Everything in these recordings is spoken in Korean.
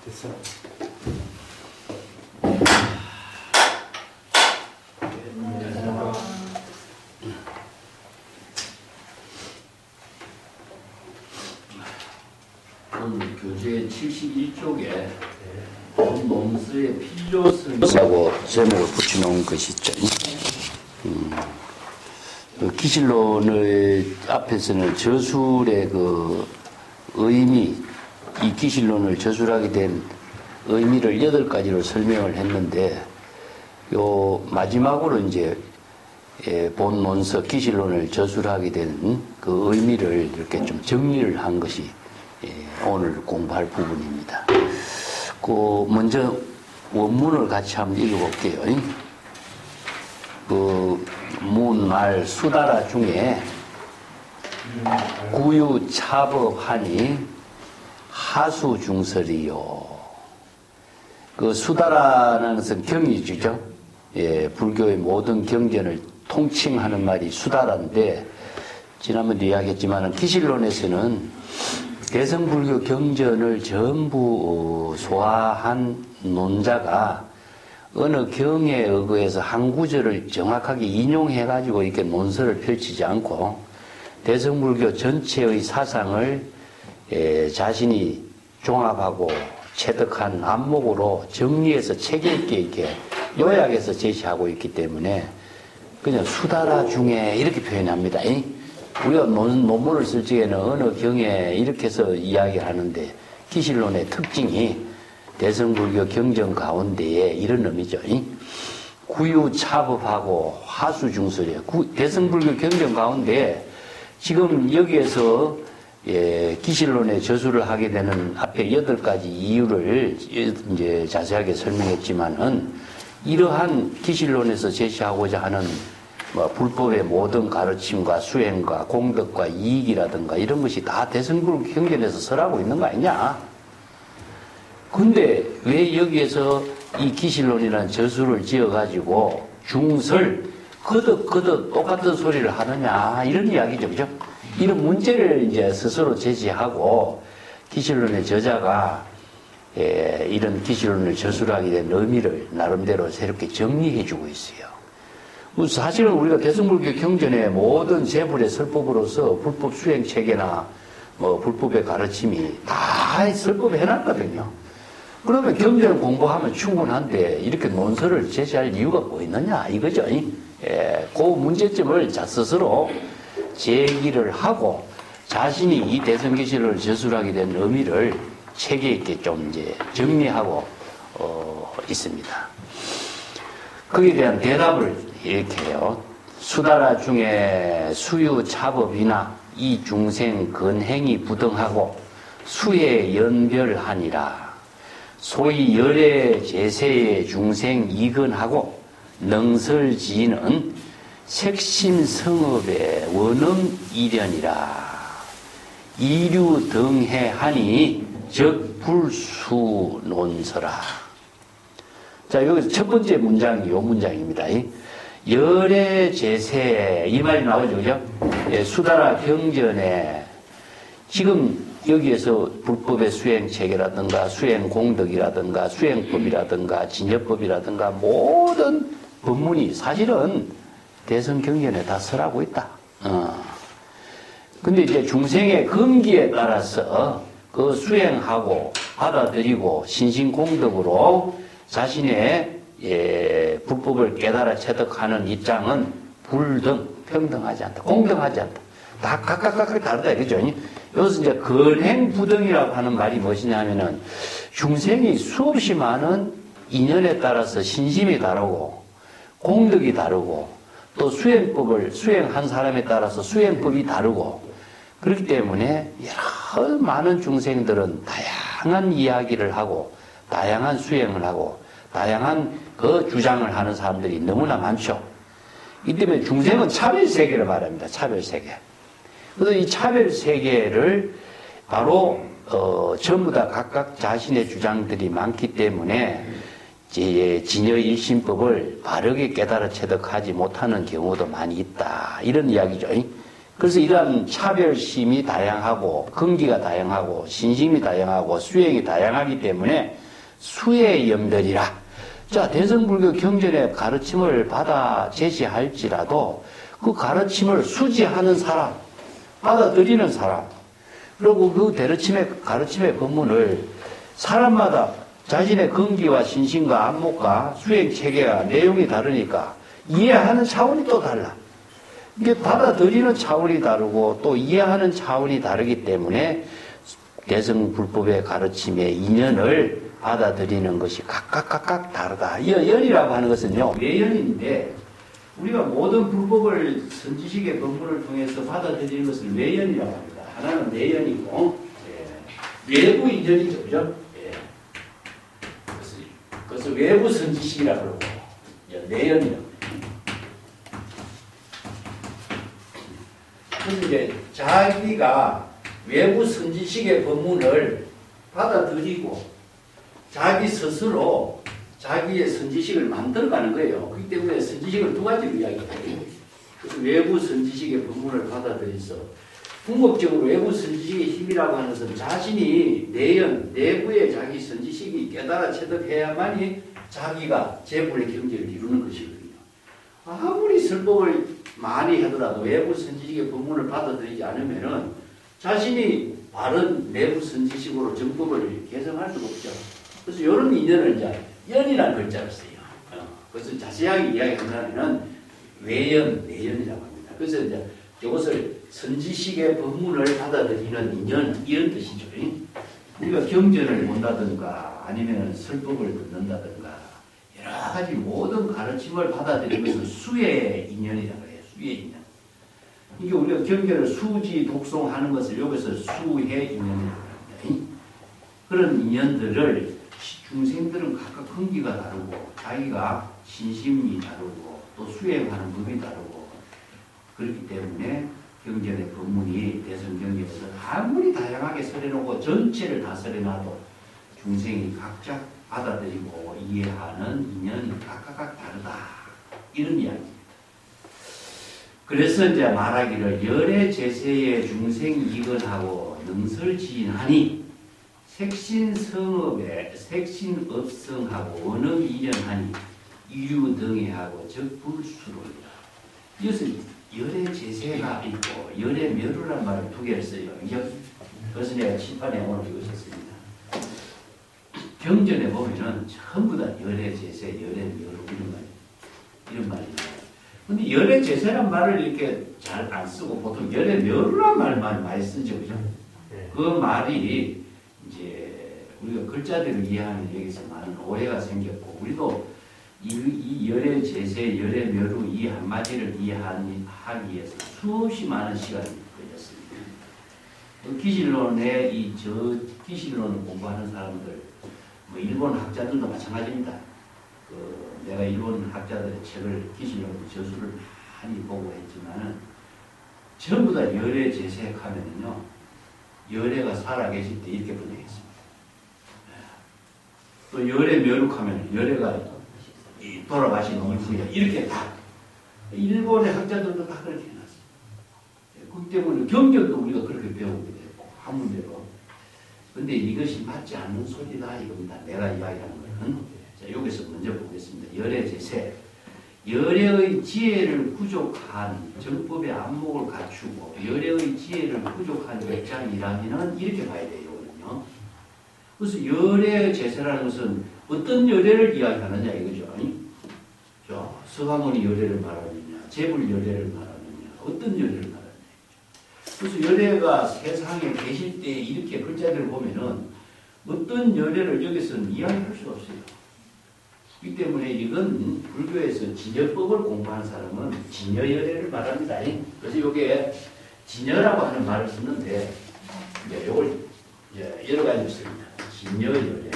됐어. 오늘 교재 71쪽에 논서의 필요성이라고 제목을 붙여놓은 것이 있죠. 그 기실론의 앞에서는 저술의 그 의미, 이 기실론을 저술하게 된 의미를 8가지로 설명을 했는데, 요 마지막으로 이제 본 논서 기실론을 저술하게 된 그 의미를 이렇게 좀 정리를 한 것이 오늘 공부할 부분입니다. 그 먼저 원문을 같이 한번 읽어볼게요. 그 문말 수다라 중에 구유차법하니 하수중설이요. 그 수다라는 것은 경이주죠. 불교의 모든 경전을 통칭하는 말이 수다라인데, 지난번에 이야기했지만 기실론에서는 대성불교 경전을 전부 소화한 논자가 어느 경에 의거해서 한 구절을 정확하게 인용해가지고 이렇게 논설을 펼치지 않고 대성불교 전체의 사상을 자신이 종합하고 체득한 안목으로 정리해서 체계 있게 이렇게 요약해서 제시하고 있기 때문에 그냥 수다라 중에 이렇게 표현합니다. 우리가 논문을 쓸 적에는 어느 경에 이렇게 해서 이야기하는데, 기실론의 특징이 대성불교 경전 가운데에 이런 의미죠. 구유차법하고 하수중설이에요. 대성불교 경전 가운데 지금 여기에서 기실론의 저술을 하게 되는 앞에 8가지 이유를 이제 자세하게 설명했지만은, 이러한 기실론에서 제시하고자 하는 불법의 모든 가르침과 수행과 공덕과 이익이라든가 이런 것이 다 대성불교 경전에서 설하고 있는 거 아니냐? 근데 왜 여기에서 이 기실론이라는 저술을 지어가지고 중설, 거듭 똑같은 소리를 하느냐? 이런 이야기죠, 그죠? 이런 문제를 이제 스스로 제시하고 기실론의 저자가 이런 기실론을 저술하게 된 의미를 나름대로 새롭게 정리해주고 있어요. 사실은 우리가 대성불교 경전의 모든 제불의 설법으로서 불법 수행 체계나 불법의 가르침이 다 설법해 놨거든요. 그러면 경전을 공부하면 충분한데 이렇게 논설을 제시할 이유가 뭐 있느냐 이거죠. 그 문제점을 스스로 제기를 하고 자신이 이 대성기실을 저술하게 된 의미를 체계 있게 좀 이제 정리하고 있습니다. 거기에 대한 대답을 이렇게 해요. 수다라 중에 수유차법이나 이 중생 근행이 부등하고 수에 연별하니라. 소위 열애 제세의 중생 이근하고 능설지는 색심성업의 원음 이련이라. 이류 등해하니 즉 불수 논서라. 자, 여기서 첫 번째 문장이 요 문장입니다. 열애 제세 이 말이 나오죠, 그죠? 수다라 경전에 지금 여기에서 불법의 수행 체계라든가 수행 공덕이라든가 수행법이라든가 진여법이라든가 모든 법문이 사실은 대성 경전에 다 설하고 있다. 근데 이제 중생의 근기에 따라서 그 수행하고 받아들이고 신신공덕으로 자신의 불법을 깨달아 체득하는 입장은 불등, 평등하지 않다. 공정하지 않다. 다 각각 다르다. 그죠? 여기서 이제 근행부등이라고 하는 말이 무엇이냐면은 중생이 수없이 많은 인연에 따라서 신심이 다르고 공덕이 다르고 또 수행법을 수행한 사람에 따라서 수행법이 다르고 그렇기 때문에 여러 많은 중생들은 다양한 이야기를 하고 다양한 수행을 하고 다양한 그 주장을 하는 사람들이 너무나 많죠. 이 때문에 중생은 차별세계를 말합니다. 차별세계. 그래서 이 차별세계를 바로 전부 다 각각 자신의 주장들이 많기 때문에 진여일심법을 바르게 깨달아 체득하지 못하는 경우도 많이 있다. 이런 이야기죠. 그래서 이러한 차별심이 다양하고 근기가 다양하고 신심이 다양하고 수행이 다양하기 때문에 수혜염들이라. 자, 대승불교 경전의 가르침을 받아 제시할지라도 그 가르침을 수지하는 사람, 받아들이는 사람, 그리고 그 가르침의 법문을 사람마다 자신의 근기와 신심과 안목과 수행 체계와 내용이 다르니까 이해하는 차원이 또 달라. 이게 받아들이는 차원이 다르고 또 이해하는 차원이 다르기 때문에 대승불법의 가르침의 인연을 받아들이는 것이 각각 다르다. 연이라고 하는 것은요, 외연인데 우리가 모든 불법을 선지식의 법문을 통해서 받아들이는 것을 외연이라고 합니다. 하나는 내연이고 외부 인연이죠, 그죠? 그래서 외부 선지식이라고 그러고 내연이라고. 그래서 이제 자기가 외부 선지식의 법문을 받아들이고 자기 스스로 자기의 선지식을 만들어가는 거예요. 그렇기 때문에 선지식을 두 가지로 이야기해요. 그래서 외부 선지식의 법문을 받아들여서 궁극적으로 외부 선지식의 힘이라고 하는 것은 자신이 내부의 자기 선지식이 깨달아 체득해야만이 자기가 재불의 경지를 이루는 것이거든요. 아무리 설법을 많이 하더라도 외부 선지식의 법문을 받아들이지 않으면은 자신이 바른 내부 선지식으로 정법을 개성할 수가 없죠. 그래서 이런 인연을 이제 연이라는 글자를 써요. 그래서 자세하게 이야기하면 외연, 내연이라고 합니다. 그래서 이제 이것을 선지식의 법문을 받아들이는 인연, 이런 뜻이죠. 우리가 경전을 본다든가 아니면 설법을 듣는다든가 여러 가지 모든 가르침을 받아들이는 것은 수의 인연이라고 해요. 수의 인연. 이게 우리가 경전을 수지 독송하는 것을 여기서 수의 인연이라고 합니다. 그런 인연들을 중생들은 각각 근기가 다르고 자기가 신심이 다르고 또 수행하는 법이 다르고 그렇기 때문에 경전의 법문이 대성경전에서 아무리 다양하게 설해놓고 전체를 다 설해놔도 중생이 각자 받아들이고 이해하는 인연이 각각 다르다. 이런 이야기입니다. 그래서 이제 말하기를 열의 제세에 중생이 이건하고 능설지인하니 색신업성하고 언어 이전하니 이유등해하고 적불수로이다. 이것은 열의 제세가 있고 열의 멸우란 말을 두 개를 써요. 그래서 내가 칠판에 오늘 읽으셨습니다. 경전에 보면은 전부 다 열의 제세, 열의 멸우 이런 말이에요. 근데 열의 제세란 말을 이렇게 잘 안 쓰고 보통 열의 멸우란 말만 많이 쓰죠, 그죠? 그 말이 이제 우리가 글자대로 이해하는 여기서 많은 오해가 생겼고 우리도 이 열의 제세, 열의 멸우 이 한마디를 이해하기 위해서 수없이 많은 시간이 걸렸습니다. 기실론의 기실론을 공부하는 사람들, 뭐 일본 학자들도 마찬가지입니다. 내가 일본 학자들의 책을 기실론 저수를 많이 보고 했지만은 전부 다 열의 제세하면은요, 열애가 살아계실 때 이렇게 번역했습니다. 또 열의 멸욱하면 열애가 돌아가신 이후에 이렇게 다 일본의 학자들도 다 그렇게 해놨어요. 그렇기 때문에 경전도 우리가 그렇게 배우게 되고 한문대로. 근데 이것이 맞지 않는 소리다 이겁니다. 내가 이야기하는 거는. 자, 여기서 먼저 보겠습니다. 열의 제세. 열애의 지혜를 부족한 정법의 안목을 갖추고 열애의 지혜를 부족한 입장이라면 이렇게 봐야 돼요. 이거는요. 그래서 열애 제세라는 것은 어떤 열애를 이야기하느냐 이거죠. 서가모니 열애를 말하느냐, 재불 열애를 말하느냐, 어떤 열애를 말하느냐. 그래서 열애가 세상에 계실 때 이렇게 글자들을 보면은 어떤 열애를 여기서는 이야기할 수가 없어요. 이 때문에 이건 불교에서 진여법을 공부하는 사람은 진여열애를 말합니다. 그래서 이게 진여라고 하는 말을 쓰는데 이걸 여러 가지로 씁니다. 진여열애.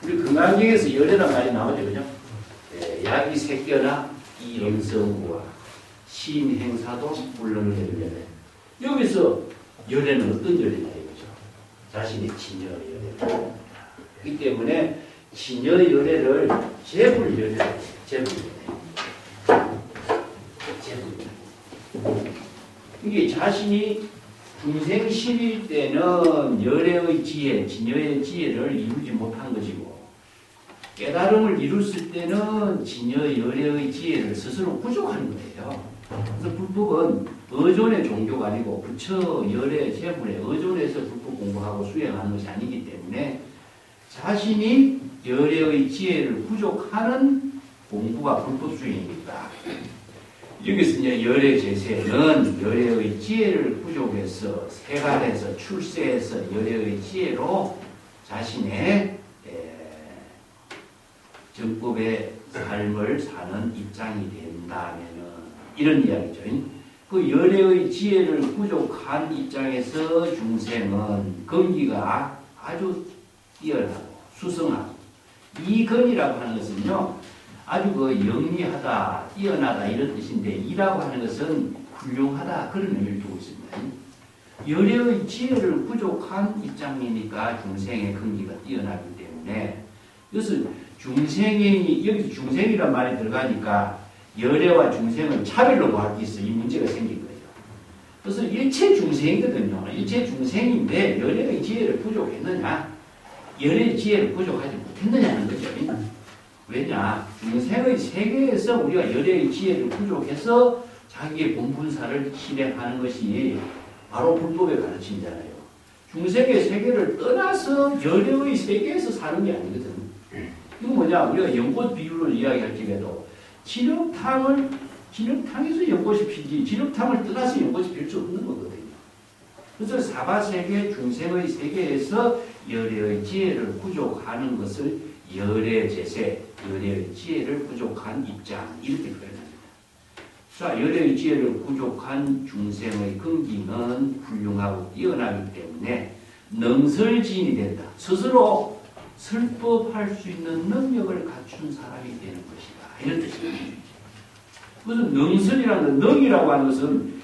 우리 금강경에서 열애란 말이 나오죠, 그죠? 야기 색견나 이영성우와 신행사도 물론 열애. 여기서 열애는 어떤 열애냐 이거죠? 자신의 진여 열애를. 그렇기 때문에 진여 열애를 재불 열애, 재불 열애. 이게 자신이 중생신일 때는 열애의 지혜, 진여의 지혜를 이루지 못한 것이고 깨달음을 이뤘을 때는 진여 열애의 지혜를 스스로 부족한 거예요. 그래서 불법은 의존의 종교가 아니고 부처 열애 재물에 의존해서 불법 공부하고 수행하는 것이 아니기 때문에 자신이 열애의 지혜를 부족하는 공부가 불법 수행입니다. 여기서 이제 열애 제세는 열애의 지혜를 부족해서 세간에서 출세해서 열애의 지혜로 자신의 정법의 삶을 사는 입장이 된다면은 이런 이야기죠. 그 열애의 지혜를 부족한 입장에서 중생은根기가 아주 뛰어나고 수성하고 이根이라고 하는 것은요. 아주 그 영리하다, 뛰어나다 이런 뜻인데 이라고 하는 것은 훌륭하다 그런 의미를 두고 있습니다. 열애의 지혜를 부족한 입장이니까 중생의根기가 뛰어나기 때문에 그래서 중생이 여기서 중생이란 말이 들어가니까 열애와 중생을 차별로 보할 게 있어. 이 문제가 생긴 거예요. 그래서 일체 중생이거든요. 일체 중생인데 열애의 지혜를 부족했느냐? 열애의 지혜를 부족하지 못했느냐는 거죠. 왜냐? 중생의 세계에서 우리가 열애의 지혜를 부족해서 자기의 본분사를 실행하는 것이 바로 불법의 가르침이잖아요. 중생의 세계를 떠나서 열애의 세계에서 사는 게 아니거든. 이거 뭐냐? 우리가 연꽃 비유를 이야기할 적에도 진흙탕에서 연꽃이 피지 진흙탕을 떠나서 연꽃이 필 수 없는 거거든요. 그래서 사바세계 중생의 세계에서 열애의 지혜를 부족하는 것을 열애제세, 열애의 지혜를 부족한 입장 이렇게 표현합니다. 자, 열애의 지혜를 부족한 중생의 근기는 훌륭하고 뛰어나기 때문에 능설지인이 된다. 스스로 설법할 수 있는 능력을 갖춘 사람이 되는 것이다. 이런 뜻입니다. 무슨 능설이라는 건, 능이라고 하는 것은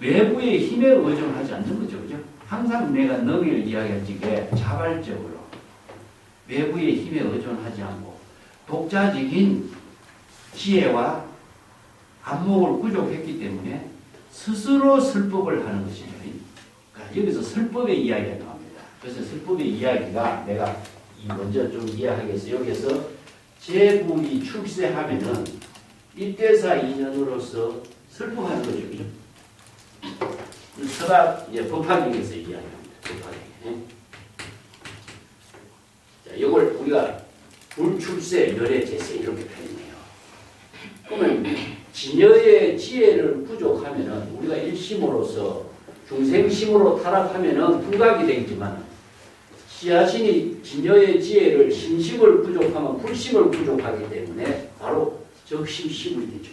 외부의 힘에 의존하지 않는 거죠. 그죠? 항상 내가 능을 이야기할 적에 자발적으로 외부의 힘에 의존하지 않고 독자적인 지혜와 안목을 부족했기 때문에 스스로 설법을 하는 것이죠. 그러니까 여기서 설법의 이야기가 나옵니다. 그래서 설법의 이야기가 내가 먼저 좀 이해하겠어요. 여기서 제불이 출세하면은 일대사 인연으로서 설법하는 거죠. 그죠? 서각 법화경에서 이야기합니다. 법화경. 자, 이걸 우리가 불출세, 열애제세 이렇게 표현해요. 그러면 진여의 지혜를 부족하면은 우리가 일심으로서 중생심으로 타락하면은 불각이 되겠지만 자신이 진여의 지혜를 심심을 부족하면 불심을 부족하기 때문에 바로 적심심이 되죠.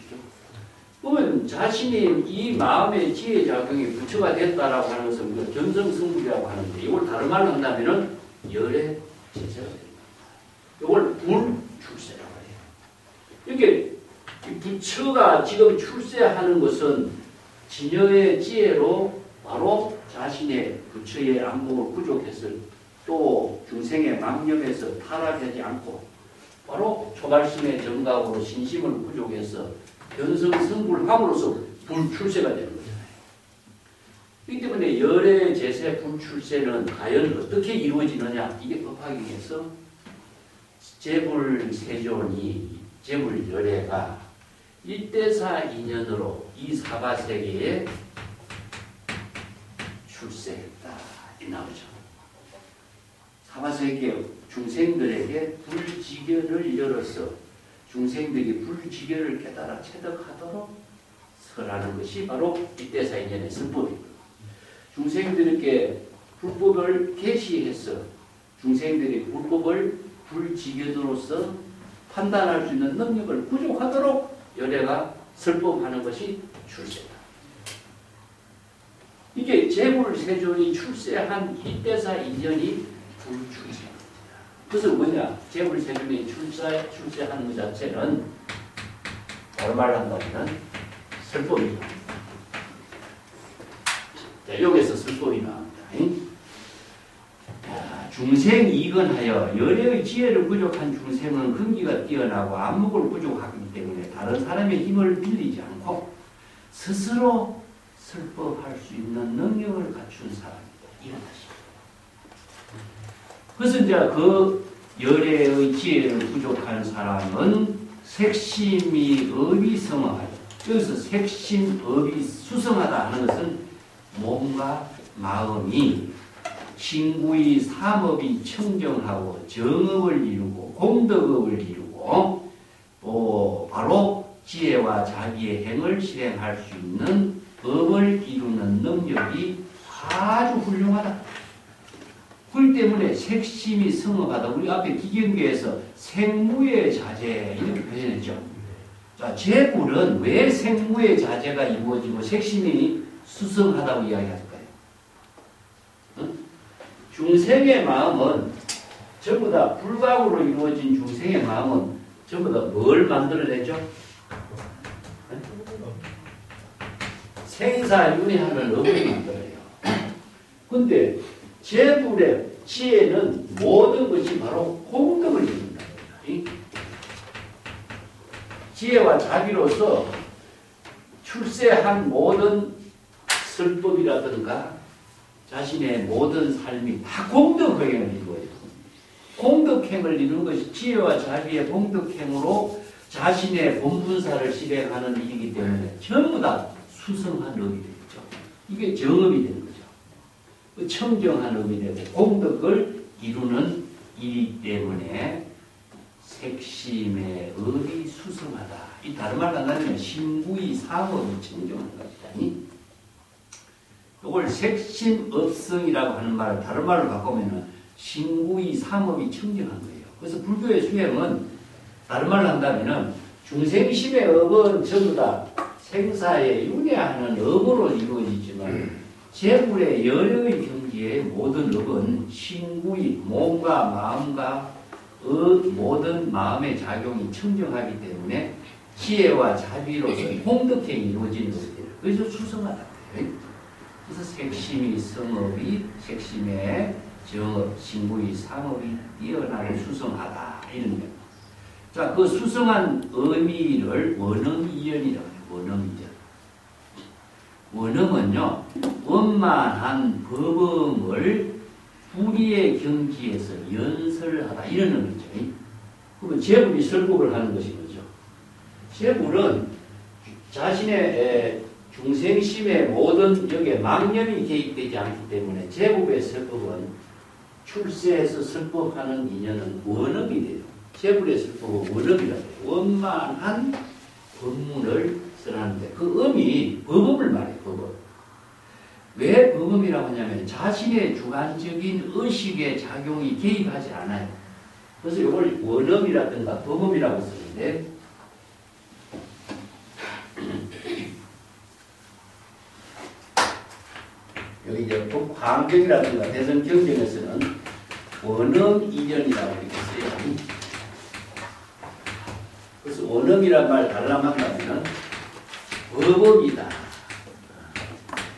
그러면 자신이 이 마음의 지혜 작용이 부처가 됐다라고 하는 것은 우리가 견성성불이라고 하는데 이걸 다른 말로 한다면은 열애 제세가 됩니다. 이걸 불출세라고 해요. 이게 부처가 지금 출세하는 것은 진여의 지혜로 바로 자신의 부처의 안목을 부족해서 또 중생의 망념에서 타락하지 않고 바로 초발심의 정각으로 신심을 부족해서 변성성불함으로써 불출세가 되는 거잖아요. 그렇기 때문에 열애 제세 불출세는 과연 어떻게 이루어지느냐? 이게 법화경에서 제불세존이 제불열애가 일대사 인연으로 이 사바세계에 출세했다. 이 나오죠. 사바세계 중생들에게 불지견을 열어서 중생들이 불지견을 깨달아 체득하도록 설하는 것이 바로 일대사 인연의 설법입니다. 중생들에게 불법을 계시해서 중생들이 불법을 불지견으로서 판단할 수 있는 능력을 부족하도록 열애가 설법하는 것이 출세다. 이게 제불세존이 출세한 일대사 인연이 불출세입니다. 그것은 뭐냐? 제불세존이 출세하는 것 자체는 바로 말로 한다면 설법입니다. 자, 여기서 설법이 나옵니다. 중생 이건하여 열애의 지혜를 부족한 중생은 근기가 뛰어나고 안목을 부족하기 때문에 다른 사람의 힘을 빌리지 않고 스스로 설법할 수 있는 능력을 갖춘 사람이다. 이런 뜻입니다. 그래서 이제 그 열애의 지혜를 부족한 사람은 색심이 업이 성하여, 여기서 색심 업이 수성하다 하는 것은 몸과 마음이 신구의 삼업이 청정하고 정업을 이루고 공덕업을 이루고 또 바로 지혜와 자기의 행을 실행할 수 있는 업을 이루는 능력이 아주 훌륭하다. 그렇기 때문에 색심이 성업하다. 우리 앞에 기경계에서 생무의 자제 이렇게 표현했죠. 자, 재불은 왜 생무의 자제가 이루어지고 색심이 수성하다고 이야기할까요? 응? 중생의 마음은 전부 다 불각으로 이루어진 중생의 마음은 전부 다 뭘 만들어내죠? 응? 생사윤회하는 업을 만들어요. 근데 재불의 지혜는 모든 것이 바로 공덕을 이룬다. 지혜와 자비로서 출세한 모든 설법이라든가 자신의 모든 삶이 다 공덕행을 이루어요. 공덕행을 이루는 것이 지혜와 자비의 공덕행으로 자신의 본분사를 실행하는 일이기 때문에 전부 다 수성한 업이 되죠. 이게 정업이 되는 거죠. 청정한 업이 되고 공덕을 이루는 일이기 때문에 색심의 업이 수성하다. 이 다른 말로 한다면 신구의 사업이 청정한 것이다. 이걸 색심업성이라고 하는 말을 다른 말로 바꾸면 신구의 삼업이 청정한 거예요. 그래서 불교의 수행은 다른 말로 한다면 중생심의 업은 전부 다 생사에 윤회하는 업으로 이루어지지만 재불의 열의 경지의 모든 업은 신구의 몸과 마음과 모든 마음의 작용이 청정하기 때문에 지혜와 자비로서 공덕행이 이루어지는 것이에요. 그래서 수성하다. 그래서 색심이 성업이 색심의 정업, 신구의 상업이 뛰어나고 수성하다. 이런 겁니다. 자, 그 수성한 의미를 원음이연이라고 해요. 원음이연. 원음은요, 원만한 법음을 불의의 경지에서 연설하다. 이런 의미죠. 그러면 재불이 설법을 하는 것인 거죠. 재불은 자신의 중생심의 모든 여기에 망념이 개입되지 않기 때문에 재불의 설법은 출세해서 설법하는 인연은 원음이 돼요. 재불의 설법은 원음이라고 해요. 원만한 법문을 쓰라는데 그 음이 법음을 말해요. 법음. 왜 법음이라고 하냐면 자신의 주관적인 의식의 작용이 개입하지 않아요. 그래서 이걸 원음이라든가 법음이라고 쓰는데 여기 이제 법황경이라든가 대성경전에서는 원음이연이라고 이렇게 써요. 그래서 원음이란 말 달람한다면 법음이다,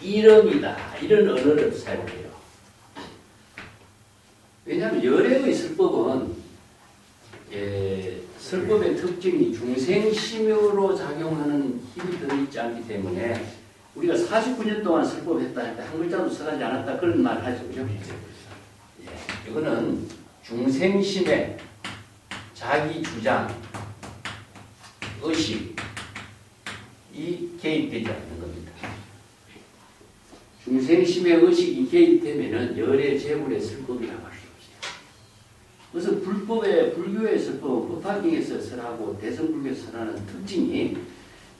이름이다 이런 언어를 사용해요. 왜냐하면 열애의 설법은 설법의 특징이 중생심으로 작용하는 힘이 들어있지 않기 때문에 우리가 49년 동안 설법했다 할 때 한 글자도 써가지 않았다 그런 말 하죠. 그죠? 예, 이거는 중생심의 자기 주장, 의식이 개입되지 않는 겁니다. 중생심의 의식이 개입되면은 열애 재불의 설법이라고 할 수 없어요. 그래서 불교의 설법, 법화경에서 설하고 대성불교에서 설하는 특징이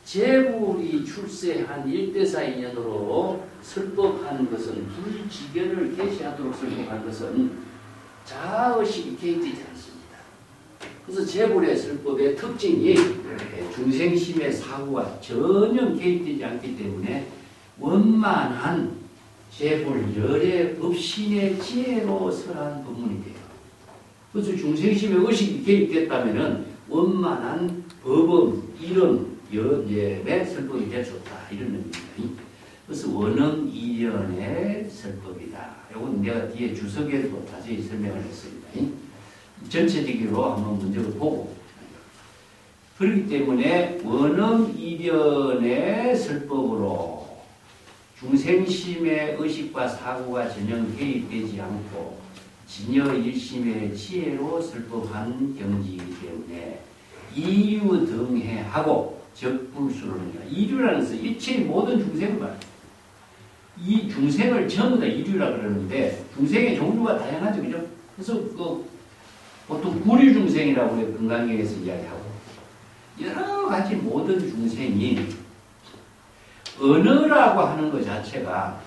재불이 출세한 일대사 인연으로 설법한 것은 불지견을 계시하도록 설법한 것은 자아의식이 개입되지 않습니다. 그래서 재불의 설법의 특징이 중생심의 사고가 전혀 개입되지 않기 때문에 원만한 재불 열애 법신의 지혜로 설한 법문이 돼요. 그래서 중생심의 의식이 개입됐다면 원만한 법음, 이름, 예의 설법이 될 수 없다. 이런 의미입니다. 그래서 원음 이연의 설법이다. 이건 내가 뒤에 주석에도 자세히 설명을 했습니다. 전체적으로 한번 문제를 보고 그렇기 때문에 원음 이연의 설법으로 중생심의 의식과 사고가 전혀 개입되지 않고 진여 일심의 지혜로 설법한 경지이기 때문에 이류 등해하고 적불수론이다. 이류라는 것은 일체의 모든 중생을 말해요. 이 중생을 전부 다 이류라 그러는데 중생의 종류가 다양하죠, 그죠? 그래서 보통 구류 중생이라고 우리가 건강경에서 이야기하고 여러 가지 모든 중생이 언어라고 하는 것 자체가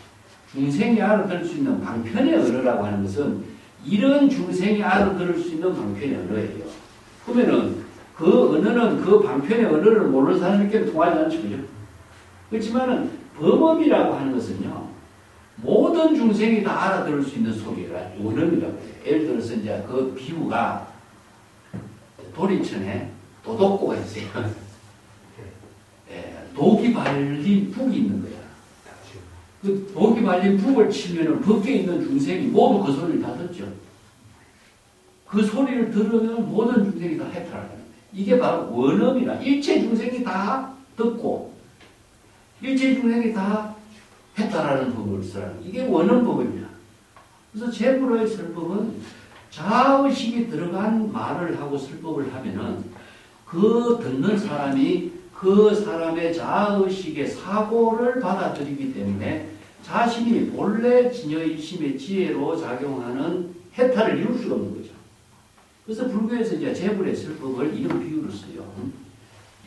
중생이 알아들을 수 있는 방편의 언어라고 하는 것은 이런 중생이 알아들을 수 있는 방편의 언어예요. 그러면은 그 언어는 그 방편의 언어를 모르는 사람에게는 통하지 않죠, 그죠? 그렇지만은 범업이라고 하는 것은요, 모든 중생이 다 알아들을 수 있는 소리가 원음이라고 해요. 예를 들어서 이제 그 비유가 도리천에 도덕고가 있어요. 예, 독이 발린 북이 있는 거야. 그 독이 발린 북을 치면은 밖에 있는 중생이 모두 그 소리를 다 듣죠. 그 소리를 들으면 모든 중생이 다 해탈하는 거예요. 이게 바로 원음이라. 일체 중생이 다 듣고 일체 중생이 다 해탈하는 법을 쓰라는 이게 원음법입니다. 그래서 제불의 설법은 자의식이 들어간 말을 하고 설법을 하면은 그 듣는 사람이 그 사람의 자의식의 사고를 받아들이기 때문에 자신이 본래 진여일심의 지혜로 작용하는 해탈을 이룰 수가 없는 거죠. 그래서 불교에서 이제 제불의 설법을 이런 비유로 써요.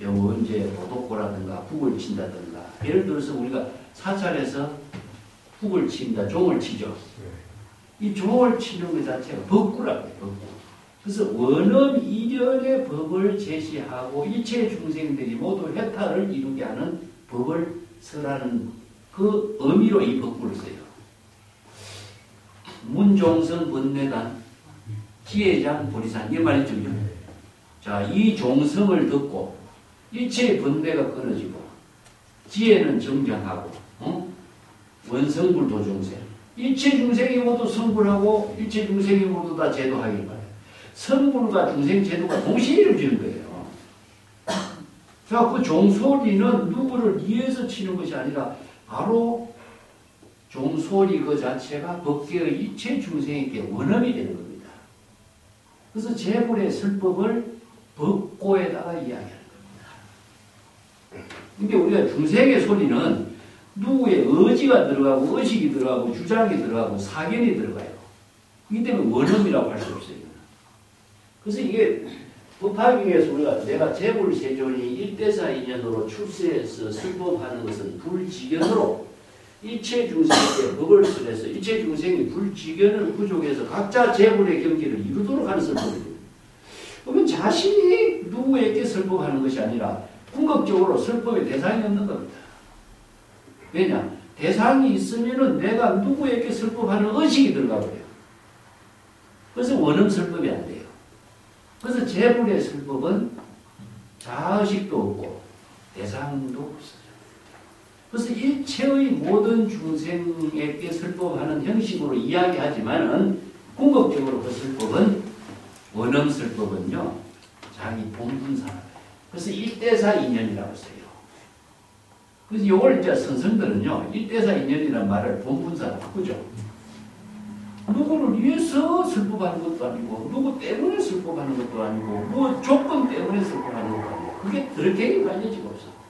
언제 도덕고라든가 북을 친다든가 예를 들어서 우리가 사찰에서 북을 친다, 종을 치죠. 이 종을 치는 것 자체가 법구라고 해요. 법구. 그래서 원음 이련의 법을 제시하고 일체 중생들이 모두 해탈을 이루게 하는 법을 쓰라는 그 의미로 이 법구를 써요. 문종성 번뇌단 지혜장 보리산 이 말이죠. 자, 이 종성을 듣고 일체의 번뇌가 끊어지고 지혜는 정정하고 원성불 도중생 일체 중생이 모두 성불하고 일체 중생이 모두 다 제도하길 바래요. 성불과 중생 제도가 동시에 이루어지는 거예요. 자, 그 종소리는 누구를 위해서 치는 것이 아니라 바로 종소리 그 자체가 법계의 일체 중생에게 원음이 되는 겁니다. 그래서 제불의 설법을 법고에다가 이야기하는 겁니다. 그러니까 우리가 중생의 소리는 누구의 의지가 들어가고 의식이 들어가고 주장이 들어가고 사견이 들어가요. 그렇기 때문에 원음이라고 할 수 없어요. 그래서 이게 법화경에서 우리가 내가 재불세존이 일대사 인연으로 출세해서 설법하는 것은 불지견으로 일체 중생에게 법을 설해서 일체 중생이 불지견을 부족해서 각자 재불의 경기를 이루도록 하는 설법입니다. 그러면 자신이 누구에게 설법하는 것이 아니라 궁극적으로 설법의 대상이 없는 겁니다. 왜냐? 대상이 있으면은 내가 누구에게 설법하는 의식이 들어가버려요. 그래서 원음 설법이 안 돼요. 그래서 제불의 설법은 자의식도 없고 대상도 없어요. 그래서 일체의 모든 중생에게 설법하는 형식으로 이야기하지만은 궁극적으로 그 설법은 원음 설법은요 자기 본분사예요. 그래서 일대사 인연이라고 써요. 그래서 이걸 이제 선생들은요 일대사 인연이라는 말을 본분사로 바꾸죠. 누구를 위해서 설법하는 것도 아니고 누구 때문에 설법하는 것도 아니고 뭐 조건 때문에 설법하는 것도 아니고 그게 그렇게 관여지가 없습니다.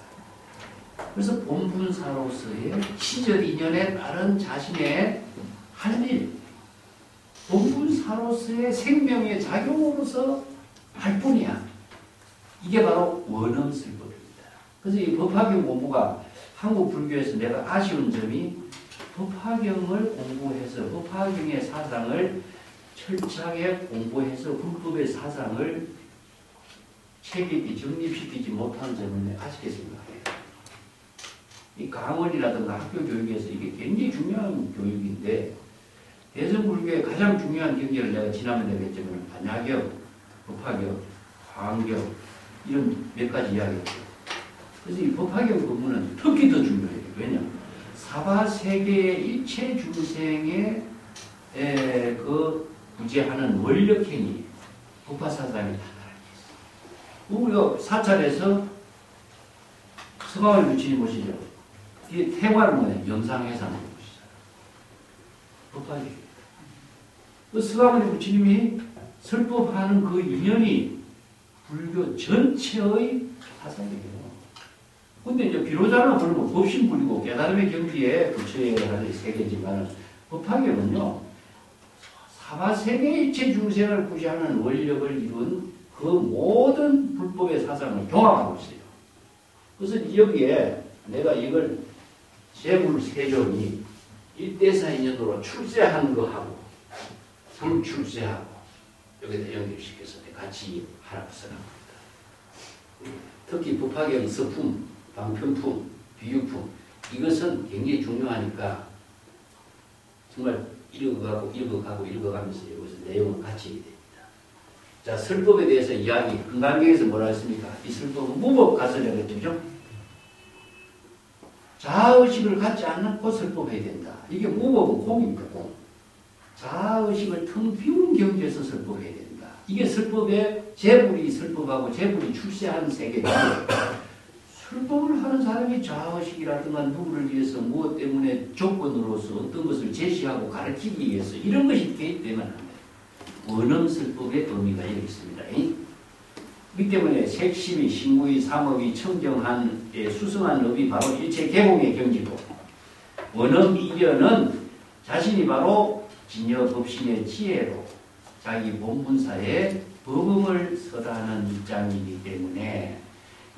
그래서 본분사로서의 시절 인연에 따른 자신의 할 일, 본분사로서의 생명의 작용으로서 할 뿐이야. 이게 바로 원음설법입니다. 그래서 이 법화경 공부가 한국 불교에서 내가 아쉬운 점이 법화경을 공부해서 법화경의 사상을 철저하게 공부해서 불법의 사상을 체계있게 정립시키지 못한 점을 아쉽게 생각해요. 이 강원이라든가 학교 교육에서 이게 굉장히 중요한 교육인데 대승불교의 가장 중요한 경계를 내가 지난번에 뵀지만 반야경, 법화경, 화엄경 이런 몇 가지 이야기했죠. 그래서 이 법화경 법문은 특히 더 중요해요. 왜냐? 사바세계의 일체 중생의 그 부재하는 원력행위, 법화사상이 나타나게 있어요. 우리가 사찰에서 성화을 유치님 보시죠. 이 태화는 뭐냐? 영상해상을 보시잖아요. 법화기. 그 스가모니 부처님이 설법하는 그 인연이 불교 전체의 사상이에요. 근데 이제 비로자는 그러면 법신불이고 깨달음의 경지에 부처의 하는 세계지만 법화계는요, 사바세계 일체 중생을 구시하는 원력을 이룬 그 모든 불법의 사상을 종합하고 있어요. 그래서 여기에 내가 이걸 재물세존이 일대사인연으로 출세하는 거하고 불출세하고 여기다 연결시켜서 같이 하라고 생각합니다. 특히 법화경 서품, 방편품, 비유품 이것은 굉장히 중요하니까 정말 읽어가면서 여기서 내용을 같이 해야 됩니다. 자, 설법에 대해서 이야기, 금강경에서 뭐라 했습니까? 이 설법은 무법가설이라고 했죠. 자아의식을 갖지 않고 설법해야 된다. 이게 무법은 공입니다, 공. 자아의식을 텅 비운 경지에서 설법해야 된다. 이게 설법의 재불이 설법하고 재불이 출세하는 세계죠. 설법을 하는 사람이 자아의식이라든가 누구를 위해서 무엇 때문에 조건으로서 어떤 것을 제시하고 가르치기 위해서 이런 것이 있기 때문에 원음설법의 의미가 여기 있습니다. 이 때문에 색심이, 신무의, 삼업이, 청정한, 수승한 업이 바로 일체 개공의 경지고 원음 이견은 자신이 바로 진여법신의 지혜로 자기 본분사에 법음을 설하는 입장이기 때문에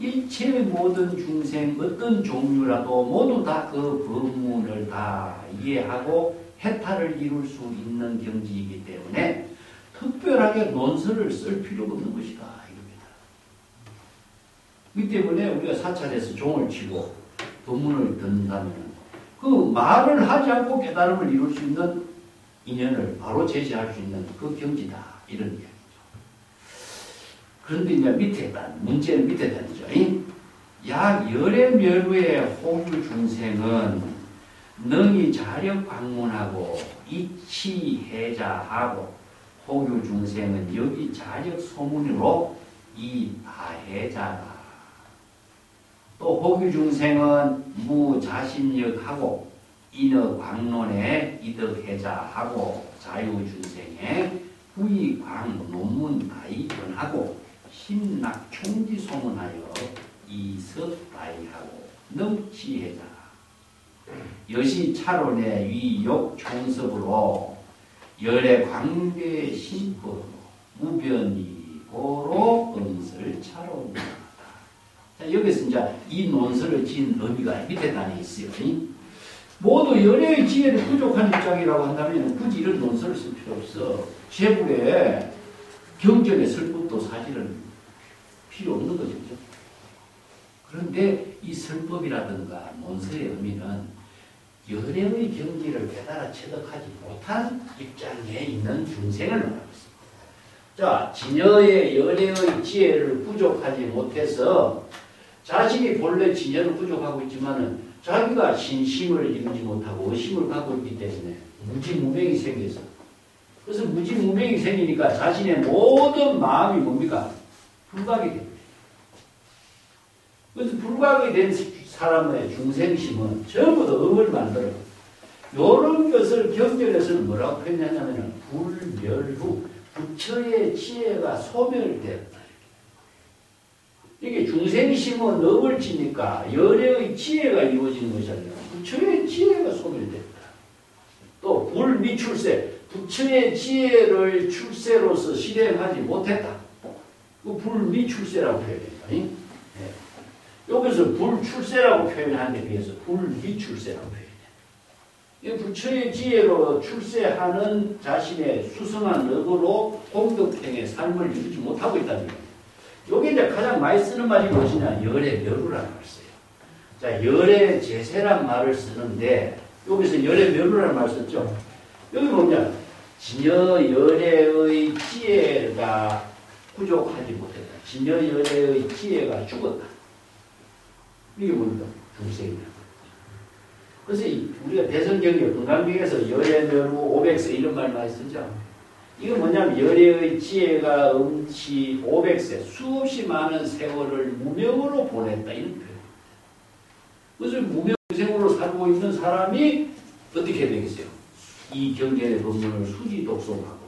일체 모든 중생 어떤 종류라도 모두 다 그 법문을 다 이해하고 해탈을 이룰 수 있는 경지이기 때문에 특별하게 논설을 쓸 필요가 없는 것이다. 이겁니다. 이 때문에 우리가 사찰에서 종을 치고 법문을 듣는다면 그 말을 하지 않고 깨달음을 이룰 수 있는 인연을 바로 제시할 수 있는 그 경지다. 이런 이야기죠. 그런데 이제 밑에 문제는 밑에 단죠. 약 열의 멸후의 호유 중생은 능히 자력 방문하고 이치해자하고 호유 중생은 여기 자력 소문으로 이 다해자다. 또 호유 중생은 무자신력하고 인어 광론에 이덕해자하고 자유 중생에 후이광 논문 다이변하고 신낙 총지 소문하여 이석다이하고 넘치해자. 여시 차론의 위욕 총섭으로 열의 광대 신법으로 무변이고로 음설 차론이다. 자, 여기서 이제 이 논설을 지은 의미가 밑에 단에 있어요. 모두 열의 지혜를 부족한 입장이라고 한다면 굳이 이런 논설을 쓸 필요 없어. 제불에 경전에 쓸 것도 사실은 필요 없는 거죠. 그런데 이 설법이라든가 논설의 의미는 열의 경지를 깨달아 체득하지 못한 입장에 있는 중생을 말하고 있습니다. 자, 진여의 열의 지혜를 부족하지 못해서 자신이 본래 진여는 부족하고 있지만은 자기가 신심을 이루지 못하고 의심을 갖고 있기 때문에 무지무명이 생겨서 그래서 무지무명이 생기니까 자신의 모든 마음이 뭡니까? 불각이 됩니다. 그래서 불각이 된 사람의 중생심은 전부 다 업을 만들어. 이런 것을 경전에서는 뭐라고 표현하냐면 불멸후, 부처의 지혜가 소멸되었다. 이게 중생심은 업을 지니까 열의 지혜가 이루어지는 것이잖아요. 부처의 지혜가 소멸됐다. 또 불미출세, 부처의 지혜를 출세로서 실행하지 못했다. 그 불미출세라고 표현해요. 여기서 불출세라고 표현하는 데 비해서 불미출세라고 표현해요. 부처의 지혜로 출세하는 자신의 수성한 업으로 공덕행의 삶을 이루지 못하고 있다는 거예요. 여기 이제 가장 많이 쓰는 말이 무엇이냐? 열의 멸후라는 말을 써요. 자, 열의 제세란 말을 쓰는데 여기서 열의 멸후라는 말을 썼죠. 여기 뭐냐? 진여 열의 지혜가 부족하지 못했다. 진여 열의 지혜가 죽었다. 이게 뭡니까? 중생이다. 그래서 우리가 대성경에 금강경에서 열의 멸후 500세 이런 말 많이 쓰죠. 이거 뭐냐면 열의 지혜가 음치 500세 수없이 많은 세월을 무명으로 보냈다 이런 표현. 그래서 무명생으로 살고 있는 사람이 어떻게 되겠어요? 이 경전의 법문을 수지독송하고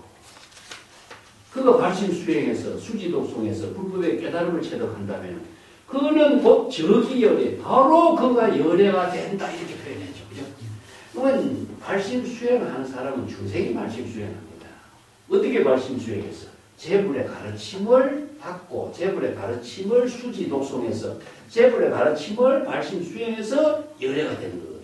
그가 발심 수행해서 수지독송해서 불법의 깨달음을 체득한다면 그는 곧 저기열애 바로 그가 열애가 된다 이렇게 표현했죠. 그죠? 그러면 발심 수행하는 사람은 중생이 발심 수행합니다. 어떻게 발심 수행했어? 제불의 가르침을 받고 제불의 가르침을 수지독송해서 제불의 가르침을 발심 수행해서 열애가 되는 거거든요.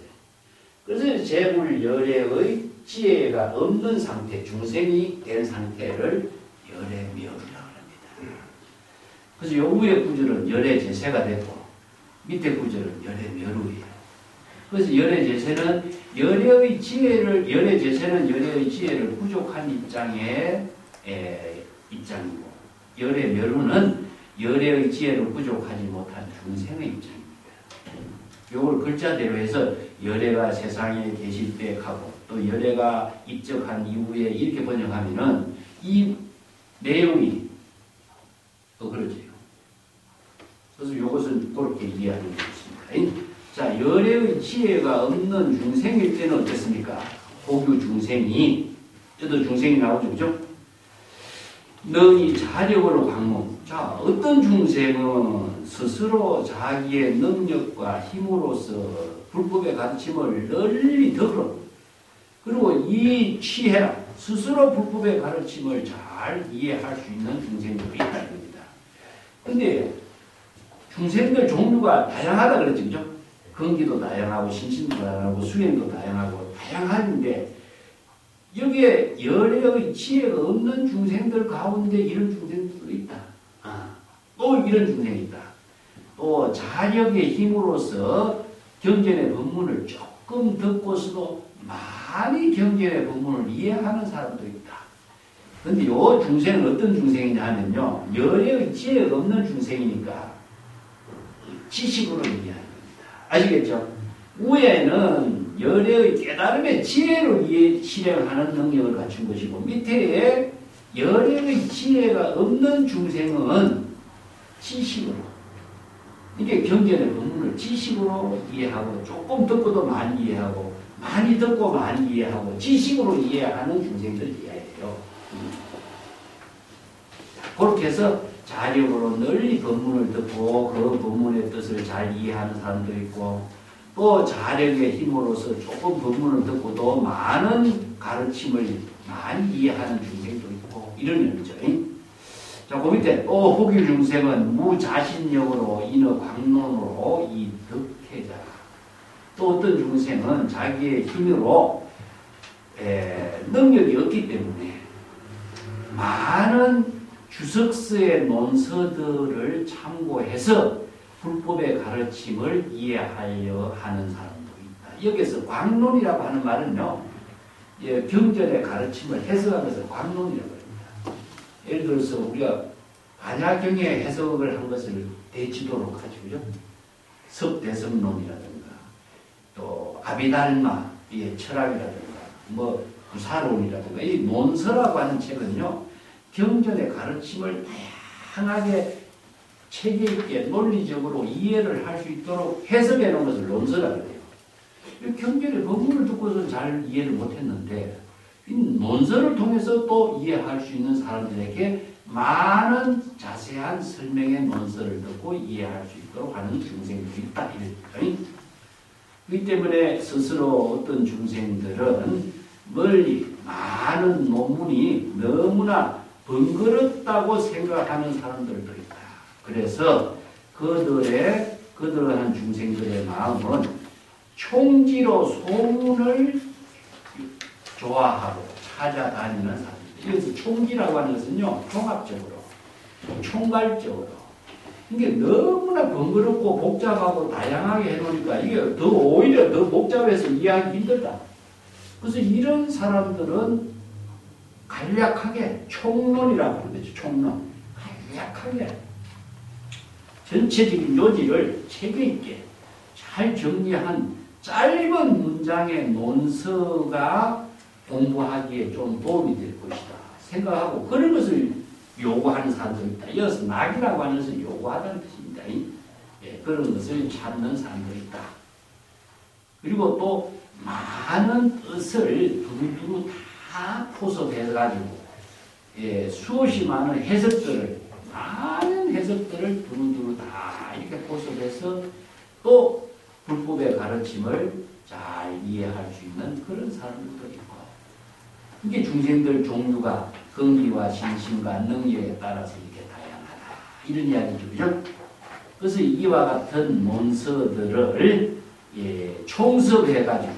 그래서 제불 열애의 지혜가 없는 상태, 중생이 된 상태를 열애묘라고 합니다. 그래서 요 위에 구절은 열애제세가 됐고 밑에 구절은 열애묘루예요. 그래서 열애제세는 열애의 지혜를 부족한 입장의 입장이고 열애묘루는 열애의 지혜를 부족하지 못한 중생의 입장입니다. 요걸 글자대로 해서 열애가 세상에 계실 때 하고 또 열애가 입적한 이후에 이렇게 번역하면은 이 내용이 그러지요. 그래서 이것은 그렇게 이해하는 것입니다. 자, 열애의 지혜가 없는 중생일 때는 어떻습니까? 고규 중생이, 저도 중생이 나오죠, 그죠? 너희 자력으로 강문. 자, 어떤 중생은 스스로 자기의 능력과 힘으로서 불법의 가르침을 널리 들어. 그리고 이 취해라. 스스로 불법의 가르침을 잘 이해할 수 있는 중생들이 있다는 겁니다. 근데 중생들 종류가 다양하다 그랬죠, 그죠? 근기도 다양하고, 신신도 다양하고, 수행도 다양하고, 다양한데, 여기에 열애의 지혜가 없는 중생들 가운데 이런 중생들도 있다. 또 이런 중생이 있다. 또 자력의 힘으로서 경전의 법문을 조금 듣고서도 많이 경전의 법문을 이해하는 사람도 있다. 그런데 요 중생은 어떤 중생이냐 하면요. 열애의 지혜가 없는 중생이니까 지식으로 이해하는 겁니다. 아시겠죠? 위에는 열애의 깨달음의 지혜로 실행하는 능력을 갖춘 것이고 밑에 열애의 지혜가 없는 중생은 지식으로 이게 경전의 법문을 지식으로 이해하고 조금 듣고도 많이 이해하고 많이 듣고 많이 이해하고 지식으로 이해하는 중생들 이해해요. 그렇게 해서 자력으로 널리 법문을 듣고 그 법문의 뜻을 잘 이해하는 사람도 있고 또 자력의 힘으로서 조금 법문을 듣고도 많은 가르침을 많이 이해하는 중생도 있고 이런 의미죠. 자, 그 밑에 또 후기 중생은 무자신력으로 인어 광론으로 이 득해자. 또 어떤 중생은 자기의 힘으로 능력이 없기 때문에 많은 주석서의 논서들을 참고해서 불법의 가르침을 이해하려 하는 사람도 있다. 여기서 광론이라고 하는 말은요, 경전의 가르침을 해석하면서 광론이라고 합니다. 예를 들어서 우리가 반야경의 해석을 한 것을 대치도록 하죠, 그죠? 섭대성론이라든가, 또 아비달마의 철학이라든가, 뭐 구사론이라든가, 이 논서라고 하는 책은요, 경전의 가르침을 다양하게 체계 있게 논리적으로 이해를 할 수 있도록 해석해 놓은 것을 논서라고 해요. 경전의 법문을 듣고서 잘 이해를 못했는데 이 논서를 통해서 또 이해할 수 있는 사람들에게 많은 자세한 설명의 논서를 듣고 이해할 수 있도록 하는 중생들이 있다. 그렇기 때문에 스스로 어떤 중생들은 멀리 많은 논문이 너무나 번거롭다고 생각하는 사람들도 있다. 그래서 그들한 중생들의 마음은 총지로 소문을 좋아하고 찾아다니는 사람들. 여기서 총지라고 하는 것은요, 종합적으로, 총괄적으로. 이게 너무나 번거롭고 복잡하고 다양하게 해놓으니까 이게 오히려 더 복잡해서 이해하기 힘들다. 그래서 이런 사람들은 간략하게 총론이라고 하는 거죠. 총론. 간략하게 전체적인 요지를 체계 있게 잘 정리한 짧은 문장의 논서가 공부하기에 좀 도움이 될 것이다 생각하고 그런 것을 요구하는 사람도 있다. 이어서 낙이라고 하는 것을 요구하다는 뜻입니다. 그런 것을 찾는 사람도 있다. 그리고 또 많은 뜻을 두루두루 다 포섭해가지고 수없이 많은 해석들을 두루두루 다 이렇게 포섭해서 또 불법의 가르침을 잘 이해할 수 있는 그런 사람들도 있고, 이게 중생들 종류가 근기와 신심과 능력에 따라서 이렇게 다양하다 이런 이야기죠, 그죠? 그래서 이와 같은 논서들을 총섭해가지고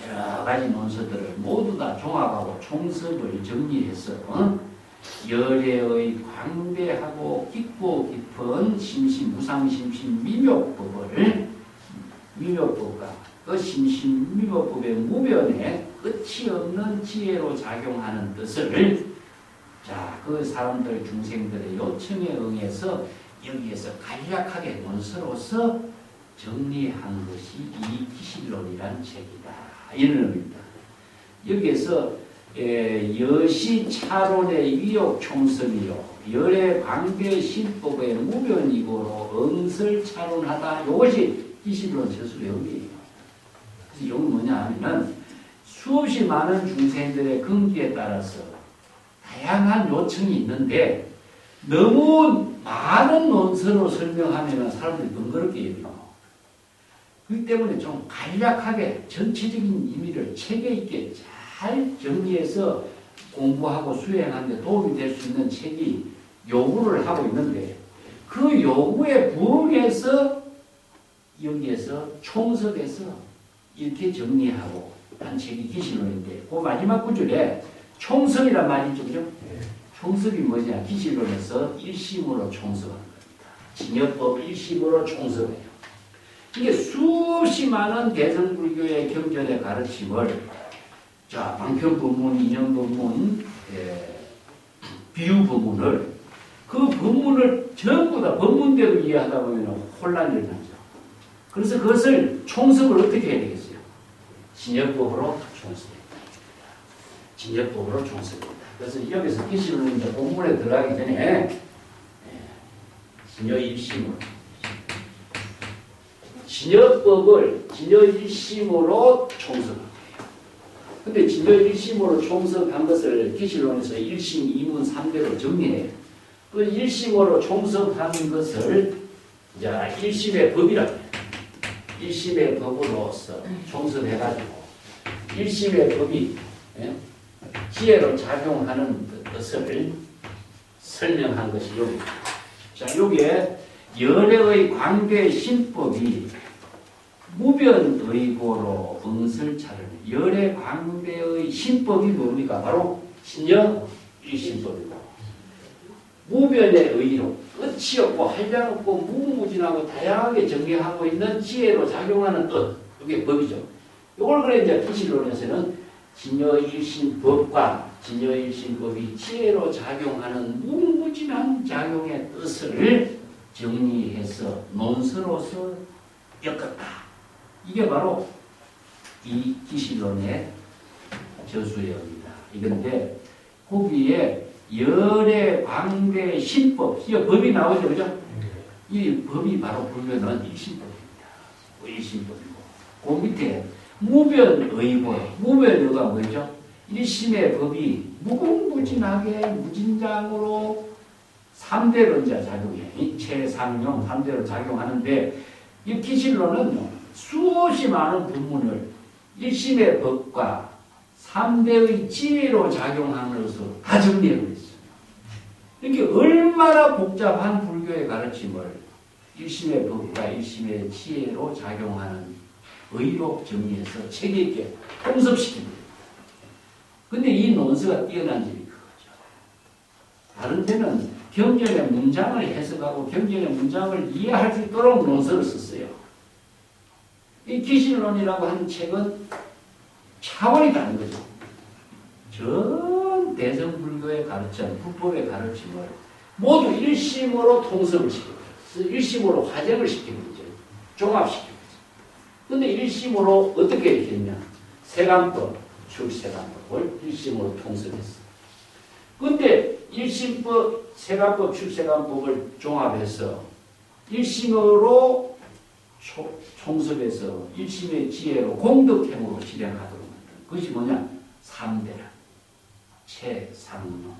여러 가지 논서들을 모두 다 종합하고 총섭을 정리해서 열애의 광대하고 깊고 깊은 심심, 무상심심 미묘법과 그 심심 미묘법의 무변에 끝이 없는 지혜로 작용하는 뜻을 그 사람들 중생들의 요청에 응해서 여기에서 간략하게 논서로서 정리한 것이 이 기실론이라는 책이다, 이런 의미입니다. 여기에서 여시 차론의 위욕 총섭이요 열의 광대 신법의 무변이고로 응설 차론하다, 이것이 기실론 저술의 의미예요. 그래서 이건 뭐냐 하면은 수없이 많은 중생들의 근기에 따라서 다양한 요청이 있는데 너무 많은 논서로 설명하면 사람들이 번거롭게 여기고, 그렇기 때문에 좀 간략하게 전체적인 의미를 체계 있게 잘 정리해서 공부하고 수행하는 데 도움이 될 수 있는 책이 요구를 하고 있는데, 그 요구에 부응해서 여기에서 총섭해서 이렇게 정리하고 한 책이 기실론인데, 그 마지막 구절에 총섭이란 말이 있죠, 그죠? 총섭이 뭐냐? 기실론에서 일심으로 총섭하는 겁니다. 진여법 일심으로 총섭해요. 이게 수없이 많은 대성불교의 경전의 가르침을 방편법문, 인연법문, 비유법문을 그 법문을 전부 다 법문대로 이해하다 보면 혼란이 일어나죠. 그래서 그것을 총섭을 어떻게 해야 되겠어요? 진여법으로 총섭합니다. 진여법으로 총섭합니다. 그래서 여기서 기실론은 이제 본문에 들어가기 전에 진여일심으로 진여법을 진여일심으로 총섭합니다. 근데 진여일심으로 총섭한 것을 기실론에서 1심, 2문, 3대로 정리해요. 그 1심으로 총섭한 것을 이제 1심의 법이라고 해요. 1심의 법으로서 총섭해가지고 1심의 법이 지혜로 작용하는 것을 설명한 것이 여기입니다. 자, 여기에 열애의 광대 신법이 무변의고로 응설차를, 열애 광대의 신법이 뭡니까? 바로 신여 일신법이고, 무변의 의로 끝이 없고 한량없고 무궁무진하고 다양하게 정리하고 있는 지혜로 작용하는 뜻, 이게 법이죠. 이걸 그래 이제 기실론에서는 진여일신법과 진여일신법이 지혜로 작용하는 무궁무진한 작용의 뜻을 정리해서 논서로서 엮었다. 이게 바로 이 기실론의 저수예입니다. 이건데 거기에 열애 광대 신법, 이 법이 나오죠, 그죠? 이 법이 바로 보면은 일신법입니다. 일신법이고, 그 밑에 무변의고, 무변의가 뭐죠? 일심의 법이 무궁무진하게 무진장으로 3대로 이제 작용해. 인체, 상용, 3대로 작용하는데, 이 기실론은 수없이 많은 법문을 일심의 법과 3대의 지혜로 작용하는 것으로 다 정리하고 있어요. 이렇게 얼마나 복잡한 불교의 가르침을 일심의 법과 일심의 지혜로 작용하는 의로 정리해서 체계 있게 통섭시킵니다. 근데 이 논서가 뛰어난 점이 그거죠. 다른 데는 경전의 문장을 해석하고 경전의 문장을 이해할 수 있도록 논서를 썼어요. 이 기실론이라고 하는 책은 차원이 다른 거죠. 전 대성불교의 가르침, 불법의 가르침을 모두 일심으로 통섭을 시켜요. 일심으로 화제를 시키는 거죠. 종합시키는 거죠. 근데 일심으로 어떻게 했냐? 세간법, 출세간법을 일심으로 통섭했어. 근데 일심법, 세간법, 출세간법을 종합해서 일심으로 총섭에서 일심의 지혜로 공덕행으로 실행하도록 만든 그것이 뭐냐? 삼대라. 최상론.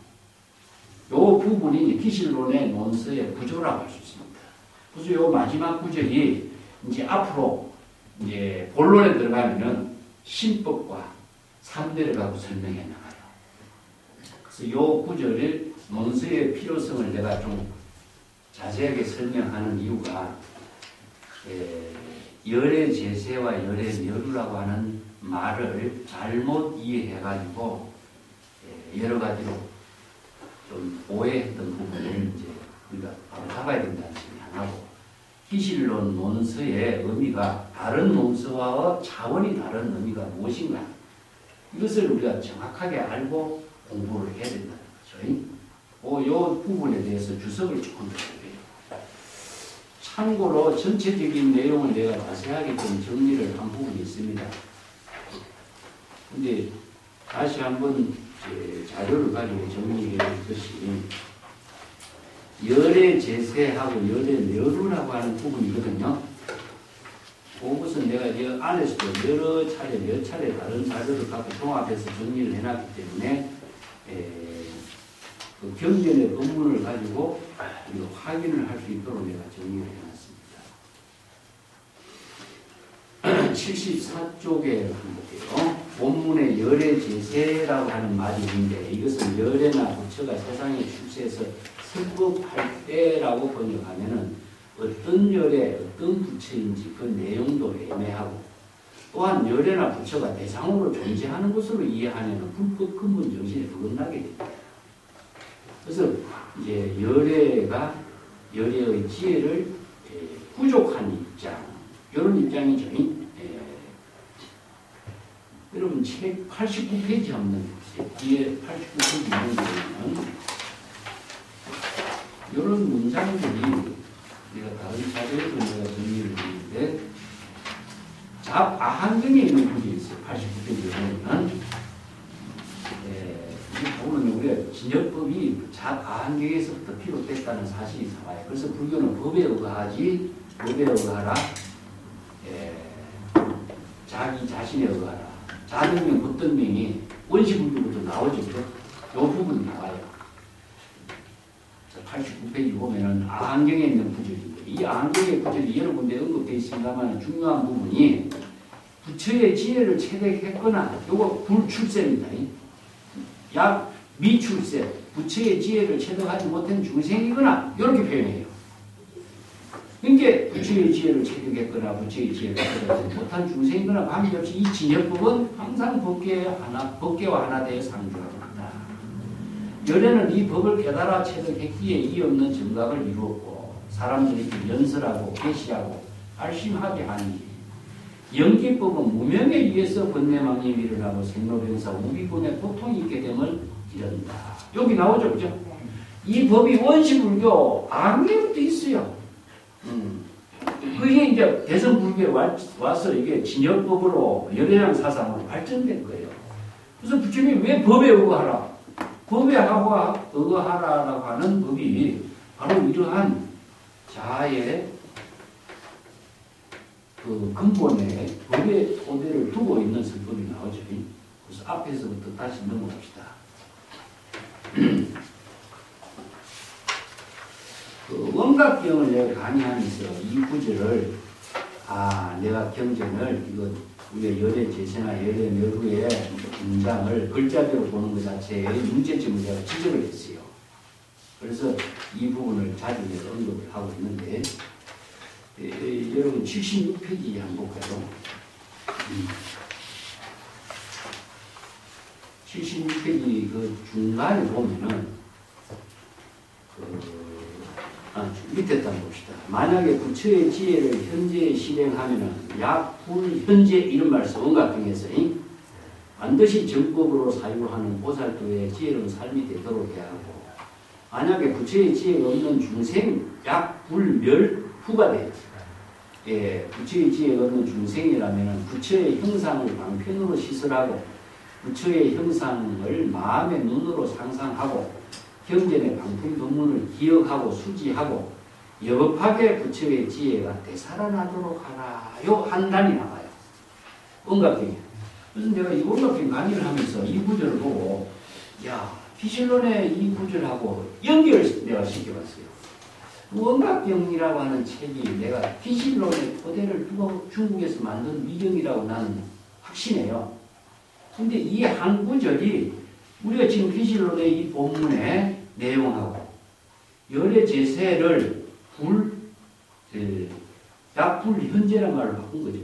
요 부분이 기실론의 논서의 구조라고 할 수 있습니다. 그래서 요 마지막 구절이 이제 앞으로 이제 본론에 들어가면은 신법과 삼대를 갖고 설명해 나가요. 그래서 요 구절을 논서의 필요성을 내가 좀 자세하게 설명하는 이유가 열의 제세와 열의 멸우라고 하는 말을 잘못 이해해가지고 여러 가지로 좀 오해했던 부분을 이제 우리가 바로 잡아야 된다는 점이 하나고, 기실론 논서의 의미가 다른 논서와 차원이 다른 의미가 무엇인가, 이것을 우리가 정확하게 알고 공부를 해야 된다는 거죠. 이 부분에 대해서 주석을 조금 드릴게요. 참고로 전체적인 내용을 내가 자세하게 좀 정리를 한 부분이 있습니다. 근데 다시 한번 자료를 가지고 정리해 볼 것이, 열의 제세하고 열의 멸우라고 하는 부분이거든요. 그것은 내가 이 안에서도 몇 차례 다른 자료를 갖고 종합해서 정리를 해놨기 때문에 그 경전의 본문을 가지고 우리가 확인을 할 수 있도록 내가 정리를 해놨습니다. 74쪽에 볼게요. 본문에 열의 제세라고 하는 말이 있는데, 이것은 열애나 부처가 세상에 출세해서 설법할 때라고 번역하면은 어떤 열애, 어떤 부처인지 그 내용도 애매하고, 또한 열애나 부처가 대상으로 존재하는 것으로 이해하면 불법 근본 정신에 어긋나게 됩니다. 그래서 이제 열애가 열애의 지혜를 부족한 입장, 이런 입장이죠. 여러분 책 89페이지 한번 보세요. 뒤에 89페이지 있는 데는 이런 문장들이, 내가 다른 자료에도 내가 정리를 했는데, 잡아한경에 있는 부분이 있어요. 89페이지에 보면 보면 우리가 진여법이 잡아한경에서부터 비롯됐다는 사실이 나와요. 그래서 불교는 법에 의거하지, 법에 의거하라, 자기 자신에 의거하라. 자등명, 법등명이 원시불교부터 나오죠. 이 부분이 나와요. 89페이지 보면은 아한경에 있는 구절인데, 이 아한경의 구절이 여러 군데 언급되어 있습니다만 중요한 부분이 부처의 지혜를 체득했거나, 요거 불출세입니다. 약 미출세, 부처의 지혜를 체득하지 못한 중생이거나, 이렇게 표현해요. 그러니까 부처의 지혜를 체득했거나 부처의 지혜를 체득하지 못한 중생이거나 관계없이 이 진여법은 항상 법계와 하나 되어 상주합니다. 열애는 이 법을 깨달아 체득했기에 이 없는 정각을 이루었고, 사람들이 연설하고 계시하고 알심하게 하니, 영기법은 무명에 의해서 번뇌망림이 일어나고 생로병사 우비군의 고통이 있게 됨을 이른다. 여기 나오죠, 그죠? 이 법이 원시불교 악명도 있어요. 그게 이제 대성불교에 와서 이게 진여법으로 열애양 사상으로 발전된 거예요. 그래서 부처님이 왜 법에 의거하라? 법에 의거하라라고 하는 법이 바로 이러한 자아의 그 근본에 법의 토대를 두고 있는 설법이 나오죠. 그래서 앞에서부터 다시 넘어갑시다. 그 원각경을 내가 강의하면서 이 구절을, 내가 경전을, 이거 우리가 열애 제세나 열애 멸후의 문장을 글자대로 보는 것 자체에 문제점을 내가 지적을 했어요. 그래서 이 부분을 자주 내가 언급을 하고 있는데, 여러분 76페이지 한번 볼까요? 76페이지 그 중간에 보면은 밑에 딱 봅시다. 만약에 부처의 지혜를 현재 실행하면은 약불 현재 이런 말씀 원각경에서 반드시 정법으로 사유하는 보살도의 지혜로운 삶이 되도록 해야 하고, 만약에 부처의 지혜가 없는 중생 약불멸 후가 돼요. 부처의 지혜가 없는 중생이라면 부처의 형상을 방편으로 시설하고 부처의 형상을 마음의 눈으로 상상하고 경전의 방품 법문을 기억하고 수지하고 여법하게 부처의 지혜가 되살아나도록 하라요 한 단이 나와요. 원각경에. 그래서 내가 이 원각경 강의를 하면서 이 구절을 보고 야 비실론의 이 구절하고 연결 내가 시켜봤어요. 원각경이라고 하는 책이 내가 비실론의 토대를 두고 중국에서 만든 위경이라고 나는 확신해요. 근데 이 한 구절이 우리가 지금 비실론의 이 본문의 내용하고 열의 제세를 약불현재란 말로 바꾼 거죠.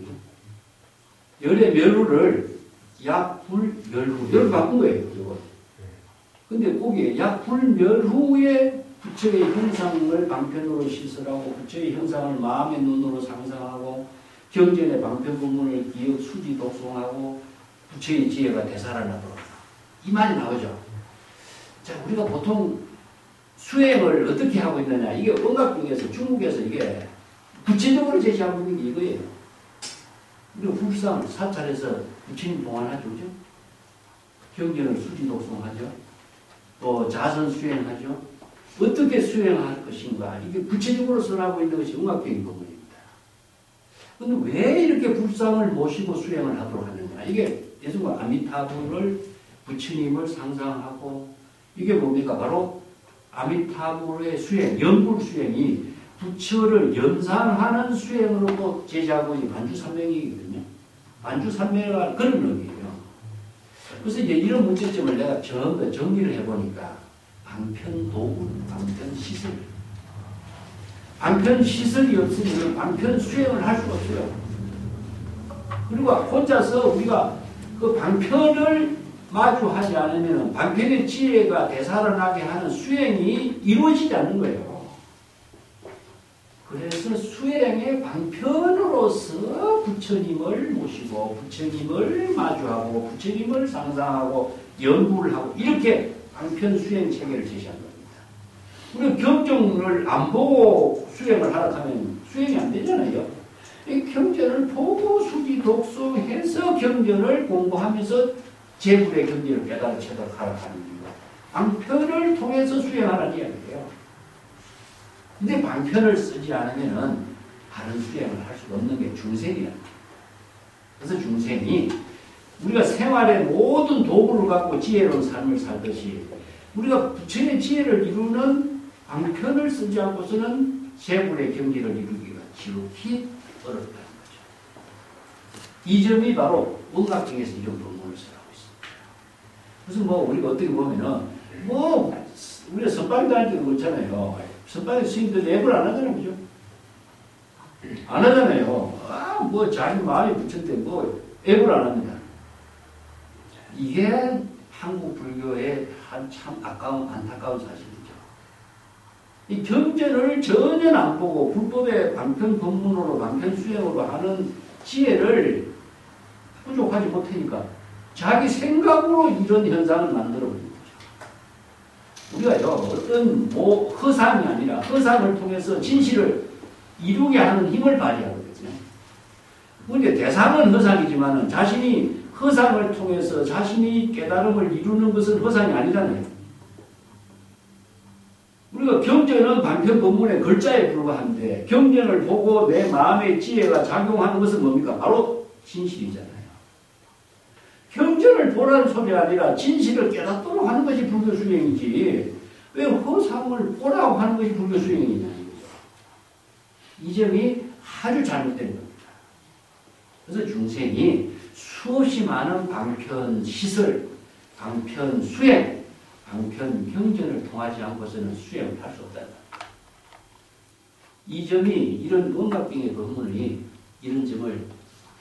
열의 멸후를 약불멸후 이렇게 바꾼 거예요. 이거. 근데 거기에 약불멸후의 부처의 형상을 방편으로 시설하고 부처의 형상을 마음의 눈으로 상상하고 경전의 방편 본문을 기억 수지 독송하고 부처의 지혜가 되살아나도록 이 말이 나오죠. 자, 우리가 보통 수행을 어떻게 하고 있느냐. 이게 원각경에서 중국에서 이게 구체적으로 제시하고 있는 게 이거예요. 우리가 불상 사찰에서 부처님 봉안하죠. 그죠? 경전을 수지 독송하죠. 또 자선 수행하죠. 어떻게 수행할 것인가. 이게 구체적으로 설하고 있는 것이 원각경의 법문입니다. 그런데 왜 이렇게 불상을 모시고 수행을 하도록 하느냐. 이게 예수가 아미타불을 부처님을 상상하고 이게 뭡니까? 바로 아미타불의 수행, 연불 수행이 부처를 연상하는 수행으로 제시하고 있는 반주삼명이거든요. 반주삼명이 그런 의미예요. 그래서 이제 이런 문제점을 내가 전부 정리를 해보니까 방편도구, 방편시설. 방편시설이 없으면 방편 수행을 할 수가 없어요. 그리고 혼자서 우리가 그 방편을 마주하지 않으면 방편의 지혜가 되살아나게 하는 수행이 이루어지지 않는 거예요. 그래서 수행의 방편으로서 부처님을 모시고 부처님을 마주하고 부처님을 상상하고 연구를 하고 이렇게 방편 수행 체계를 제시한 겁니다. 우리가 경전을 안 보고 수행을 하라 하면 수행이 안 되잖아요. 이 경전을 보고 수지 독송해서 경전을 공부하면서 제불의 경전을 깨달아 체득하라 하는 이유가 방편을 통해서 수행하라는 이야기예요. 근데 방편을 쓰지 않으면 다른 수행을 할 수 없는 게 중생이랍니다. 그래서 중생이 우리가 생활의 모든 도구를 갖고 지혜로운 삶을 살듯이 우리가 부처의 지혜를 이루는 방편을 쓰지 않고서는 제불의 경지를 이루기가 지극히 어렵다는 거죠. 이 점이 바로 원각경에서 이런 본문을 설하고 있습니다. 그래서 뭐 우리가 어떻게 보면은 뭐 우리가 선방도 할 때도 그렇잖아요. 선방의 스님들 앱을 안 하잖아요. 그죠? 안 하잖아요. 뭐 자기 마음에 붙였는데 뭐 앱을 안 합니다. 이게 한국 불교의 참 안타까운 사실이죠. 이 경전을 전혀 안 보고 불법의 방편 법문으로 방편 수행으로 하는 지혜를 부족하지 못하니까 자기 생각으로 이런 현상을 만들어 버린 거죠. 우리가요 어떤 뭐 허상이 아니라 허상을 통해서 진실을 이루게 하는 힘을 발휘하거든요. 그런데 대상은 허상이지만 자신이 허상을 통해서 자신이 깨달음을 이루는 것은 허상이 아니잖아요. 우리가 경전은 방편 법문의 글자에 불과한데 경전을 보고 내 마음의 지혜가 작용하는 것은 뭡니까? 바로 진실이잖아요. 경전을 보라는 소리 아니라 진실을 깨닫도록 하는 것이 불교 수행이지 왜 허상을 보라고 하는 것이 불교 수행이냐는 거죠. 이 점이 아주 잘못된 겁니다. 그래서 중생이 수없이 많은 방편 시설, 방편 수행, 방편 경전을 통하지 않고서는 수행을 할 수 없다. 이 점이 이런 원각경의 법문이 이런 점을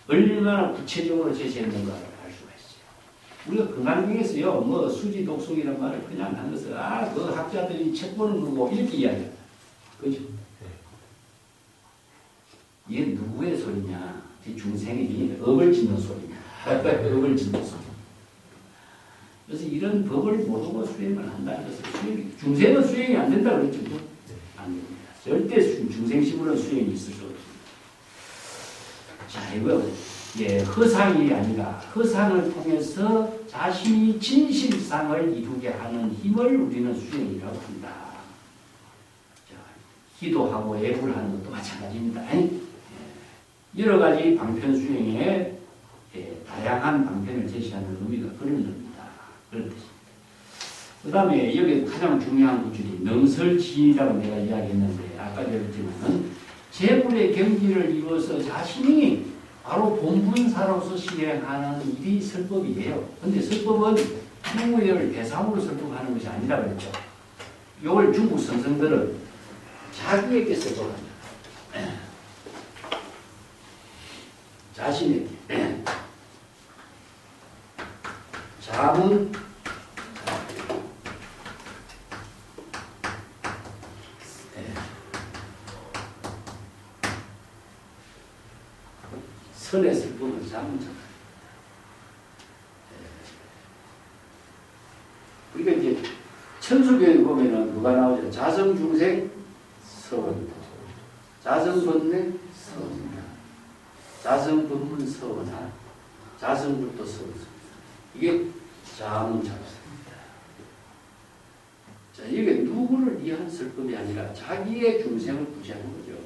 얼마나 구체적으로 제시했는가 알 수가 있어요. 우리가 건강경에서요, 뭐 수지 독송이라는 말을 그냥 하는 것을 그 학자들이 책 보는 거고 이렇게 이야기합니다. 그죠? 이게 누구의 소리냐? 중생이 업을 짓는 소리냐? 업을 짓는 소리. 그래서 이런 법을 모르고 수행을 한다는 것은 중생은 수행이 안 된다 그랬죠. 안 됩니다. 절대 중생심으로는 수행이 있을 수 없습니다. 자, 이거 허상이 아니라 허상을 통해서 자신이 진실상을 이루게 하는 힘을 우리는 수행이라고 한다. 자, 기도하고 예불 하는 것도 마찬가지입니다. 여러 가지 방편 수행에 다양한 방편을 제시하는 의미가 그런 겁니다. 그런 뜻입니다. 그 다음에 여기 가장 중요한 구절이 명설지이라고 내가 이야기했는데 아까 배웠지만은 재물의 경지를 이루어서 자신이 바로 본분사로서 실행하는 일이 설법이에요. 근데 설법은 누구를 대상으로 설법하는 것이 아니라 그랬죠. 이걸 중국 선생들은 자기에게 설법합니다. 자신에게. 자문 선의 슬픔을 자문자다. 우리가 이제 천수교에 보면은 누가 나오죠? 자성중생 서원다. 자성번뇌 서원다. 자성법문 서원하. 자성불도 서원다. 이게 자문자입니다. 자, 이게 누구를 위한 설법이 아니라 자기의 중생을 구제하는 거죠.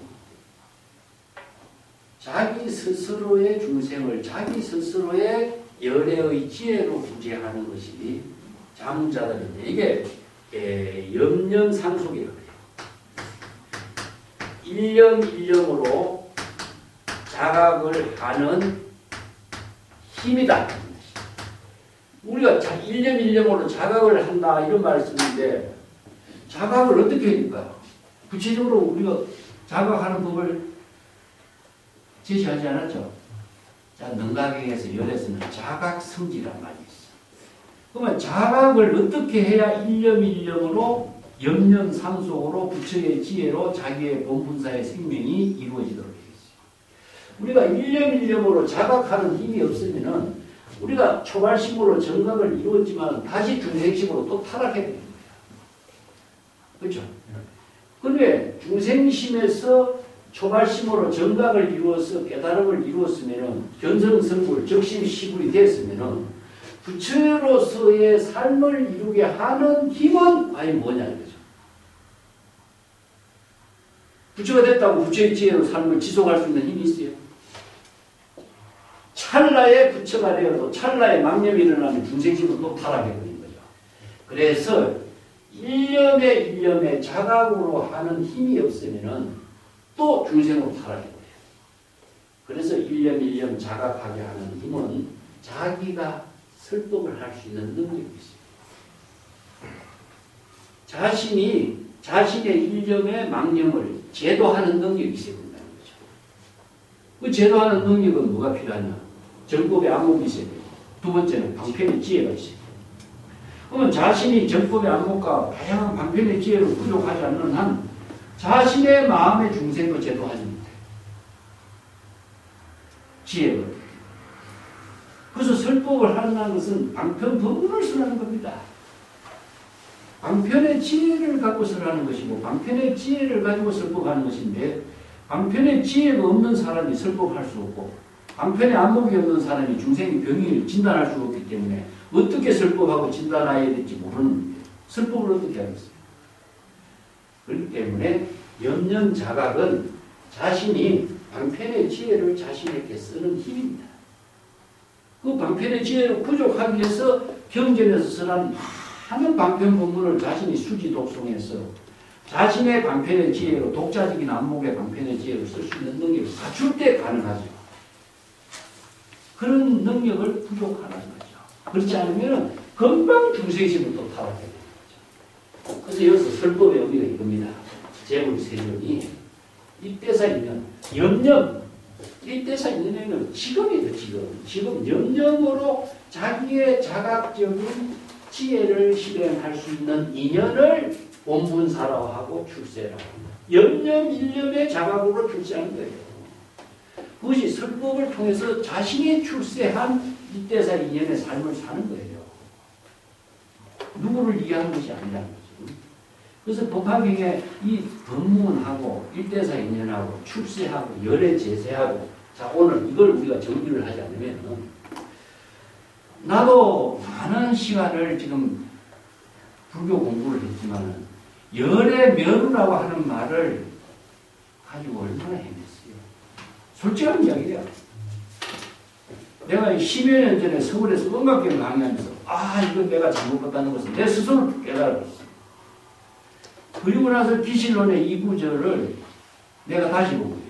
자기 스스로의 중생을 자기 스스로의 열애의 지혜로 구제하는 것이 자문자들인데 이게 염년상속이라고 해요. 일념일념으로 자각을 하는 힘이다. 우리가 일념일념으로 자각을 한다 이런 말씀인데 자각을 어떻게 합니까? 구체적으로 우리가 자각하는 법을 제시하지 않았죠. 자, 능가경에서 열에서는 자각성지란 말이 있어. 그러면 자각을 어떻게 해야 일념일념으로 염념상속으로 부처의 지혜로 자기의 본분사의 생명이 이루어지도록 되겠어요. 우리가 일념일념으로 자각하는 힘이 없으면은 우리가 초발심으로 정각을 이루었지만 다시 중생심으로 또 타락해야 됩니다. 그렇죠? 그런데 중생심에서 초발심으로 정각을 이루어서 깨달음을 이루었으면은 견성성불, 적심시불이 됐으면은 부처로서의 삶을 이루게 하는 힘은 과연 뭐냐 이거죠. 부처가 됐다고 부처의 지혜로 삶을 지속할 수 있는 힘이 있어요. 찰나에 부처가 되어도 찰나에 망념이 일어나면 중생심은 또 타락해버린 거죠. 그래서 일념에 자각으로 하는 힘이 없으면은 또 중생으로 타락해버려요. 그래서 일념 자각하게 하는 힘은 자기가 설법을 할 수 있는 능력이 있어요. 자신이 자신의 일념의 망념을 제도하는 능력이 있어야 된다는 거죠. 그 제도하는 능력은 뭐가 필요하냐? 정법의 안목이 있어야 돼요. 두 번째는 방편의 지혜가 있어야 돼요. 그러면 자신이 정법의 안목과 다양한 방편의 지혜로 부족하지 않는 한 자신의 마음의 중생도 제도하지 못해요. 지혜를. 그래서 설법을 한다는 것은 방편 법문을 쓰라는 겁니다. 방편의 지혜를 갖고 쓰라는 것이고 방편의 지혜를 가지고 설법하는 것인데 방편의 지혜가 없는 사람이 설법할 수 없고 방편의 안목이 없는 사람이 중생의 병을 진단할 수 없기 때문에 어떻게 설법하고 진단해야 될지 모르는 거예요. 설법을 어떻게 하겠어요? 그렇기 때문에 염년자각은 자신이 방편의 지혜를 자신에게 쓰는 힘입니다. 그 방편의 지혜를 부족하기 위해서 경전에서 쓰는 많은 방편 본문을 자신이 수지 독송해서 자신의 방편의 지혜로 독자적인 안목의 방편의 지혜로 쓸 수 있는 능력을 갖출 때 가능하죠. 그런 능력을 부족하는 거죠. 그렇지 않으면 금방 중생심을 또 타락하게 되는 거죠. 그래서 여기서 설법의 의미가 이겁니다. 재물세련이 이때사 있는 염념, 이때사 있는 애는 지금이죠. 지금 염념으로 자기의 자각적인 지혜를 실행할 수 있는 인연을 본분사라고 하고 출세라고 합니다. 염념, 일념의 자각으로 출세하는 거예요. 그것이 설법을 통해서 자신이 출세한 이때사 인연의 삶을 사는 거예요. 누구를 위한 것이 아니라는 거죠. 그래서 법화경에 이 법문하고 일대사 인연하고 출세하고 열애 제세하고 자 오늘 이걸 우리가 정리를 하지 않으면 나도 많은 시간을 지금 불교 공부를 했지만 열애 면우라고 하는 말을 가지고 얼마나 헤맸어요. 솔직한 이야기야. 내가 10여 년 전에 서울에서 음악회를 강의하면서 이건 내가 잘못했다는 것을 내 스스로 깨달았어. 그리고 나서 기실론의 이 구절을 내가 다시 본 거예요.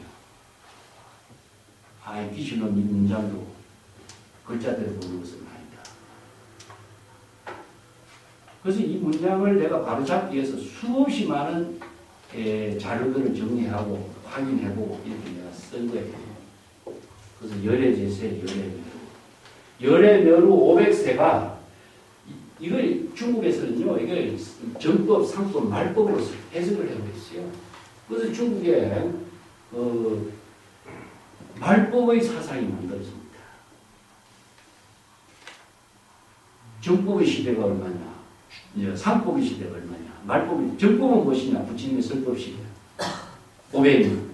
이 기실론 이 문장도 글자대로 보는 것은 아니다. 그래서 이 문장을 내가 바로잡기 위해서 수없이 많은 자료들을 정리하고 확인해보고 이렇게 내가 쓴 거예요. 그래서 열애제세, 열애묘루 500세가 이걸 중국에서는요, 이걸 정법, 상법, 말법으로 해석을 하고 있어요. 그래서 중국에 말법의 사상이 만들어집니다. 정법의 시대가 얼마냐, 상법의 시대가 얼마냐, 말법의 정법은 무엇이냐, 부처님의 설법 시대 500년.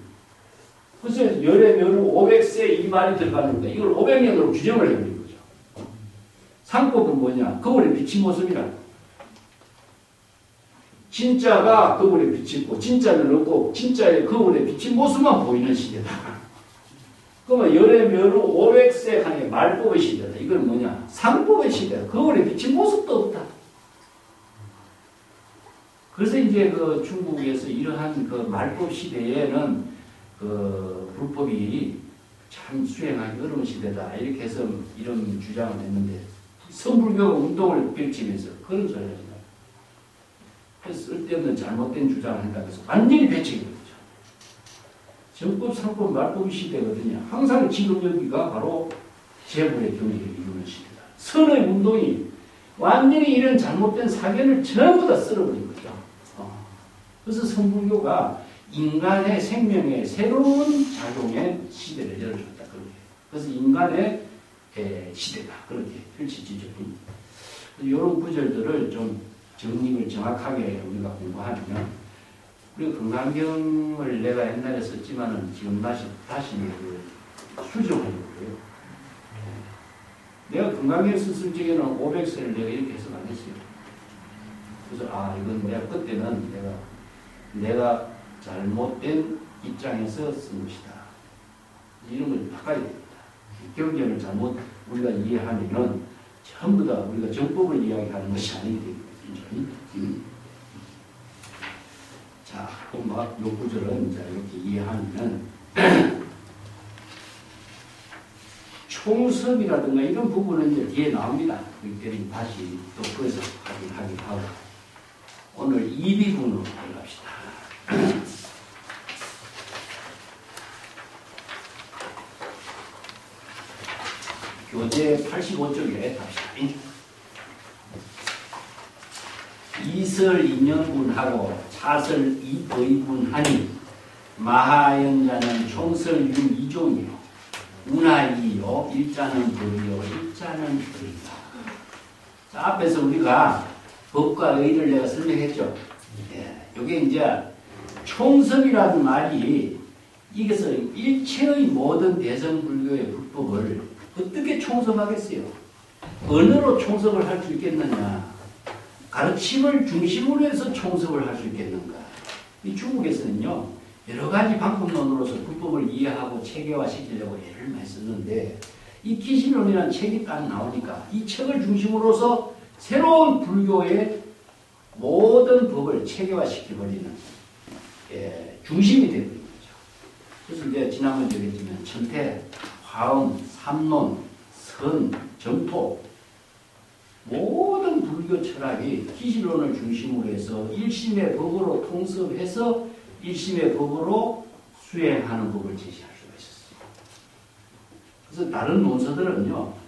그래서 열애묘루 500세 이 말이 들어가는데 이걸 500년으로 규정을 해버린 거죠. 상법은 뭐냐? 거울에 비친 모습이라. 진짜가 거울에 비치고 진짜는 없고 진짜의 거울에 비친 모습만 보이는 시대다. 그러면 열애묘루 500세 한해 말법의 시대다. 이건 뭐냐? 상법의 시대다. 거울에 비친 모습도 없다. 그래서 이제 그 중국에서 이러한 그 말법 시대에는 그 불법이 참 수행하기 어려운 시대다. 이렇게 해서 이런 주장을 했는데 선불교 운동을 펼치면서 그런 소리를 하지 마요. 그래서 쓸데없는 잘못된 주장을 한다고 해서 완전히 배척이 되죠. 정법, 상법, 말법 시대거든요. 항상 지금 여기가 바로 재물의 경지를 이루는 시대다. 선의 운동이 완전히 이런 잘못된 사견을 전부 다 쓸어버린 거죠. 그래서 선불교가 인간의 생명의 새로운 작용의 시대를 열어줬다. 그렇게. 그래서 인간의 시대가 그렇게 펼쳐지죠. 이런 구절들을 좀 정립을 정확하게 우리가 공부하면, 우리가 금강경을 내가 옛날에 썼지만은 지금 다시 수정하려고요. 내가 금강경 썼을 적에는 500세를 내가 이렇게 해서 안 했어요. 그래서 이건 내가 그때는 내가 잘못된 입장에서 쓴 것이다. 이런 걸 바꿔야 됩니다. 경전을 잘못 우리가 이해하면은 전부 다 우리가 정법을 이야기하는 것이 아니게 됩니다. 자, 요 구절은 이렇게 이해하면 총섭이라든가 이런 부분은 이제 뒤에 나옵니다. 우리끼리 다시 또 거기서 확인하기도 하고. 오늘 2비분으로 들어갑시다. 교재 85쪽에 갑시다. 이설 인연분하고 차설 이의분하니 마하연자는 총설 유이종이요 운하이요 일자는 법이요 일자는 의다. 자, 앞에서 우리가 법과 의를 내가 설명했죠. 이게 이제 총섭이라는 말이 이것을 일체의 모든 대성불교의 불법을 어떻게 총섭하겠어요? 언어로 총섭을 할 수 있겠느냐? 가르침을 중심으로 해서 총섭을 할 수 있겠는가? 이 중국에서는요, 여러 가지 방법론으로서 불법을 이해하고 체계화시키려고 애를 많이 썼는데, 이 기신론이라는 책이 딱 나오니까 이 책을 중심으로서 새로운 불교의 모든 법을 체계화시켜버리는 중심이 되어버린 거죠. 그래서 이제 지난번에 얘기했지만 천태, 화엄, 삼론, 선, 정토 모든 불교 철학이 기실론을 중심으로 해서 일심의 법으로 통섭해서 일심의 법으로 수행하는 법을 제시할 수가 있었어요. 그래서 다른 논서들은요,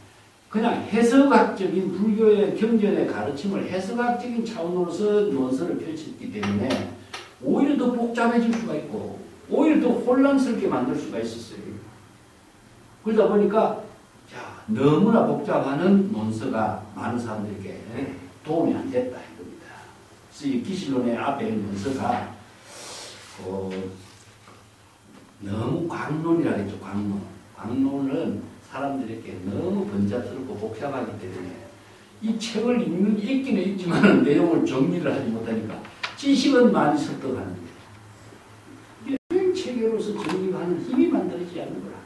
그냥 해석학적인 불교의 경전의 가르침을 해석학적인 차원으로서 논서를 펼쳤기 때문에 오히려 더 복잡해질 수가 있고 오히려 더 혼란스럽게 만들 수가 있었어요. 그러다 보니까 너무나 복잡하는 논서가 많은 사람들에게 도움이 안 됐다 이겁니다. 그래서 이 기실론의 앞에 논서가 너무 광론이라 했죠. 광론은 사람들에게 너무 번잡스럽고 복잡하기 때문에 이 책을 읽기는 읽지만 내용을 정리를 하지 못하니까 지식은 많이 습득하는데 이런 체계로 되지 않는 거라.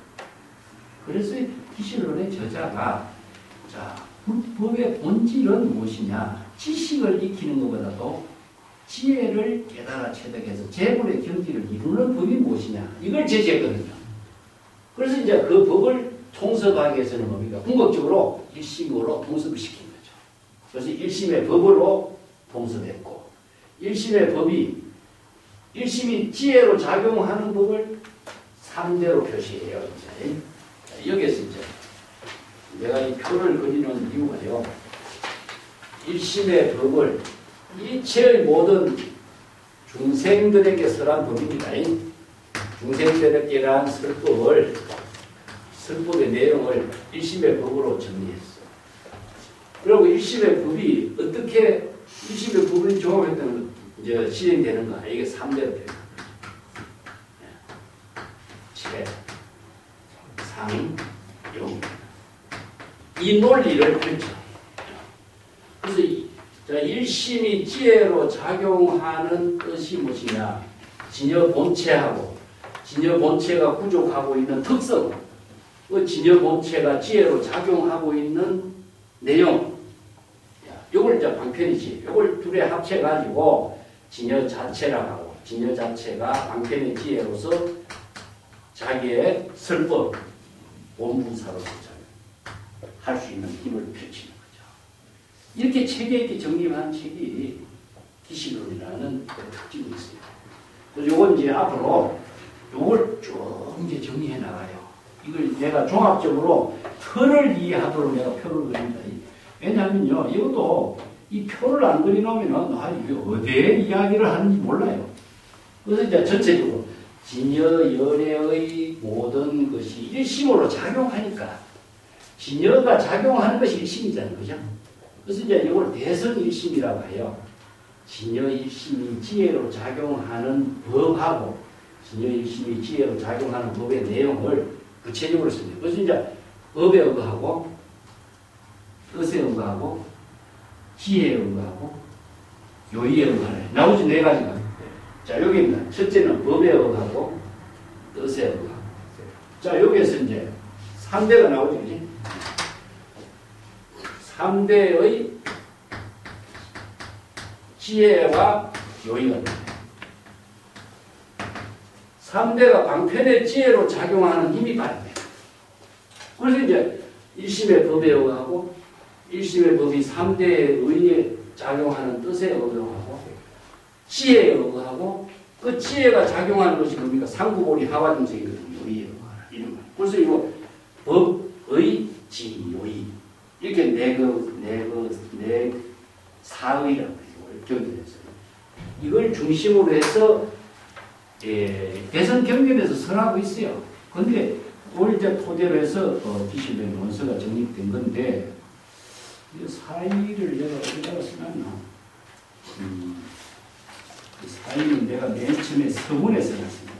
그래서 기실론의 저자가 자, 불법의 본질은 무엇이냐? 지식을 익히는 것보다도 지혜를 깨달아 체득해서 재물의 경지를 이루는 법이 무엇이냐? 이걸 제시했거든요. 그래서 이제 그 법을 통섭하기 위해서는 뭡니까? 궁극적으로 일심으로 통섭을 시킨 거죠. 그래서 일심의 법으로 통섭했고, 일심의 법이, 일심이 지혜로 작용하는 법을 3대로 표시해요. 이제. 여기서 이제 내가 이 표를 그리는 이유가요. 일심의 법을 이체의 모든 중생들에게 설한 법입니다. 중생들에게란 설법의 내용을 일심의 법으로 정리했어. 그리고 일심의 법이 어떻게 일심의 법을 종합했다는 이제 시행되는가? 이게 3대로 됩니다. 체, 상, 용. 이 논리를 펼쳐. 그래서 일심이 지혜로 작용하는 뜻이 무엇이냐? 진여 본체하고 진여 본체가 구족하고 있는 특성, 그 진여 본체가 지혜로 작용하고 있는 내용, 요걸 이제 방편이지. 요걸 둘에 합쳐가지고 진여 자체라고 하고, 진여 자체가 방편의 지혜로서 자기의 설법, 본분사로서 할 수 있는 힘을 펼치는 거죠. 이렇게 체계 있게 정리한 책이 기실론이라는 특징이 있어요. 그래서 요건 이제 앞으로 요걸 쭉 이제 정리해 나가요. 이걸 내가 종합적으로 틀을 이해하도록 내가 표를 그립니다. 왜냐하면요, 이것도 이 표를 안 그려놓으면, 이게 어디에 이야기를 하는지 몰라요. 그래서 이제 전체적으로 진여, 열애의 모든 것이 일심으로 작용하니까, 진여가 작용하는 것이 일심이잖아요. 그죠? 그래서 이제 이걸 대선일심이라고 해요. 진여 일심이 지혜로 작용하는 법하고, 진여 일심이 지혜로 작용하는 법의 내용을 구체적으로 씁니다. 그래서 이제 법에 의거하고, 뜻에 의거하고, 지혜에 의거하고, 요의에 의거하네. 나머지 네 가지가. 자, 여기입니다. 첫째는 법에 의거하고, 뜻에 의거하고. 자, 여기에서 이제 3대가 나오죠. 그지? 3대의 지혜와 요의가 됩니다. 3대가 방편의 지혜로 작용하는 힘이 발휘됩니다. 그래서 이제 일심의 법에 의거하고, 일심의 법이 3대의 의에 작용하는 뜻에 의거하고, 지혜에 의거하고, 그 지혜가 작용하는 것이 뭡니까? 상구보리 하와중생이거든요. 의에 의거하라. 이런 말. 그래서 이거 법의 지요의. 이렇게 네 사의라고 경전했어요. 이걸 중심으로 해서 대선 경전에서 설하고 있어요. 그런데 오늘 이제 토대로 해서 기실된 원서가 정립된 건데, 이 사의를 내가 어디다가 써놨나? 그 사의는 내가 맨 처음에 서문에 써놨습니다.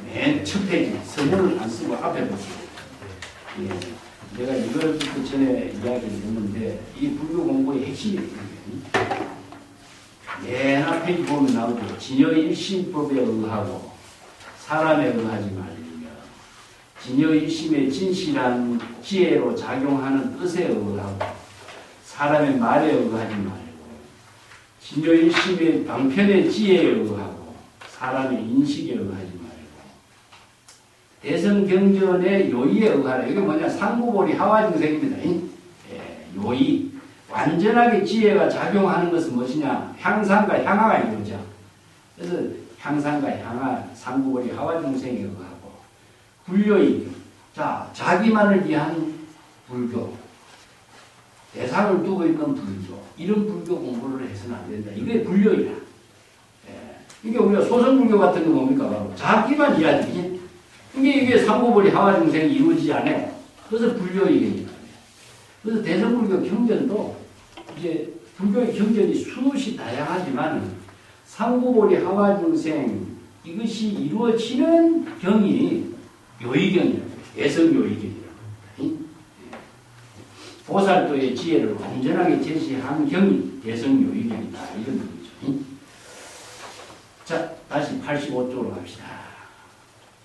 맨 첫 페이지 서문을 안 쓰고 앞에 보세요. 내가 이걸 그 전에 이야기를 했는데, 이 불교 공부의 핵심이 있거든요. 맨 앞에 보면 나오죠. 진여 일심법에 의하고 사람에 의하지 말리며, 진여 일심의 진실한 지혜로 작용하는 뜻에 의하고 사람의 말에 의하지 말고, 진여 일심의 방편의 지혜에 의하고 사람의 인식에 의하지 말고, 대선경전의 요의에 의하라. 이게 뭐냐? 상구보리 하와중생입니다. 요의. 완전하게 지혜가 작용하는 것은 무엇이냐? 향상과 향화가 이루어져. 그래서 향상과 향화, 상구보리 하와중생에 의하고, 불교의, 자, 자기만을 위한 불교, 대상을 두고 있는 불교, 이런 불교 공부를 해서는 안 된다. 이게 불교이다. 이게 우리가 소선불교 같은 거 뭡니까? 바로 자기만 이해하지. 이게 상구보리 하와중생이 이루어지지 않아요. 그래서 불교이겠죠. 그래서 대성불교 경전도 이제 불교의 경전이 수없이 다양하지만 상구보리 하와중생 이것이 이루어지는 경이 요의경이라고 해요. 대성요의경이라고. 보살도의 지혜를 온전하게 제시한 경이 대성요의경이다. 이런 거죠. 자, 다시 85쪽으로 갑시다.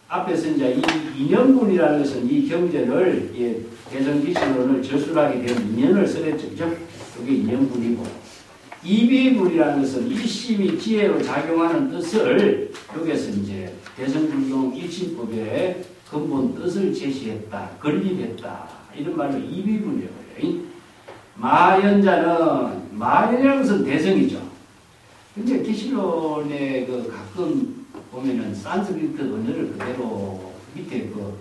앞에서 이제 이 인연분이라는 것은 이 경전을 대성기신론을 저술하게 된 인연을 써냈죠. 그죠? 이게 인연분이고 이비분이라는 것은 일심이 지혜로 작용하는 뜻을 여기에서 이제 대성불경 일심법의 근본 뜻을 제시했다. 건립했다. 이런 말로 이비분이라고 해요. 마연자는 마연이라는 것은 대성이죠. 근데 기신론에 그 가끔 보면은 산스크리트 언어를 그대로 밑에 그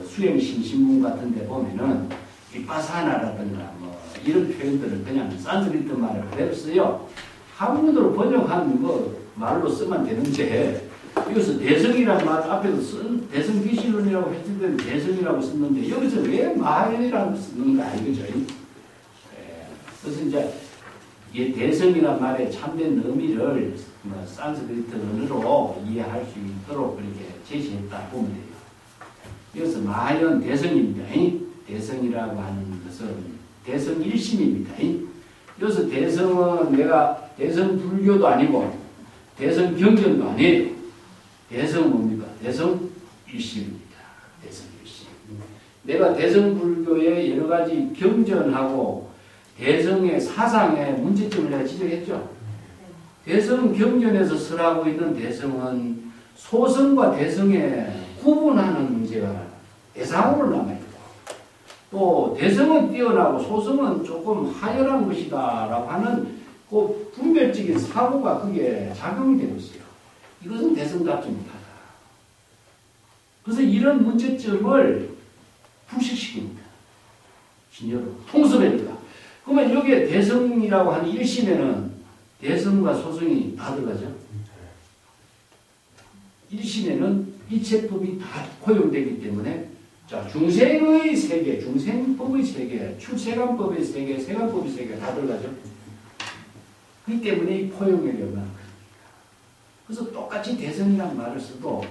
수행신신문 같은 데 보면은 비파사나라든가 뭐 이런 표현들을 그냥 산스크리트 말을 그대로 써요. 한문으로 번역한 뭐 말로 쓰면 되는데 여기서 대성이라는 말 앞에서 쓴 대성 기신론이라고 했을 때는 대성이라고 썼는데 여기서 왜 마연이라고 쓰는가 이거죠. 그래서 이제 이 대성이라는 말의 참된 의미를 뭐 산스크리트 언어로 이해할 수 있도록 그렇게 제시했다 보면 돼요. 여기서 마연 대성입니다. 대성이라고 하는 것은 대성 일심입니다. 여기서 대성은 내가 대성 불교도 아니고 대성 경전도 아니에요. 대성은 뭡니까? 대성 일심입니다. 대성 일심. 내가 대성 불교의 여러 가지 경전하고 대성의 사상의 문제점을 내가 지적했죠. 대성 경전에서 설하고 있는 대성은 소성과 대성의 구분하는 문제가 대상으로 남아있고 또 대성은 뛰어나고 소성은 조금 하열한 것이다 라고 하는 그 분별적인 사고가 그게 작용이 되고 있어요. 이것은 대성답지 못하다. 그래서 이런 문제점을 불식시킵니다. 진여로 통섭해니까. 그러면 여기에 대성이라고 하는 일심에는 대성과 소성이 다 들어가죠. 일심에는 이체법이 다 포용되기 때문에 자 중생의 세계, 중생법의 세계, 출세간법의 세계, 세간법의 세계 다 들어가죠. 그렇기 때문에 이 포용력이 얼마나 큽니까. 그래서 똑같이 대성이라는 말을 써도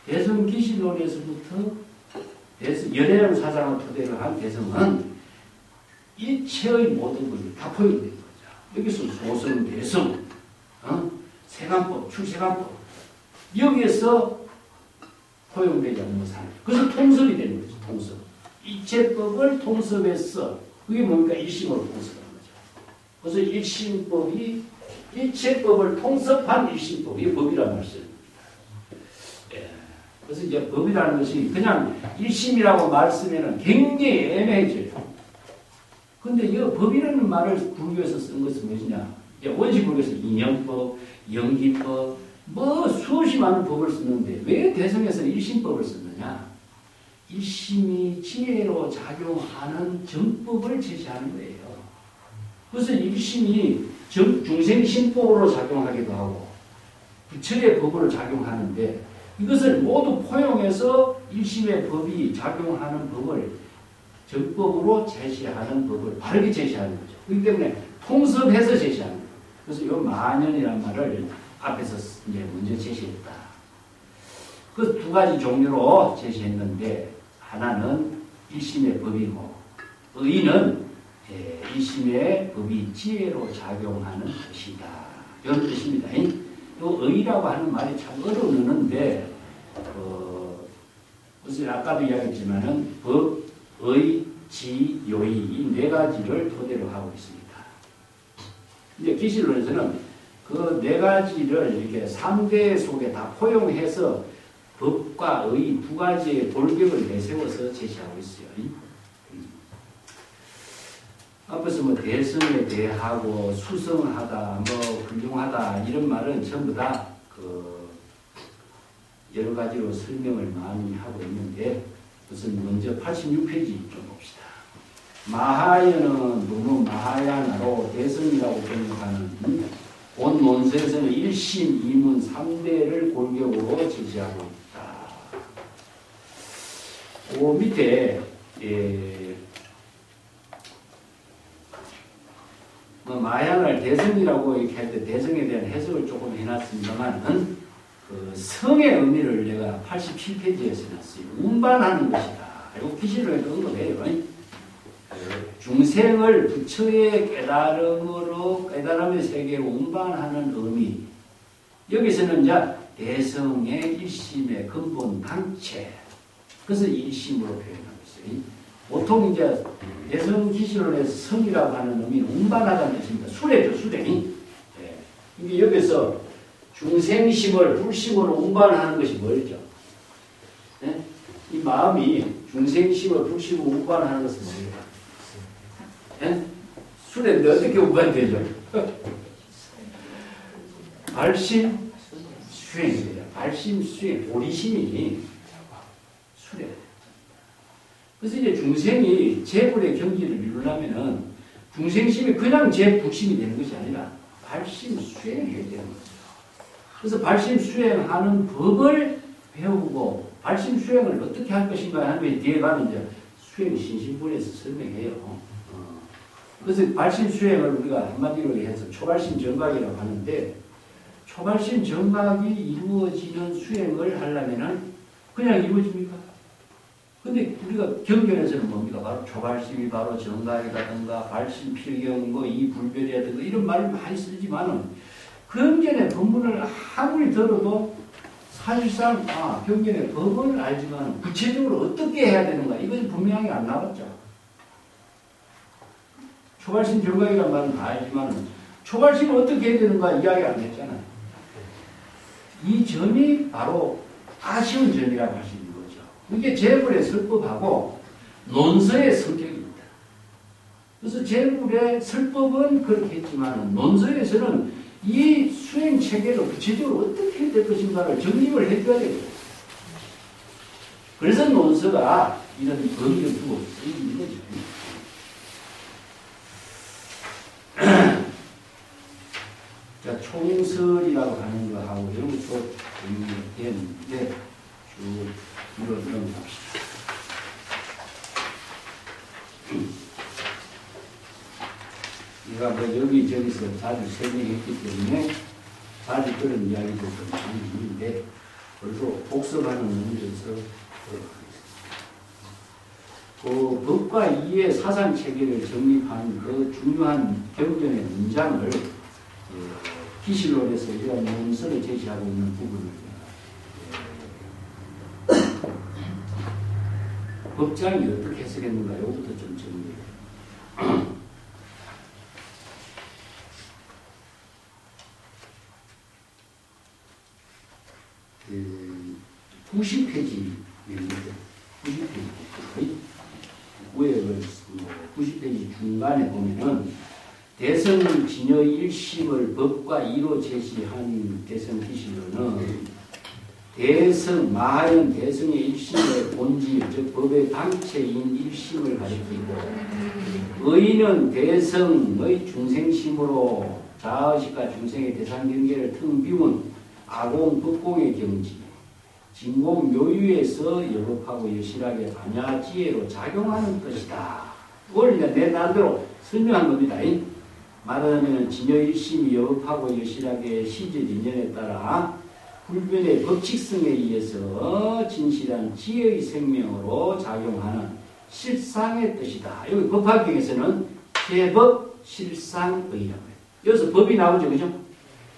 대성기신론에서부터 열애라는 사상을 토대로 한 대성은 일체의 모든 것이 다 포용되는 거죠. 여기서 소성, 대성, 세간법, 출세간법 여기에서 포용되지 않는 것은 그래서 통섭이 되는 거죠. 통섭. 이체법을 통섭해서 그게 뭡니까? 일심으로 통섭하는 거죠. 그래서 일심법이 일체법을 통섭한 일심법 이게 법이라는 말씀입니다. 예. 그래서 이제 법이라는 것이 그냥 일심이라고 말 쓰면은 굉장히 애매해져요. 근데 이 법이라는 말을 불교에서 쓴 것은 무엇이냐? 원시 불교에서 인연법, 연기법, 뭐 수없이 많은 법을 쓰는데 왜 대성에서 일심법을 썼느냐? 일심이 지혜로 작용하는 정법을 제시하는 거예요. 그래서 일심이 중생심법으로 작용하기도 하고 부처의 법으로 작용하는데 이것을 모두 포용해서 일심의 법이 작용하는 법을 정법으로 제시하는 법을 바르게 제시하는 거죠. 그렇기 때문에 통섭해서 제시하는 거예요. 그래서 이 만연이라는 말을 앞에서 이제 먼저 제시했다. 그 두 가지 종류로 제시했는데 하나는 일심의 법이고 의는 일심의 법이 지혜로 작용하는 것이다. 이런 뜻입니다. 이 의라고 하는 말이 참 어려운데 무슨 아까도 이야기했지만은 법, 의, 지, 요의 이 네 가지를 토대로 하고 있습니다. 이제 기실론에서는 그 네 가지를 이렇게 3대 속에 다 포용해서 법과 의 두 가지의 골격을 내세워서 제시하고 있어요. 앞에서 뭐 대성에 대하고 수성하다, 뭐 훌륭하다 이런 말은 전부 다 그 여러 가지로 설명을 많이 하고 있는데 우선 먼저 86페이지 좀 봅시다. 마하야는 누누 마하야나로 대성이라고 번역하는 본 논서에서는 1심, 2문, 3대를 골격으로 제시하고 있다. 그 밑에 마하야나를 대성이라고 이렇게 할 때 대성에 대한 해석을 조금 해놨습니다만 그 성의 의미를 내가 87페이지에 써놨어요. 운반하는 것이다. 이거 기실론에도 언급해요. 중생을 부처의 깨달음의 세계로 운반하는 의미. 여기서는 이제 대성의 1심의 근본 당체. 그래서 1심으로 표현하고 있어요. 보통 이제 대성기실론에서 성이라고 하는 의미는 운반하다는 뜻입니다. 수레죠, 수레. 예. 이게 여기서 중생심을 불심으로 운반하는 것이 뭐였죠? 예? 이 마음이 중생심을 불심으로 운반하는 것은 뭐예요? 예? 수레인데 어떻게 운반되죠? 발심 수행이에요. 발심 수행, 도리심이 수레. 그래서 이제 중생이 재불의 경지를 이루려면은 중생심이 그냥 재불심이 되는 것이 아니라 발심 수행해야 되는 거죠. 그래서 발심 수행하는 법을 배우고 발심 수행을 어떻게 할 것인가 하는 게 뒤에 가면 이제 수행 신심본에서 설명해요. 그래서 발심 수행을 우리가 한마디로 해서 초발심 정각이라고 하는데 초발심 정각이 이루어지는 수행을 하려면은 그냥 이루어집니까? 근데 우리가 경전에서는 뭡니까? 바로 초발심이 바로 정각이라든가 발심 필경, 이 불별이라든가 이런 말을 많이 쓰지만은 경전의 법문을 아무리 들어도 사실상 경전의 법을 알지만 구체적으로 어떻게 해야 되는가 이건 분명히 안 나왔죠. 초발심 정각이란 말은 다 알지만 초발심을 어떻게 해야 되는가 이야기 안 했잖아요. 이 점이 바로 아쉬운 점이라고 할 수 있는 거죠. 이게 재불의 설법하고 논서의 성격입니다. 그래서 재불의 설법은 그렇게 했지만 논서에서는 이 수행 체계를 구체적으로 어떻게 해야 될 것인가를 정립을 해줘야 되죠. 그래서 논서가 이런 의미를 두고 쓰이는 거죠. 자, 총설이라고 하는 거하고 이런 것도 의미되는데 쭉 이걸 넘어갑시다. 내가 뭐 여기저기서 자주 설명했기 때문에 자주 그런 이야기도 좀 많이 있는데 벌써 복습하는 의미에서 그 법과 이해 사상 체계를 정립한 그 중요한 경전의 문장을 기실론에서 이러한 문서를 제시하고 있는 부분을 법장이 어떻게 해석했는가 이것부터 좀 정리해요. 90페이지입니다. 90페이지. 위에 90페이지 중간에 보면은 대성 진여 1심을 법과 이로 제시한 대성 기실론은 대성, 마하연 대성의 1심의 본질, 즉 법의 당체인 1심을 가리키고 의는 대성의 중생심으로 자의식과 중생의 대상 경계를 틈 비운 아공, 법공의 경지, 진공 묘유에서 여법하고 여실하게 반야지혜로 작용하는 것이다. 그걸 이제 내 나름대로 설명한 겁니다. 말하자면 진여 1심이 여법하고 여실하게 시제 인연에 따라 불변의 법칙성에 의해서 진실한 지혜의 생명으로 작용하는 실상의 뜻이다. 여기 법화경에서는 제법 실상의라고 해요. 여기서 법이 나오죠, 그죠?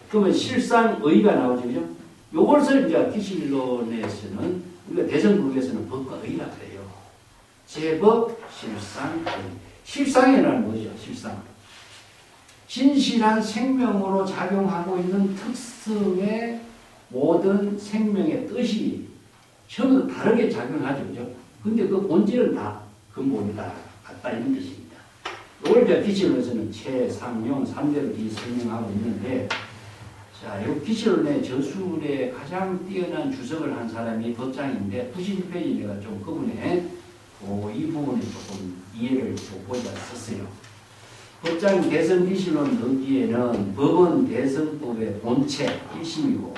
그러면 실상의가 나오죠, 그죠? 요것을 이제 기실론에서는 우리가 대성불교에서는 법과 의라고 해요. 제법 실상의. 실상이라는 뭐죠? 실상. 진실한 생명으로 작용하고 있는 특성의 모든 생명의 뜻이 전부 다르게 작용하죠. 그죠? 근데 그 본질은 다 근본이 다 같다 이런 뜻입니다. 이걸 이제 기실론에서는 최상용 3대로 설명하고 있는데 자, 이 기실론의 저술에 가장 뛰어난 주석을 한 사람이 법장인데 91페이지 내가 좀 그분의 이 부분을 조금 이해를 돋보자 썼어요. 법장 대성기실론 의기에는 법은 대성법의 본체 1심이고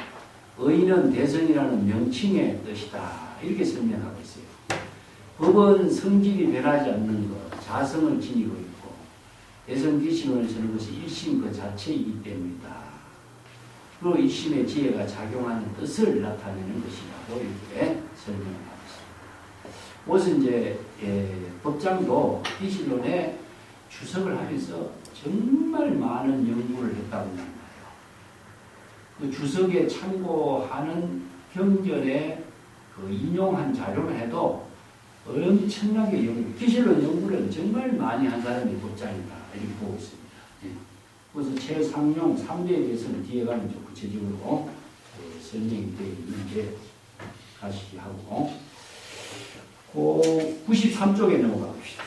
의는 대성이라는 명칭의 뜻이다. 이렇게 설명하고 있어요. 법은 성질이 변하지 않는 것, 자성을 지니고 있고 대성기실론을 쓰는 것이 1심 그 자체이기 때문이다. 그리고 1심의 지혜가 작용하는 뜻을 나타내는 것이라고 이렇게 설명하고 있습니다. 그것은 이제 법장도 기실론에 주석을 하면서 정말 많은 연구를 했다고 합니다. 그 주석에 참고하는 경전에 그 인용한 자료를 해도 엄청나게 기실론 연구를 정말 많이 한 사람이 법자이다 이렇게 보고 있습니다. 예. 그래서 최상용 3대에 대해서는 뒤에 가면 좀 구체적으로 설명이 되어 있는데 다시 하고 그 93쪽에 넘어가 봅시다.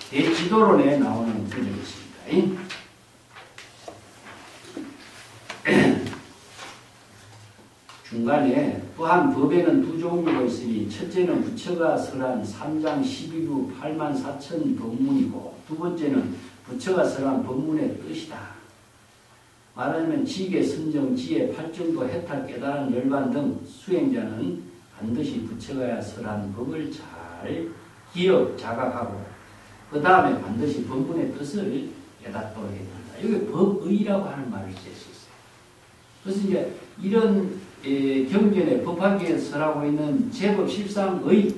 대지도론에 나오는 구절이 있습니다. 중간에 또한 법에는 두 종류가 있으니 첫째는 부처가 설한 3장 12부 8만 4천 법문이고 두 번째는 부처가 설한 법문의 뜻이다. 말하자면 지계, 선정, 지혜, 팔정도, 해탈, 깨달은 열반 등 수행자는 반드시 부처가 설한 법을 잘 기억, 자각하고 그 다음에 반드시 법문의 뜻을 깨닫도록 해야 된다. 여기 법의라고 하는 말을 쓸 수 있어요. 그래서 이제 이런 경전에 법화계에 설하고 있는 제법 실상의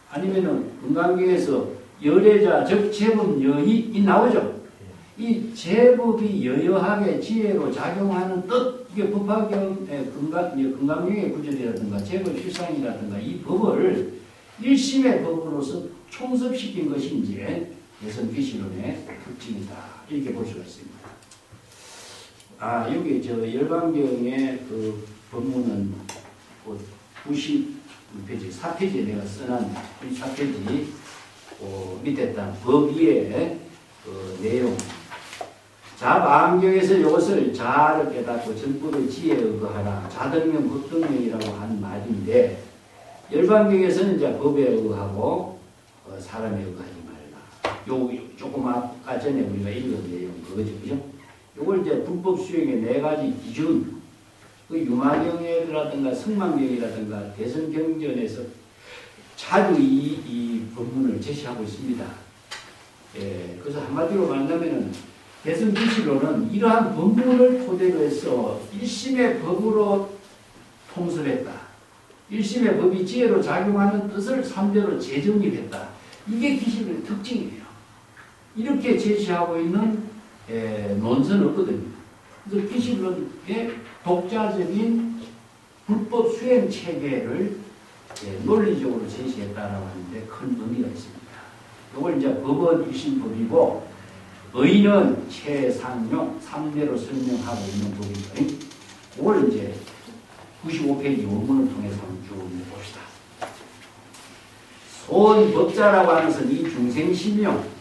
아니면은 건강계에서 열애자 즉 제법여의 나오죠. 이 제법이 여여하게 지혜로 작용하는 뜻 이게 법화경의 건강경의 구절이라든가 제법 실상이라든가 이 법을 일심의 법으로서 총섭시킨 것이 이제 개성귀신론의 특징이다 이렇게 볼 수가 있습니다. 여기 열반경의 그 법문은 90페이지, 4페이지에 내가 써놓은 4페이지 밑에 딱 법 위에 내용. 자, 마음경에서 이것을 자를 깨닫고 전법의 지혜에 의거하라. 자등명, 법등명이라고 하는 말인데 열반경에서는 이제 법에 의거하고 사람에 의거하지 말라. 요 조금 아까 전에 우리가 읽은 내용 그거죠, 그죠? 요걸 이제 불법 수행의 4가지 기준, 그 유마경이라든가 성만경이라든가 대선경전에서 자주 이 법문을 제시하고 있습니다. 예, 그래서 한마디로 말하면은 대선기시로는 이러한 법문을 토대로 해서 일심의 법으로 통설했다. 일심의 법이 지혜로 작용하는 뜻을 3대로 재정립했다. 이게 기시론의 특징이에요. 이렇게 제시하고 있는 논설은 없거든요. 그래서 기시론의 독자적인 불법 수행 체계를 논리적으로 제시했다라고 하는데 큰 의미가 있습니다. 이걸 이제 법은 일심법이고 의는 최상용 3대로 설명하고 있는 법이고요. 이걸 이제 95페이지 원문을 통해서 한번 쭉 봅시다. 소원법자라고 하는 것은 이 중생심용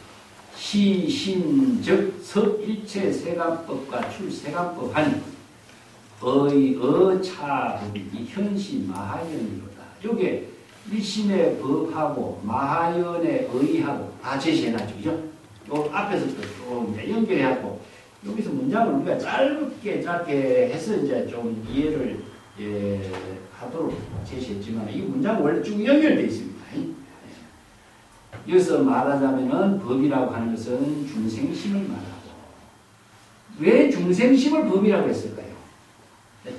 시신즉 섭일체 세간법과 출세간법 한 의어차법이 현시 마하연이로다. 요게 일심의 법하고 마하연의 의하고 다 제시해놨죠. 그죠? 요 앞에서부터 좀 이제 연결해갖고 여기서 문장을 우리가 짧게 해서 이제 좀 이해를 하도록 제시했지만 이 문장은 원래 쭉 연결되어 있습니다. 여기서 말하자면은 법이라고 하는 것은 중생심을 말하고 왜 중생심을 법이라고 했을까요?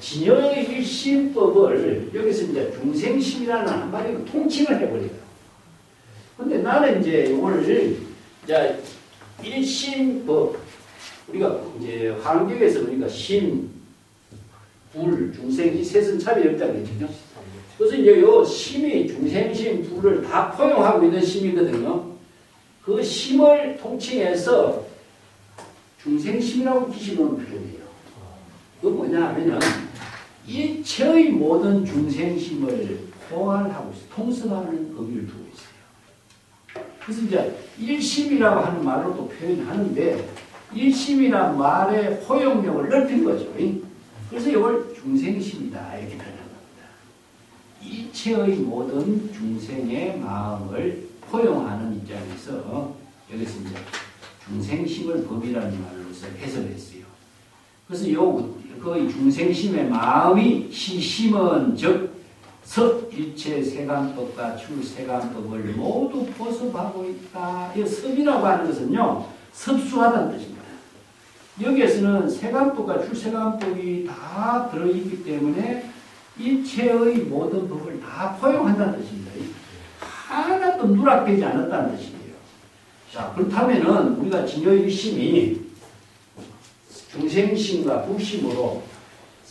진여의 일심법을 여기서 이제 중생심이라는 한마디로 통칭을 해버려요. 근데 나는 이제 이거를 이제 일심법 우리가 이제 환경에서 우리가 심, 불, 중생 이 셋은 차별이 없다고 했죠. 그래서 이제 요 심이 중생심, 불을 다 포용하고 있는 심이거든요. 그 심을 통칭해서 중생심이라고 기시론을 표현해요. 그건 뭐냐 하면은 일체의 모든 중생심을 포괄하고 있어요. 통섭하는 의미를 두고 있어요. 그래서 이제 일심이라고 하는 말로도 표현하는데 일심이란 말의 포용력을 넓힌 거죠. 그래서 이걸 중생심이다 이렇게 표현합니다. 일체의 모든 중생의 마음을 포용하는 입장에서 여기서 이제 중생심을 법이라는 말로서 해석을 했어요. 그래서 그 중생심의 마음이 시심은 즉 섭일체 세간법과 출세간법을 모두 포섭하고 있다. 이 섭이라고 하는 것은요 섭수하다는 뜻입니다. 여기에서는 세간법과 출세간법이 다 들어있기 때문에 일체의 모든 법을 다 포용한다는 뜻입니다. 하나도 누락되지 않았다는 뜻이에요. 자, 그렇다면은 우리가 진여일심이 중생심과 불심으로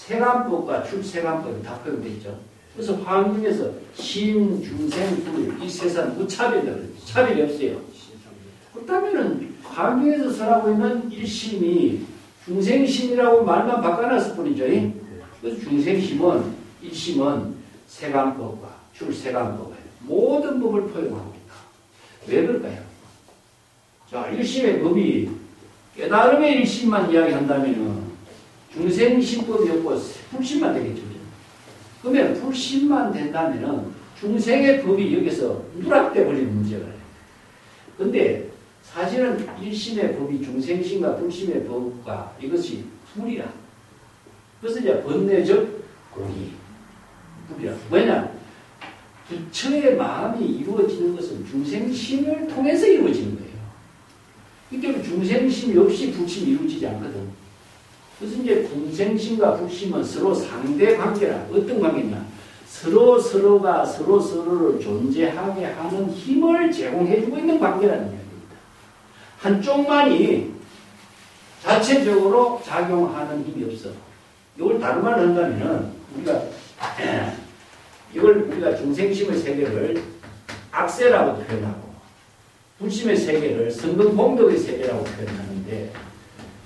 세간법과 출세간법이 다 포함되어 있죠. 그래서 화엄중에서 신, 중생, 불, 이 세상 무차별이라고 그러죠. 차별이 없어요. 그렇다면은 화엄중에서 설하고 있는 일심이 중생심이라고 말만 바꿔놨을 뿐이죠. 그래서 중생심은 일심은 세간법과 출세간법에 모든 법을 포용하고 있다. 왜 그럴까요? 자, 일심의 법이 깨달음의 일심만 이야기한다면은 중생심법이 없고 불심만 되겠죠. 그러면 불심만 된다면은 중생의 법이 여기서 누락돼 버리는 문제가 있어요. 근데 사실은 일심의 법이 중생심과 불심의 법과 이것이 불이라. 그래서 이제 번뇌적 공이 불이라. 왜냐? 부처의 마음이 이루어지는 것은 중생심을 통해서 이루어지는 거예요. 그러니까 중생심이 없이 불심이 이루어지지 않거든. 그래서 이제 중생심과 불심은 서로 상대 관계라. 어떤 관계냐? 서로가 서로를 존재하게 하는 힘을 제공해주고 있는 관계라는 이야기입니다. 한쪽만이 자체적으로 작용하는 힘이 없어. 이걸 다른 말로 한다면은 우리가 중생심의 세계를 악세라고 표현하고 불심의 세계를 성근공덕의 세계라고 표현하는데,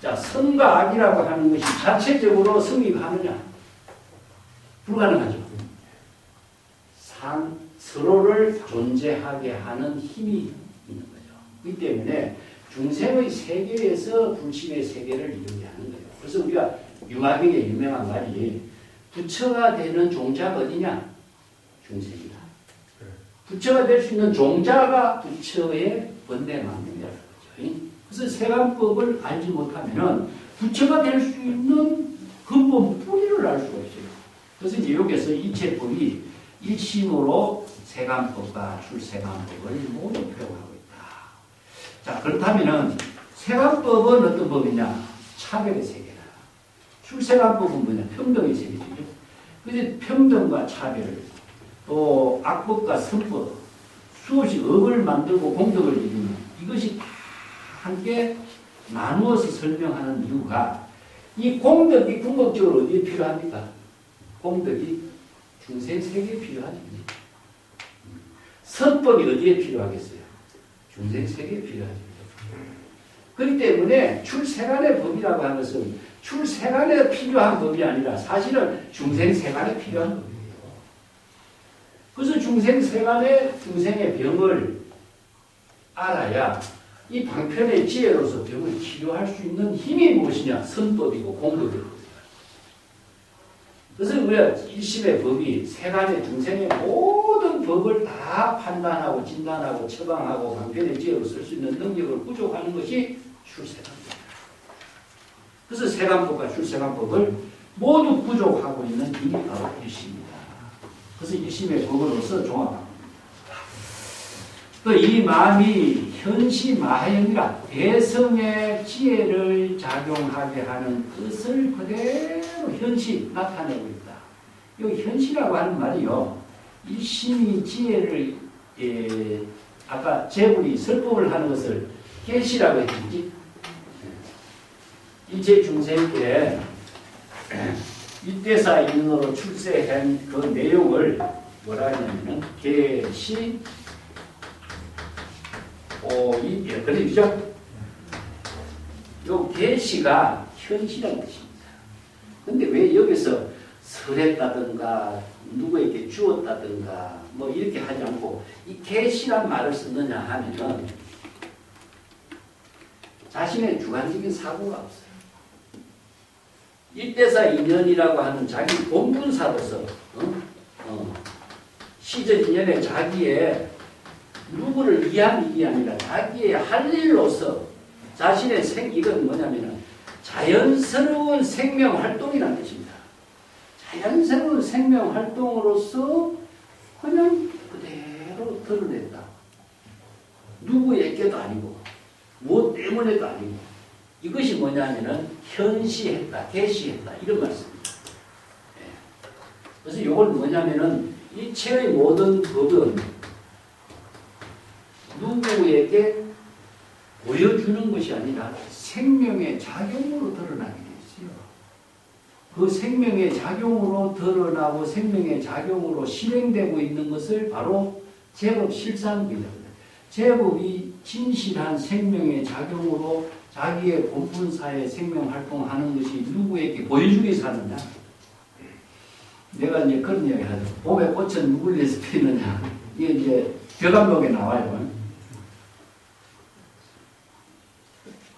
자, 선과 악이라고 하는 것이 자체적으로 성립하느냐? 불가능하죠. 서로를 존재하게 하는 힘이 있는 거죠. 그렇기 때문에 중생의 세계에서 불심의 세계를 이루게 하는 거예요. 그래서 우리가 융화경의 유명한 말이 부처가 되는 종자가 어디냐? 중생이다. 부처가 될 수 있는 종자가 부처의 번뇌만능이라는 거죠. 그래서 세간법을 알지 못하면 부처가 될 수 있는 근본 뿌리를 알 수가 있어요. 그래서 이제 여기서 이체법이 일심으로 세간법과 출세간법을 모두 표현하고 있다. 자, 그렇다면 세간법은 어떤 법이냐? 차별의 세계다. 출세간법은 뭐냐? 평등의 세계죠. 그래서 평등과 차별, 또 악법과 선법, 수없이 업을 만들고 공덕을 이루는 이것이 다 함께 나누어서 설명하는 이유가, 이 공덕이 궁극적으로 어디에 필요합니까? 공덕이 중생세계에 필요하지. 선법이 어디에 필요하겠어요? 중생세계에 필요하죠. 그렇기 때문에 출세간의 법이라고 하는 것은 출세간에 필요한 법이 아니라 사실은 중생세간에 필요한 법이에요. 그래서 중생의 병을 알아야 이 방편의 지혜로서 병을 치료할 수 있는 힘이 무엇이냐? 선법이고 공덕이고. 그래서 우리가 일심의 법이 세간의 중생의 모든 법을 다 판단하고 진단하고 처방하고 방편의 지혜로 쓸 수 있는 능력을 부족하는 것이 출세간법입니다. 그래서 세간법과 출세간법을 모두 부족하고 있는 힘이 바로 일심입니다. 그래서 일심의 법으로서 종합합니다. 또 이 마음이 현시 마하영이라 대성의 지혜를 작용하게 하는 뜻을 그대로 현시 나타내고 있다. 이 현시라고 하는 말이요, 일심이 지혜를 아까 제불이 설법을 하는 것을 계시라고 했지. 일체 중생께 이때사 인으로 출세한 그 내용을 뭐라 하냐면은 계시 그러죠? 요 계시가 현시라는 뜻입니다. 근데 왜 여기서 설했다든가 누구에게 주었다든가 뭐 이렇게 하지 않고 이 계시란 말을 쓰느냐 하면은 자신의 주관적인 사고가 없어요. 일대사 인연이라고 하는 자기 본분사로서 시전 인연에 자기의 누구를 위한 일이 아니라 자기의 할 일로서 자신의 이건 뭐냐면은 자연스러운 생명 활동이라는 뜻입니다. 자연스러운 생명 활동으로서 그냥 그대로 드러냈다. 누구에게도 아니고 무엇 때문에도 아니고 이것이 뭐냐면은 현시했다, 계시했다 이런 말씀입니다. 그래서 이건 뭐냐면은 일체의 모든 법은 누구에게 보여주는 것이 아니라 생명의 작용으로 드러나게 돼 있어요. 그 생명의 작용으로 드러나고 생명의 작용으로 실행되고 있는 것을 바로 제법 실상입니다. 제법이 진실한 생명의 작용으로 자기의 본분사의 생명 활동하는 것이 누구에게 보여주기 위해서 하느냐. 내가 이제 그런 이야기 하죠. 봄에 꽃은 누굴 위해서 피느냐. 이게 이제 벽암록에 나와요.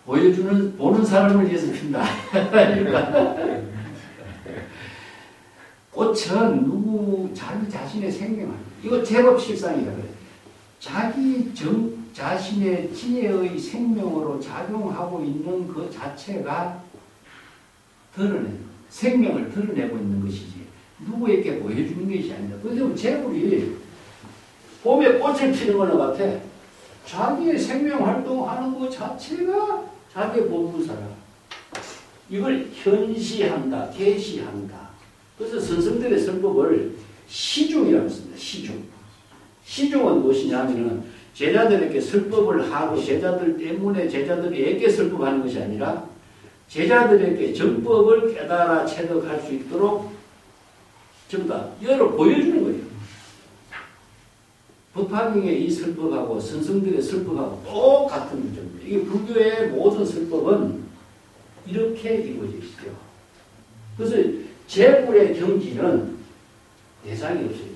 보여주는, 보는 사람을 위해서 핀다. 꽃은 자기 자신의 생명을, 이거 제법 실상이다 그래. 자기 자신의 지혜의 생명으로 작용하고 있는 그 자체가 생명을 드러내고 있는 것이지 누구에게 보여주는 것이 아니다. 그래서 재물이 봄에 꽃을 피는 거나 같아. 자기의 생명 활동하는 것 자체가 자기의 본분사라. 이걸 현시한다, 계시한다. 그래서 선생들의 설법을 시중이라고 씁니다. 시중은 무엇이냐면은 제자들에게 설법을 하고 제자들 때문에 제자들에게 설법하는 것이 아니라 제자들에게 정법을 깨달아 체득할 수 있도록 전부 다 여러 보여주는 거예요. 법화경의 이 설법하고 선생들의 설법하고 똑같은 점입니다. 이게 불교의 모든 설법은 이렇게 이루어져 있어요. 그래서 재물의 경지는 대상이 없어야 돼요.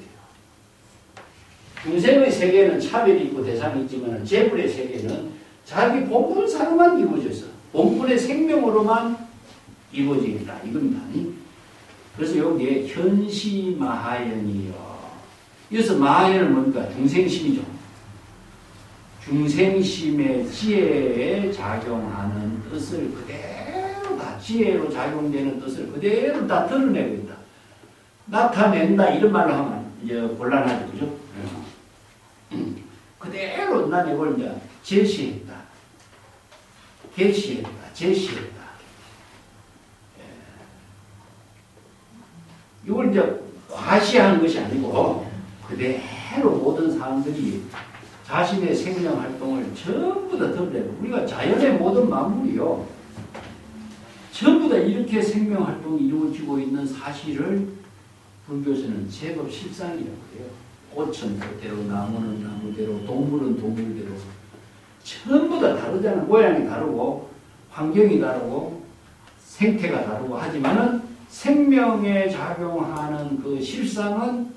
중생의 세계는 차별이 있고 대상이 있지만 재물의 세계는 자기 본분사로만 이루어져 있어. 본분의 생명으로만 이루어져 있다. 이겁니다. 그래서 여기에 현시마하연이요. 여기서 마하연은 뭡니까? 중생심이죠. 중생심의 지혜에 작용하는 뜻을 그대로 다 지혜로 작용되는 뜻을 그대로 다 드러내고 있다. 나타낸다 이런 말로 하면 이제 곤란하죠. 그죠? 그대로 난 이걸 이제 제시했다. 계시했다. 제시했다. 이걸 이제 과시하는 것이 아니고 그대로 모든 사람들이 자신의 생명 활동을 전부 다 드러내고 우리가 자연의 모든 만물이요. 전부 다 이렇게 생명 활동이 이루어지고 있는 사실을 불교에서는 제법 실상이라고 해요. 꽃은 꽃대로, 나무는 나무대로, 동물은 동물대로 전부 다 다르잖아. 모양이 다르고 환경이 다르고 생태가 다르고 하지만은 생명에 작용하는 그 실상은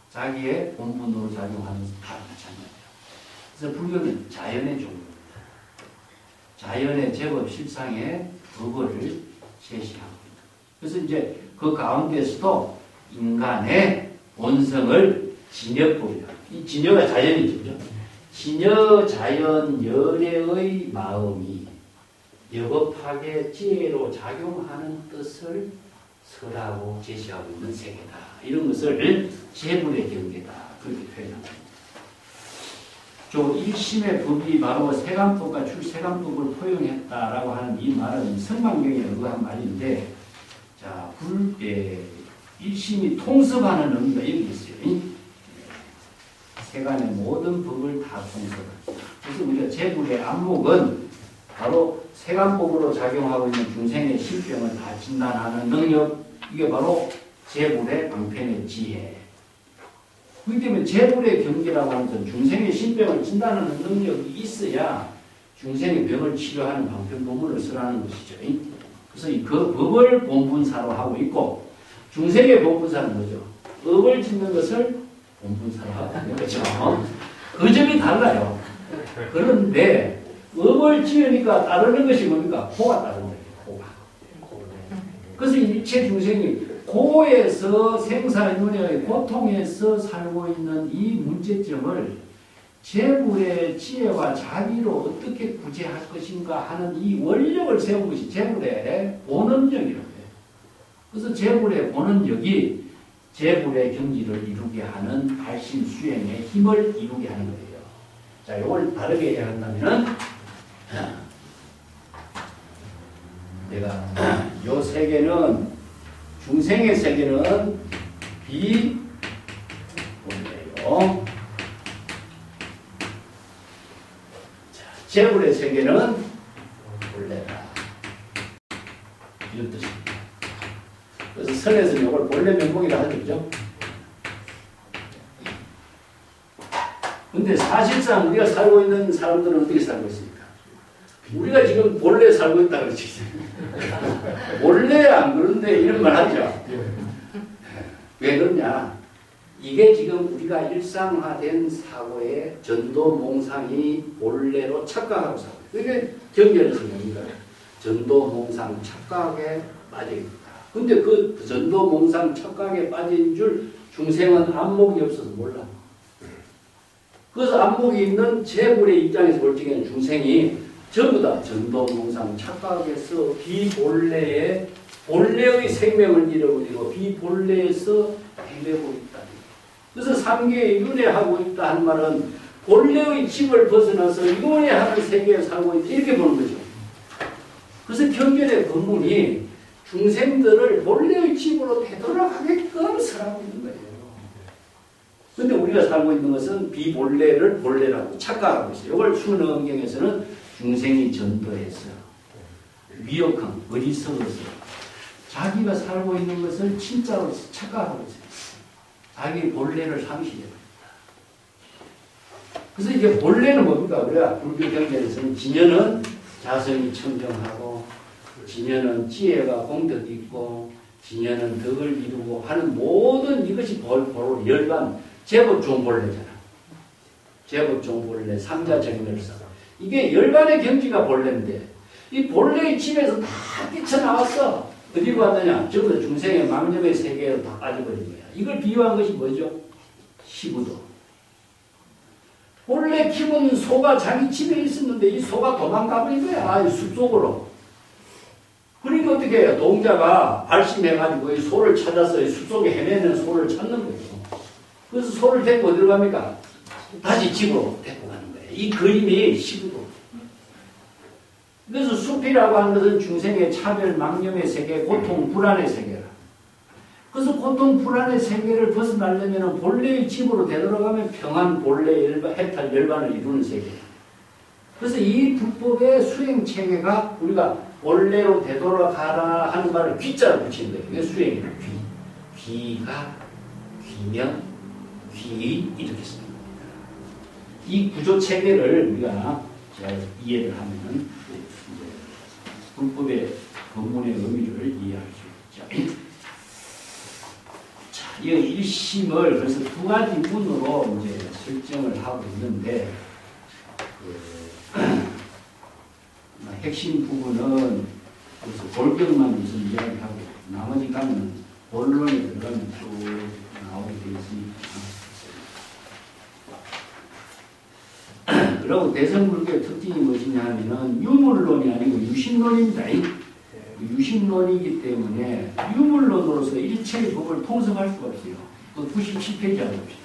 자기의 본분으로 작용하는 다 마찬가지예요. 그래서 불교는 자연의 종교입니다. 자연의 제법 실상의 법을 제시하고 있다. 그래서 이제 그 가운데서도 인간의 본성을 진여법이다. 이 진여가 자연이죠. 그죠? 진여 자연 열애의 마음이 여법하게 지혜로 작용하는 뜻을 설하고 제시하고 있는 세계다. 이런 것을 재물의 경계다. 그렇게 표현합니다. 저 일심의 법이 바로 세간법과 출세간법을 포용했다라고 하는 이 말은 성만경에 의한 말인데, 자, 일심이 통섭하는 의미가 여기 있어요. 세간의 모든 법을 다 통섭한다. 그래서 우리가 재물의 안목은 바로 세간법으로 작용하고 있는 중생의 실병을 다 진단하는 능력, 이게 바로 재물의 방편의 지혜. 그렇기 때문에 재물의 경계라고 하는 것은 중생의 신병을 진단하는 능력이 있어야 중생의 병을 치료하는 방편 법문을 쓰라는 것이죠. 그래서 그 법을 본분사로 하고 있고, 중생의 본분사는 뭐죠? 업을 짓는 것을 본분사로 하고 있는 거죠. 그 점이 달라요. 그런데 업을 지으니까 따르는 것이 뭡니까? 코가 따르는 거예요. 코가. 그래서 일체 중생이 고에서 생사윤회의 고통에서 살고 있는 이 문제점을 재물의 지혜와 자비로 어떻게 구제할 것인가 하는 이 원력을 세운 것이 재물의 본원력이라고 해요. 그래서 재물의 본원력이 재물의 경지를 이루게 하는 발심 수행의 힘을 이루게 하는 거예요. 자, 이걸 다르게 이야기한다면은 내가 요 세계는 중생의 세계는 비본래요. 재물의 세계는 본래다. 이런 뜻입니다. 그래서 선에서 이걸 본래 면목이라 하죠. 그죠? 근데 사실상 우리가 살고 있는 사람들은 어떻게 살고 있습니까? 우리가 지금 본래 살고 있다 그러지. 본래 안 그런데 이런 말 하죠. 왜 그러냐? 이게 지금 우리가 일상화된 사고의 전도몽상이 본래로 착각하고 살고 있다. 이게 경전에서 뭡니까? 전도몽상 착각에 빠져 있다. 근데 그 전도몽상 착각에 빠진 줄 중생은 안목이 없어서 몰라. 그래서 안목이 있는 재물의 입장에서 볼 적에는 중생이 전부 다 전도몽상 착각에서 본래의 생명을 잃어버리고 비본래에서 헤매고 있다. 그래서 삼계에 윤회하고 있다 한 말은 본래의 집을 벗어나서 윤회하는 세계에 살고 있다 이렇게 보는 거죠. 그래서 경전의 본문이 중생들을 본래의 집으로 되돌아가게끔 설하고 있는 거예요. 근데 우리가 살고 있는 것은 비본래를 본래라고 착각하고 있어요. 이걸 순응경에서는 중생이 전도해서 미혹한 어리석어서 자기가 살고 있는 것을 진짜로 착각하고 있어요. 자기 본래를 상실해요. 그래서 이게 본래는 뭡니까? 우리가 불교 경전에서는 진여는 자성이 청정하고 진여는 지혜가 공덕이 있고 진여는 덕을 이루고 하는 모든 이것이 바로 열반 제법종본래잖아. 제법종본래 삼자정멸사. 이게 열반의 경지가 본래인데 이 본래의 집에서 다 뛰쳐나왔어. 어디로 왔느냐? 전부 다 중생의 망념의 세계로 다 빠져버린 거야. 이걸 비유한 것이 뭐죠? 시부도. 본래 키운 소가 자기 집에 있었는데 이 소가 도망가버린 거야. 숲속으로. 그러니까 어떻게 해요? 동자가 발심해가지고 이 소를 찾아서 숲속에 헤매는 소를 찾는 거죠. 그래서 소를 데리고 어디로 갑니까? 다시 집으로 데리고 가는 거예요. 이 그림이 시부도. 그래서 숲이라고 하는 것은 중생의 차별, 망념의 세계, 고통, 불안의 세계라. 그래서 고통, 불안의 세계를 벗어나려면 본래의 집으로 되돌아가면 평안, 본래, 해탈, 열반을 이루는 세계. 그래서 이 불법의 수행 체계가 우리가 본래로 되돌아가라 하는 말을 귀자로 붙이는 거예요. 이게 수행이에요. 귀가, 귀명, 귀 이렇게 씁니다. 이 구조 체계를 우리가 잘 이해를 하면은 불법의 법문의 의미를 이해할 수 있죠. 자, 이 일심을 그래서 두 가지 문으로 이제 설정을 하고 있는데 핵심 부분은 그래서 골격만 무슨 이야기하고 나머지 가면 본론에 들어가면 쭉 나오게 되어 있습니다. 그리고 대성불교의 특징이 무엇이냐 하면은 유물론이 아니고 유심론입니다. 유심론이기 때문에 유물론으로서 일체의 법을 통성할 수가 없어요. 그 97페이지 알아봅시다.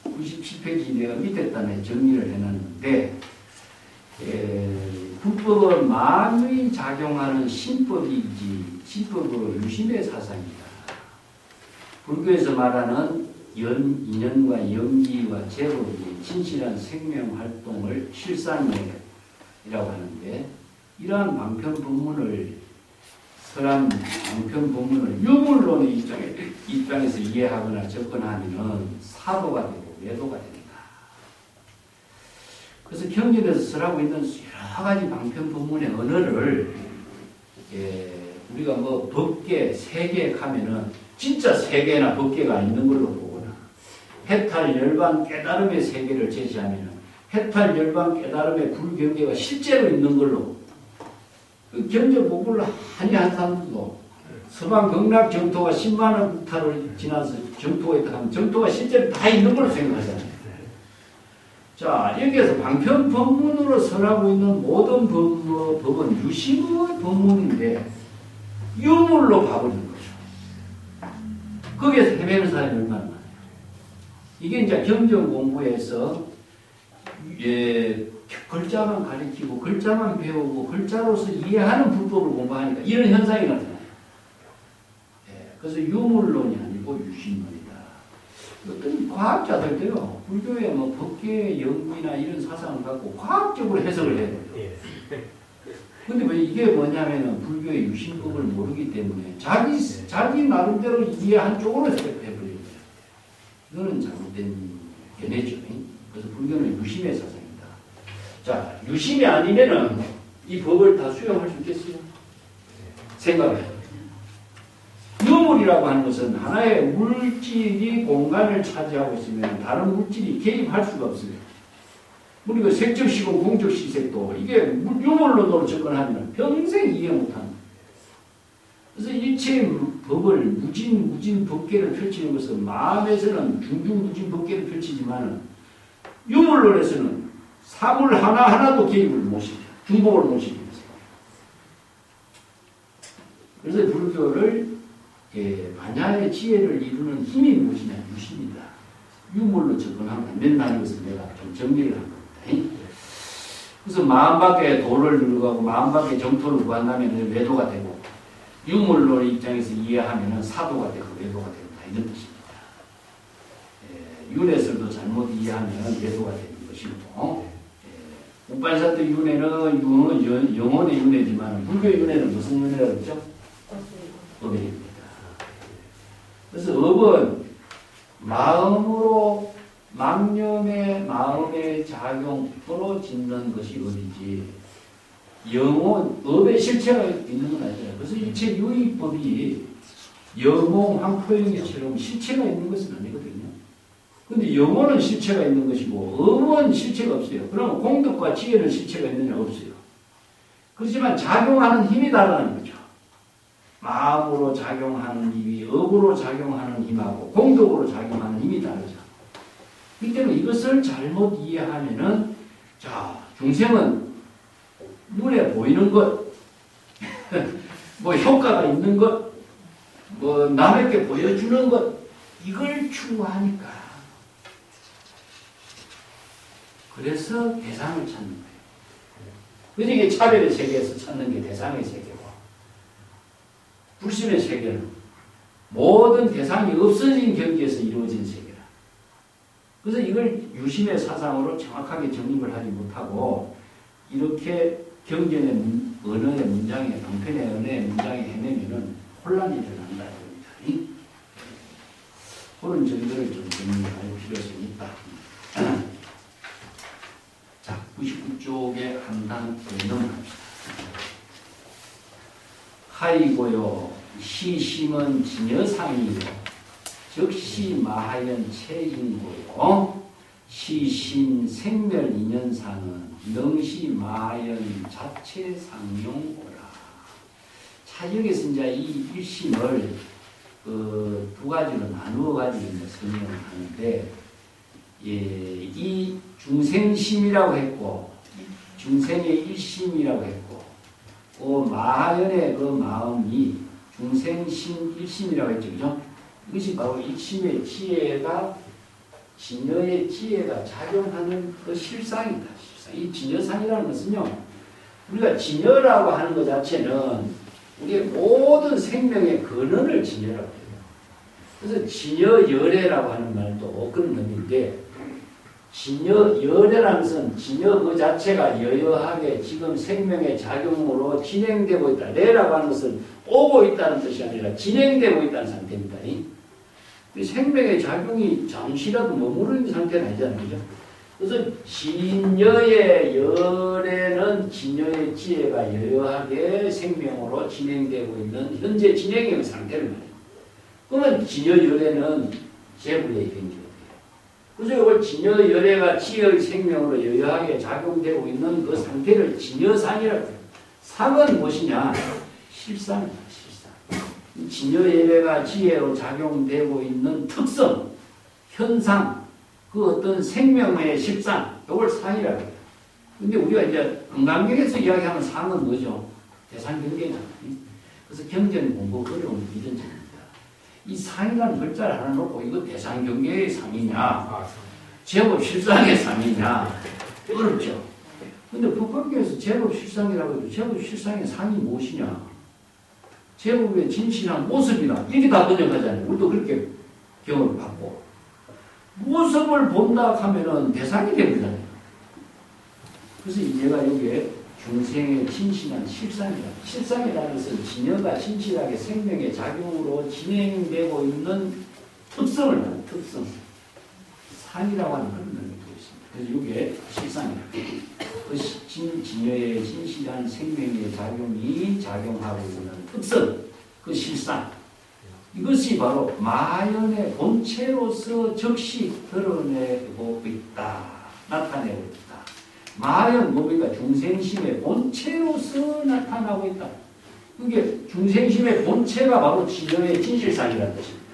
97페이지 내가 밑에 단에 정리를 해놨는데 불법은 만의 작용하는 신법이지 신법은 유심의 사상이다. 불교에서 말하는 인연과 연기와 제법이 진실한 생명활동을 실산이라고 하는데 이러한 망편법문을 설한 망편법문을 유물론의 입장에서 이해하거나 접근하면 사도가 되고 외도가 됩니다. 그래서 경전에서 설하고 있는 여러 가지 방편법문의 언어를 우리가 뭐 법계, 세계에 가면은 진짜 세계나 법계가 있는 걸로 보거나 해탈, 열반, 깨달음의 세계를 제시하면은 해탈, 열반, 깨달음의 불경계가 실제로 있는 걸로 그 경전 공부를 많이 한 사람들도 서방 극락 정토가 10만원 부타를 지나서 정토가 있다 하면 정토가 실제로 다 있는 걸로 생각하잖아요. 자, 여기에서 방편 법문으로 설하고 있는 모든 법은 유심의 법문인데 유물로 봐버리는 거죠. 거기에서 헤매는 사람이 얼마나 많아요. 이게 이제 경전 공부에서 글자만 가르치고 글자만 배우고 글자로서 이해하는 불법을 공부하니까 이런 현상이 나타나요. 그래서 유물론이 아니고 유심론이다. 어떤 과학자들도요, 불교의 뭐 법계의 연기나 이런 사상을 갖고 과학적으로 해석을 해요. 근데 왜 이게 뭐냐면은 불교의 유심법을 모르기 때문에 자기 나름대로 이해한 쪽으로 해버리는 거예요. 이거는 잘못된 견해죠. 그래서 불교는 유심의 사상이다. 자, 유심이 아니면은 이 법을 다 수용할 수 있겠어요? 생각해요. 유물이라고 하는 것은 하나의 물질이 공간을 차지하고 있으면 다른 물질이 개입할 수가 없어요. 우리가 색적 시공, 공적 시색도 이게 유물론으로 접근하면 평생 이해 못합니다. 그래서 일체 법을 무진 법계를 펼치는 것은 마음에서는 중중무진 법계를 펼치지만 유물론에서는 사물 하나하나도 개입을 못시켜요. 중복을 못시킵니다. 그래서 불교를 반야의 지혜를 이루는 힘이 무엇이냐? 유심이다. 유물로 접근하면 안 된다는 것을 내가 좀 정리를 한 겁니다. 그래서 마음밖에 도를 누르고 마음밖에 정토를 구한다면 외도가 되고 유물론의 입장에서 이해하면 사도가 되고 외도가 된다. 이런 뜻입니다. 윤회설도 잘못 이해하면 외도가 되는 것이고 우빨사도 윤회는 영혼의 윤회지만 불교의 윤회는 무슨 윤회라고 했죠? 업입니다. 그래서 업은 마음으로 망념의 마음의 작용으로 짓는 것이 업이지 업의 실체가 있는 건 아니잖아요. 그래서 일체 유의법이 영혼 황포영이처럼 실체가 있는 것은 아니거든요. 근데 영혼은 실체가 있는 것이고 업은 실체가 없어요. 그럼 공덕과 지혜는 실체가 있느냐? 없어요. 그렇지만 작용하는 힘이 다르다는 거죠. 마음으로 작용하는 힘이 업으로 작용하는 힘하고 공덕으로 작용하는 힘이 다르죠. 그렇기 때문에 이것을 잘못 이해하면은 자, 중생은 눈에 보이는 것, 뭐 효과가 있는 것, 뭐 남에게 보여주는 것, 이걸 추구하니까. 그래서 대상을 찾는 거예요. 그래서 이게 차별의 세계에서 찾는 게 대상의 세계고, 불심의 세계는 모든 대상이 없어진 경지에서 이루어진 세계라. 그래서 이걸 유심의 사상으로 정확하게 정립을 하지 못하고 이렇게 경전의 언어의 문장에, 방편의 언어의 문장에 해내면은 혼란이 일어난다는 겁니다. 그런 점들을 좀 정리할 필요성이 있다. 자, 99쪽에 한 단 넘어갑시다. 하이고요, 시심은 진여상이요, 즉시 마하연 체인고요, 시심 생멸 인연상은 명시 마하연 자체 상용고라. 자, 여기서 이제 이 일심을 두 가지로 나누어 가지고 설명을 하는데, 예, 이 중생심이라고 했고, 중생의 일심이라고 했고, 마하연의 그 마음이 중생심 일심이라고 했죠. 그죠? 이것이 바로 일심의 지혜가, 진여의 지혜가 작용하는 그 실상이다. 실상. 이 진여상이라는 것은요, 우리가 진여라고 하는 것 자체는 우리의 모든 생명의 근원을 진여라고 해요. 그래서 진여열애라고 하는 말도 그런 의미인데, 진여열애라는 것은 진여 그 자체가 여여하게 지금 생명의 작용으로 진행되고 있다. 내라고 하는 것은 오고 있다는 뜻이 아니라 진행되고 있다는 상태입니다. 생명의 작용이 잠시라도 머무르는 상태는 아니잖아요. 그죠? 그래서 진여의 열애는 진여의 지혜가 여여하게 생명으로 진행되고 있는 현재 진행형 상태를 말해요. 그러면 진여열애는 제불의 경지거든요. 그래서 이걸 진여열애가 지혜의 생명으로 여여하게 작용되고 있는 그 상태를 진여상이라고 해요. 상은 무엇이냐? 실상이다. 실상. 진여열애가 지혜로 작용되고 있는 특성, 현상, 그 어떤 생명의 실상, 이걸 상이라고 해요. 근데 우리가 이제 건강경에서 이야기하는 상은 뭐죠? 대상경계잖아요. 그래서 경전 공부 어려운 이런 점입니다. 이 상이라는 글자를 하나 놓고 이거 대상경계의 상이냐, 제법 실상의 상이냐, 어렵죠. 근데 법학교에서 제법 실상이라고 해도 제법 실상의 상이 무엇이냐? 제법의 진실한 모습이나 이게 다 번역하잖아요. 우리도 그렇게 경험을 받고 모습을 본다 하면은 대상이 되잖아요. 그래서 얘가 여기에 중생의 진실한 실상이다. 실상이라는 것은 진여가 진실하게 생명의 작용으로 진행되고 있는 특성을 말하는 특성. 상이라고 하는 그런 의미가 있습니다. 그래서 이게 실상이다. 그 진여의 진실한 생명의 작용이 작용하고 있는 특성, 그 실상. 이것이 바로 마연의 본체로서 즉시 드러내고 있다. 나타내고 있다. 마연 뭡니까? 중생심의 본체로서 나타나고 있다. 이게 중생심의 본체가 바로 진여의 진실상이라는 것입니다.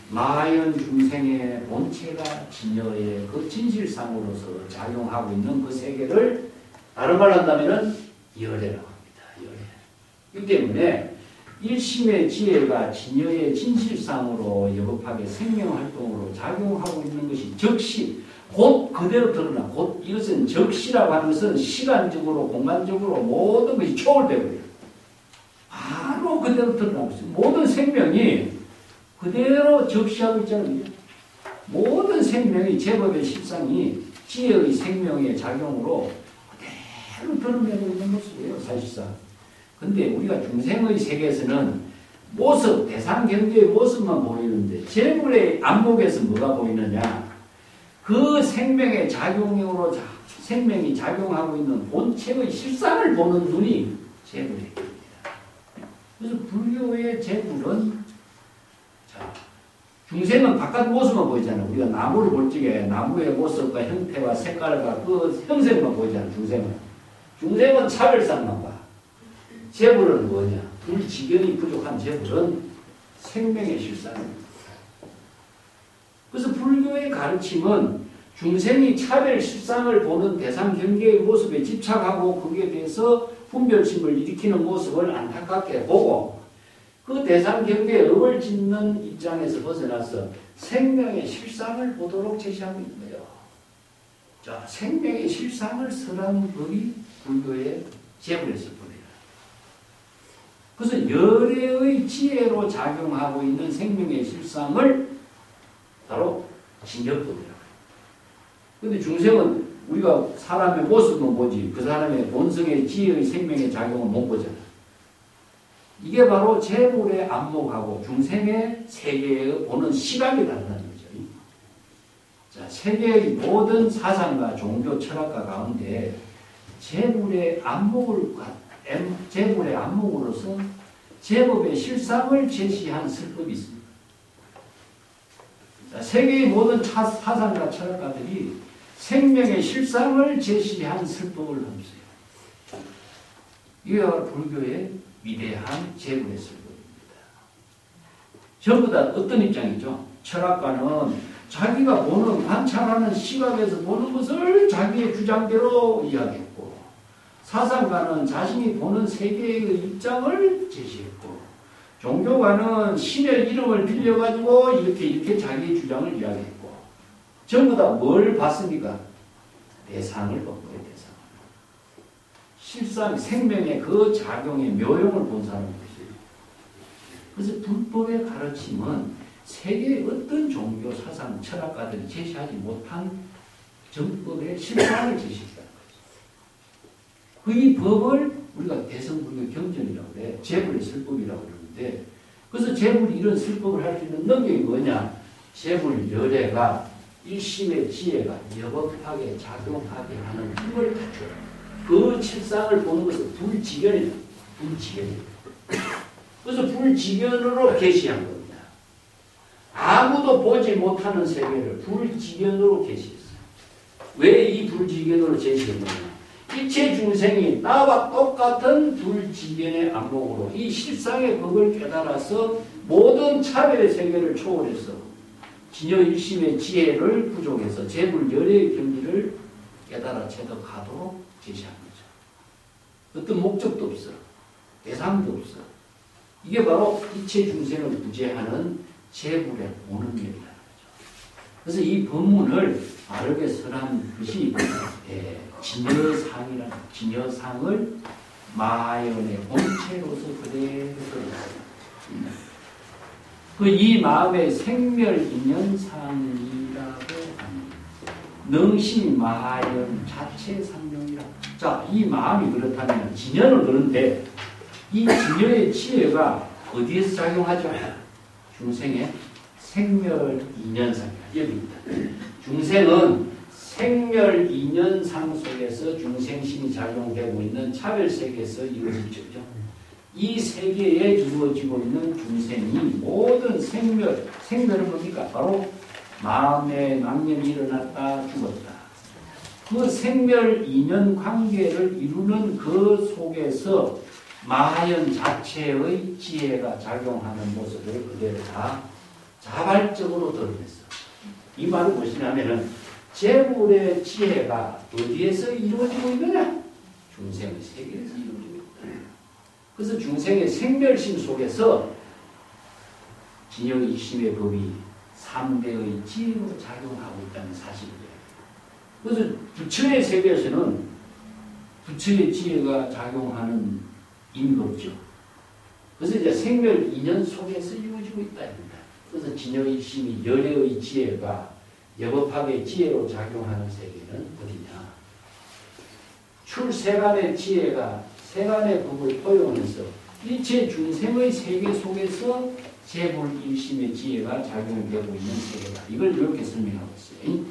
마연 중생의 본체가 진여의 그 진실상으로서 작용하고 있는 그 세계를 다른 말로 한다면 열애라고 합니다. 열애. 이 때문에 일심의 지혜가 진여의 진실상으로 여급하게 생명활동으로 작용하고 있는 것이 즉시 곧 그대로 드러나. 곧 이것은 즉시라고 하는 것은 시간적으로 공간적으로 모든 것이 초월되고요. 바로 그대로 드러나고 있어요. 모든 생명이 그대로 적시하고 있잖아요. 모든 생명이 제법의 실상이 지혜의 생명의 작용으로 그대로 드러내고 있는 모습이에요. 사실상. 근데 우리가 중생의 세계에서는 모습, 대상 경계의 모습만 보이는데 재물의 안목에서 뭐가 보이느냐? 그 생명의 작용으로 생명이 작용하고 있는 본체의 실상을 보는 눈이 재물의 경계입니다. 그래서 불교의 재물은 중생은 바깥 모습만 보이잖아요. 우리가 나무를 볼 적에 나무의 모습과 형태와 색깔과 그 형색만 보이잖아요. 중생은 차별상만 봐. 재물은 뭐냐? 불지견이 부족한 재물은 생명의 실상입니다. 그래서 불교의 가르침은 중생이 차별 실상을 보는 대상 경계의 모습에 집착하고 거기에 대해서 분별심을 일으키는 모습을 안타깝게 보고 그 대상 경계에 업을 짓는 입장에서 벗어나서 생명의 실상을 보도록 제시하고 있는 거예요. 자, 생명의 실상을 설하는 법이 불교의 재물에서 보내요. 그래서 열애의 지혜로 작용하고 있는 생명의 실상을 바로 진여법이라고 해요. 그런데 중생은 우리가 사람의 모습은 보지 그 사람의 본성의 지혜의 생명의 작용은 못 보잖아. 이게 바로 재물의 안목하고 중생의 세계에 보는 시각이 다르다는 거죠. 자, 세계의 모든 사상과 종교 철학가 가운데 재물의 안목으로서 제법의 실상을 제시한 설법이 있습니다. 자, 세계의 모든 사상과 철학가들이 생명의 실상을 제시한 설법을 함수해요. 이게 바로 불교의 위대한 재물의 설법입니다. 전부 다 어떤 입장이죠? 철학가는 자기가 보는, 관찰하는 시각에서 보는 것을 자기의 주장대로 이야기했고, 사상가는 자신이 보는 세계의 입장을 제시했고, 종교가는 신의 이름을 빌려가지고 이렇게 자기의 주장을 이야기했고, 전부 다 뭘 봤습니까? 대상을 본 거예요, 대상. 실상 생명의 그 작용의 묘용을 본 사람인 것이에요. 그래서 불법의 가르침은 세계의 어떤 종교, 사상, 철학가들이 제시하지 못한 정법의 실상을 제시했다는 거죠. 이 법을 우리가 대성불교 경전이라고 그래. 재물의 설법이라고 그러는데, 그래서 재물이 이런 설법을 할 수 있는 능력이 뭐냐? 재물 열애가 일심의 지혜가 여법하게 작용하게 하는 힘을 갖춰요. 그 실상을 보는 것은 불지견이다. 불지견이다. 그래서 불지견으로 계시한 겁니다. 아무도 보지 못하는 세계를 불지견으로 계시했어요. 왜 이 불지견으로 제시했느냐? 일체 중생이 나와 똑같은 불지견의 안목으로 이 실상의 법을 깨달아서 모든 차별의 세계를 초월해서 진여 일심의 지혜를 부족해서 재물 열애의 경지를 깨달아 체득하도록 제시한 거죠. 어떤 목적도 없어. 대상도 없어. 이게 바로 이체 중생을 구제하는 재물의 본능이라는 거죠. 그래서 이 법문을 바르게 설한 것이 진여상이라는 진여상을 마연의 본체로서 그대로 드러납니다. 이 마음의 생멸 인연상이라고 합니다. 능시 마연 자체 상용이라. 자, 이 마음이 그렇다면 진여는 그런데 이 진여의 지혜가 어디에서 작용하죠? 중생의 생멸 이년상이야. 여기입니다. 중생은 생멸 이년상 속에서 중생심이 작용되고 있는 차별세계에서 이루어지죠. 이 세계에 이루어지고 있는 중생이 모든 생멸은 뭡니까? 바로 마음의 망념이 일어났다 죽었다. 그 생멸 인연 관계를 이루는 그 속에서 마하연 자체의 지혜가 작용하는 모습을 그대로 다 자발적으로 드러냈어. 이 말은 무엇이냐면은 재물의 지혜가 어디에서 이루어지고 있느냐? 중생의 세계에서 이루어지고 있다. 그래서 중생의 생멸심 속에서 진여이심의 법이 3대의 지혜로 작용하고 있다는 사실이에요. 그래서 부처의 세계에서는 부처의 지혜가 작용하는 의미가 없죠. 그래서 이제 생멸 인연 속에서 이루어지고 있다입니다. 그래서 진여이심이 열애의 지혜가 여법학의 지혜로 작용하는 세계는 어디냐? 출세간의 지혜가 세간의 법을 포용해서 일체 중생의 세계 속에서 재불일심의 지혜가 작용되고 있는 세계다. 이걸 이렇게 설명하고 있어요.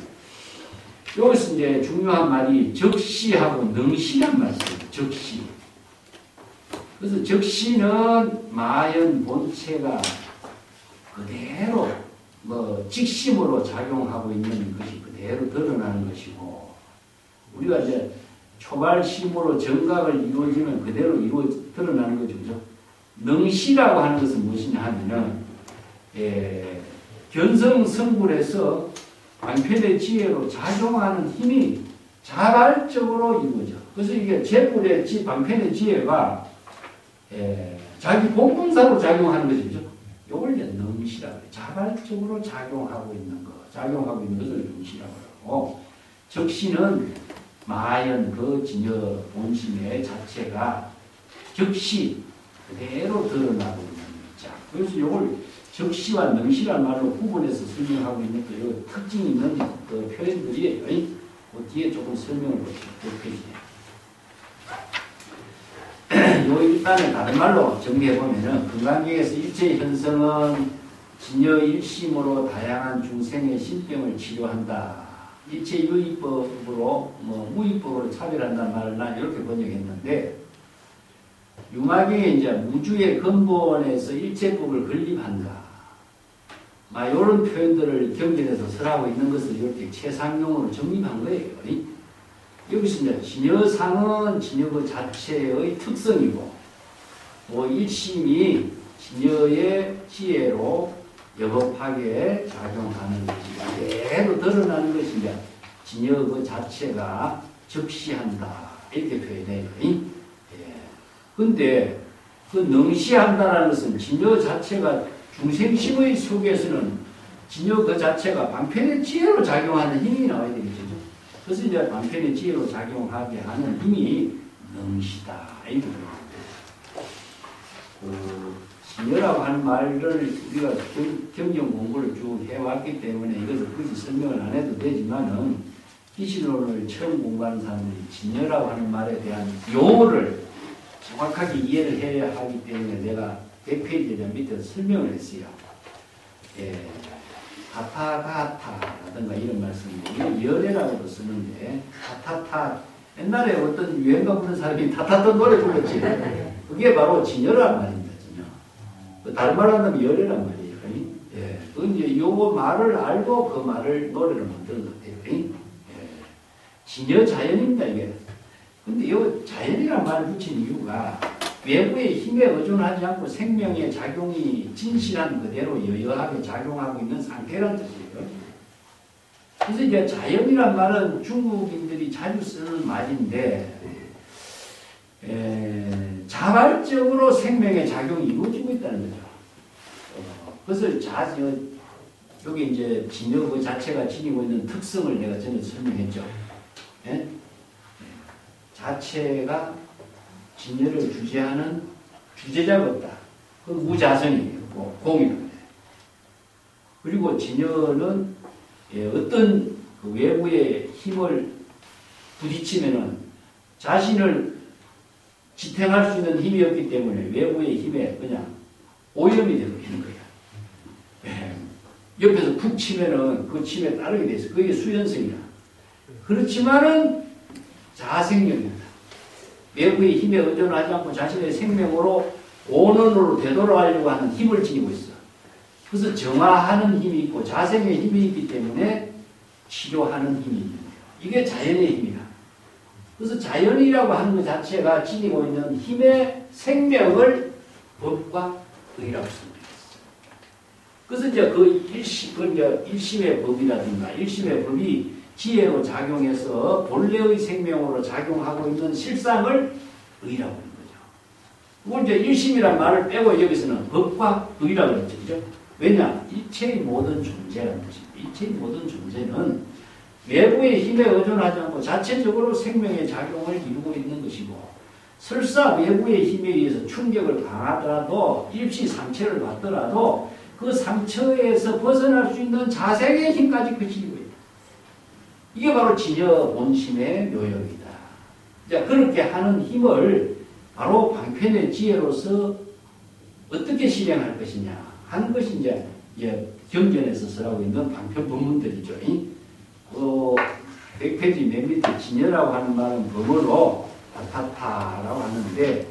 여기서 이제 중요한 말이 적시하고 능시란 말씀이에요. 적시. 그래서 적시는 마연 본체가 그대로 직심으로 작용하고 있는 것이 그대로 드러나는 것이고, 우리가 이제 초발심으로 정각을 이루어지면 그대로 드러나는 거죠. 그죠? 능시라고 하는 것은 무엇이냐 하면은, 견성성불에서 방편의 지혜로 작용하는 힘이 자발적으로 이루어져. 그래서 이게 재불의 방편의 지혜가 자기 본분사로 작용하는 거죠. 그죠? 이걸 이제 능시라고 해요. 자발적으로 작용하고 있는 것을 능시라고 하고, 적시는 마연 그 진여 본심의 자체가 적시 그대로 드러나고 있는 자. 그래서 이걸 적시와 능시란 말로 구분해서 설명하고 있는 그 특징 있는 그 표현들이 그 뒤에 조금 설명을 요 일단은 다른 말로 정리해 보면은 금강경에서 일체 현성은 진여 일심으로 다양한 중생의 신병을 치료한다. 일체 유의법으로 무의법으로 차별한다는 말을 난 이렇게 번역했는데, 융화경에 이제 무주의 근본에서 일체법을 건립한다. 이런 표현들을 경전에서 설하고 있는 것을 이렇게 최상용으로 정립한 거예요. 여기서 이제 진여상은 진여 그 자체의 특성이고, 일심이 진여의 지혜로 여법하게 작용하는 것이 그대로 드러나는 것이 이제 진여 그 자체가 적시한다. 이렇게 표현해요. 근데 그 능시한다는 것은 진여 자체가 중생심의 속에서는 진여 그 자체가 방편의 지혜로 작용하는 힘이 나와야 되겠죠. 그래서 이제 방편의 지혜로 작용하게 하는 힘이 능시다. 이렇게 진여라고 하는 말을 우리가 경전 공부를 쭉 해왔기 때문에 이것을 굳이 설명을 안 해도 되지만은 기신론을 처음 공부하는 사람들이 진여라고 하는 말에 대한 용어를 정확하게 이해를 해야 하기 때문에 내가 100페이지에 밑에서 설명을 했어요. 타타가타라든가 이런 말씀이 열애라고도 쓰는데, 타타타, 옛날에 어떤 유행가 부르는 사람이 타타타 노래 불렀지. 그게 바로 진여란 말입니다. 진여. 다른 말로 하면 열애란 말이에요. 이제 요거 말을 알고 그 말을 노래를 만드는 것 같아요. 진여 자연입니다, 이게. 근데 이 자연이라는 말을 붙인 이유가 외부의 힘에 의존하지 않고 생명의 작용이 진실한 그대로 여여하게 작용하고 있는 상태라는 뜻이에요. 그래서 이제 자연이란 말은 중국인들이 자주 쓰는 말인데, 자발적으로 생명의 작용이 이루어지고 있다는 거죠. 그래서 여기 이제 진여 그 자체가 지니고 있는 특성을 내가 전에 설명했죠. 자체가 진여를 주재하는 주재자가 없다. 그 무자성이에요. 공이라고 해요. 그리고 진여는 어떤 그 외부의 힘을 부딪히면은 자신을 지탱할 수 있는 힘이 없기 때문에 외부의 힘에 그냥 오염이 되어버리는 거야. 예. 옆에서 푹 치면은 그 침에 따르게 돼 있어. 그게 수연성이야. 그렇지만은 자생력이다. 외부의 힘에 의존하지 않고 자신의 생명으로 원원으로 되돌아가려고 하는 힘을 지니고 있어. 그래서 정화하는 힘이 있고 자생의 힘이 있기 때문에 치료하는 힘이 있는 거예요. 이게 자연의 힘이야. 그래서 자연이라고 하는 것 자체가 지니고 있는 힘의 생명을 법과 의라고 씁니다. 그래서 이제 그 일심의 법이라든가 일심의 법이 지혜로 작용해서 본래의 생명으로 작용하고 있는 실상을 의라고 하는 거죠. 그걸 이제 일심이란 말을 빼고 여기서는 법과 의라고 그랬죠. 그죠? 왜냐? 일체의 모든 존재라는 뜻입니다. 일체의 모든 존재는 외부의 힘에 의존하지 않고 자체적으로 생명의 작용을 이루고 있는 것이고, 설사 외부의 힘에 의해서 충격을 당하더라도 일시 상처를 받더라도 그 상처에서 벗어날 수 있는 자생의 힘까지 그치고 있다. 이게 바로 진여 본심의 묘역이다. 자, 그렇게 하는 힘을 바로 방편의 지혜로서 어떻게 실행할 것이냐 하는 것이 이제 경전에서 설하고 있는 방편 법문들이죠. 100페이지 맨 밑에 진여라고 하는 말은 법으로 아타타라고 하는데,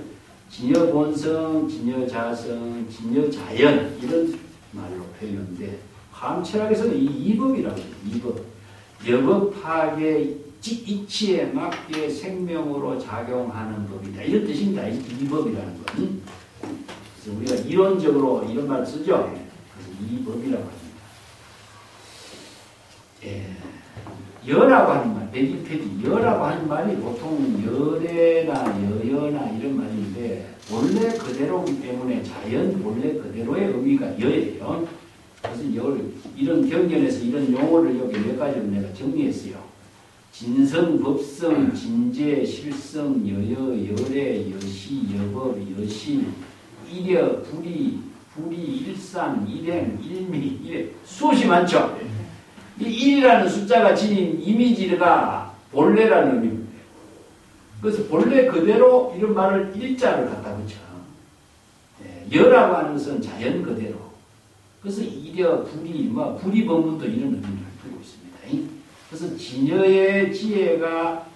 진여본성, 진여자성, 진여자연 이런 말로 표현하는데, 함철학에서는 이 이법이라고 해요. 이법. 여법학의 이치에 맞게 생명으로 작용하는 법이다. 이런 뜻입니다. 이법이라는 건. 그래서 우리가 이론적으로 이런 말을 쓰죠. 그래서 이법이라고 합니다. 예. 여라고 하는 말, 101페이지 여라고 하는 말이 보통 여래나 여여나 이런 말인데, 원래 그대로이기 때문에 자연 본래 그대로의 의미가 여예요. 그래서 이런 경전에서 이런 용어를 여기 몇 가지로 내가 정리했어요. 진성, 법성, 진재, 실성, 여여, 여래, 여시, 여법, 여실, 일여, 불이, 일산, 일행, 일미, 일행. 수없이 많죠? 이 1이라는 숫자가 지닌 이미지가 본래라는 의미입니다. 그래서 본래 그대로 이런 말을 일자를 갖다 붙여. 여라고 하는 것은 자연 그대로. 그래서 일여, 불이 법문도 이런 의미를 두고 있습니다. 그래서 진여의 지혜가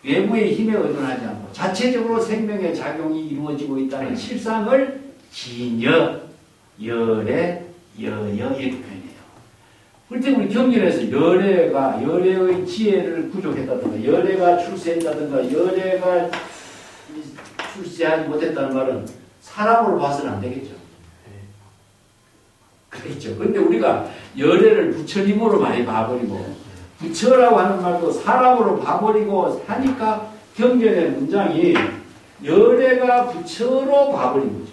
외부의 힘에 의존하지 않고 자체적으로 생명의 작용이 이루어지고 있다는 실상을 진여, 열애, 여여 이렇게 표현해요. 그때 우리 경전에서 열애의 지혜를 부족했다든가, 열애가 출세했다든가, 열애가 출세하지 못했다는 말은 사람으로 봐서는 안 되겠죠. 그렇죠. 근데 우리가 열애를 부처님으로 많이 봐버리고, 부처라고 하는 말도 사람으로 봐버리고 하니까 경전의 문장이 열애가 부처로 봐버린 거죠.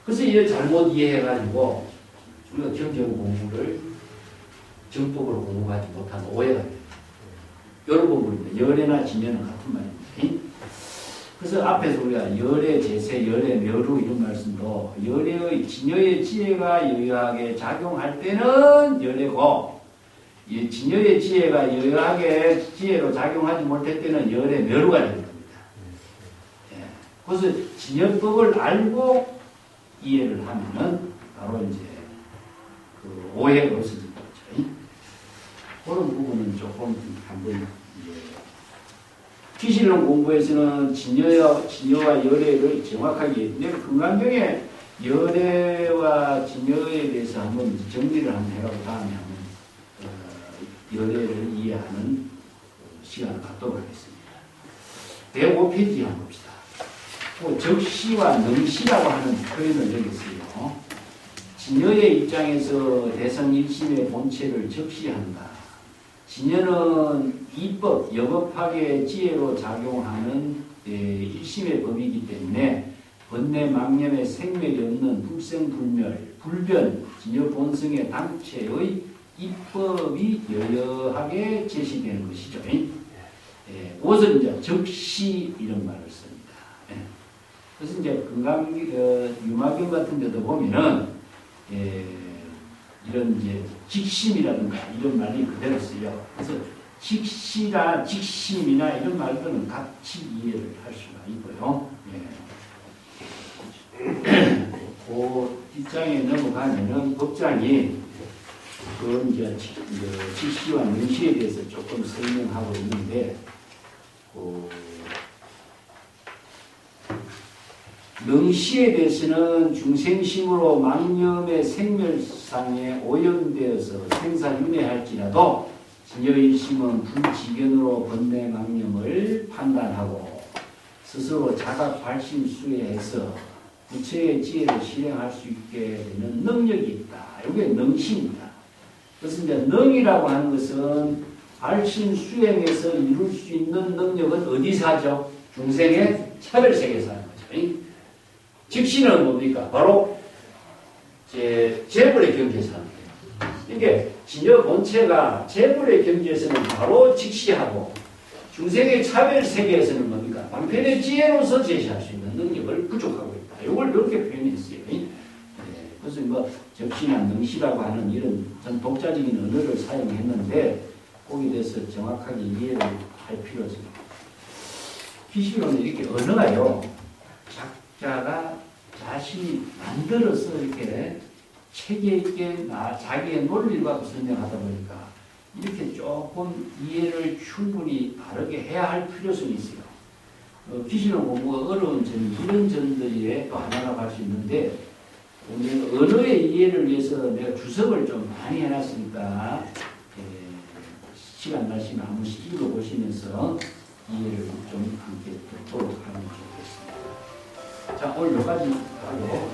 그래서 이게 잘못 이해해가지고 우리가 경전 공부를 정법으로 공부하지 못한 오해가 돼요. 이런 부분입니다. 열애나 진여는 같은 말입니다. 그래서 앞에서 우리가 열애 제세, 열애 묘루 이런 말씀도 열애의 진여의 지혜가 여여하게 작용할 때는 열애고, 이 진여의 지혜가 여여하게 지혜로 작용하지 못할 때는 열애 묘루가 되는 겁니다. 예. 그래서 진여법을 알고 이해를 하면은 바로 이제 그 오해가 없어지는 거죠. 그런 부분은 조금 한번 기실론 공부에서는 진여와 열애를 정확하게, 내가 금강경에 열애와 진여에 대해서 한번 정리를 한번 해가고 다음에 한번 열애를 이해하는 시간을 갖도록 하겠습니다. 105페이지 한번 봅시다. 적시와 능시라고 하는 표현을 여기 써요. 진여의 입장에서 대성 일심의 본체를 적시한다. 진여는 이법, 여법학의 지혜로 작용하는 일심의 법이기 때문에 번뇌 망념의 생멸이 없는 불생불멸, 불변, 진여 본성의 당체의 입법이 여여하게 제시되는 것이죠. 그것을 이제 적시 이런 말을 씁니다. 그래서 이제 유마경 같은 데도 보면은 이런 이제 직심이라든가 이런 말이 그대로 쓰여. 그래서 직시나 직심이나 이런 말들은 같이 이해를 할 수가 있고요. 예. 그 뒷장에 넘어가면은 법장이 그 이제 직시와 능시에 대해서 조금 설명하고 있는데, 능시에 대해서는 중생심으로 망념의 생멸상에 오염되어서 생사윤회할지라도 진여일심은 불지견으로 번뇌 망념을 판단하고 스스로 자각 발심 수혜해서 부처의 지혜를 실행할 수 있게 되는 능력이 있다. 이게 능시입니다. 그래서 이제 능이라고 하는 것은 발심 수행에서 이룰 수 있는 능력은 어디서 하죠? 중생의 차별세계에서 하는 거죠. 직시는 뭡니까? 바로 재물의 경지에서 하는 거예요. 이게 진여 본체가 재물의 경지에서는 바로 직시하고, 중생의 차별세계에서는 뭡니까? 방편의 지혜로서 제시할 수 있는 능력을 부족하고 있다. 이걸 이렇게 표현했어요. 그래서 뭐 접시나 능시라고 하는 이런 전 독자적인 언어를 사용했는데, 거기에 대해서 정확하게 이해를 할 필요가 있습니다. 기시로는 이렇게 언어가요, 작자가 자신이 만들어서 이렇게 체계 있게 자기의 논리를 갖고 설명하다 보니까 이렇게 조금 이해를 충분히 바르게 해야 할 필요성이 있어요. 기시로 공부가 어려운 점이 이런 점들이 또 하나라고 할 수 있는데, 오늘 언어의 이해를 위해서 내가 주석을 좀 많이 해놨으니까 시간 나시면 한 번씩 읽어보시면서 이해를 좀 함께 듣도록 하면 좋겠습니다. 자, 오늘 여기까지 하고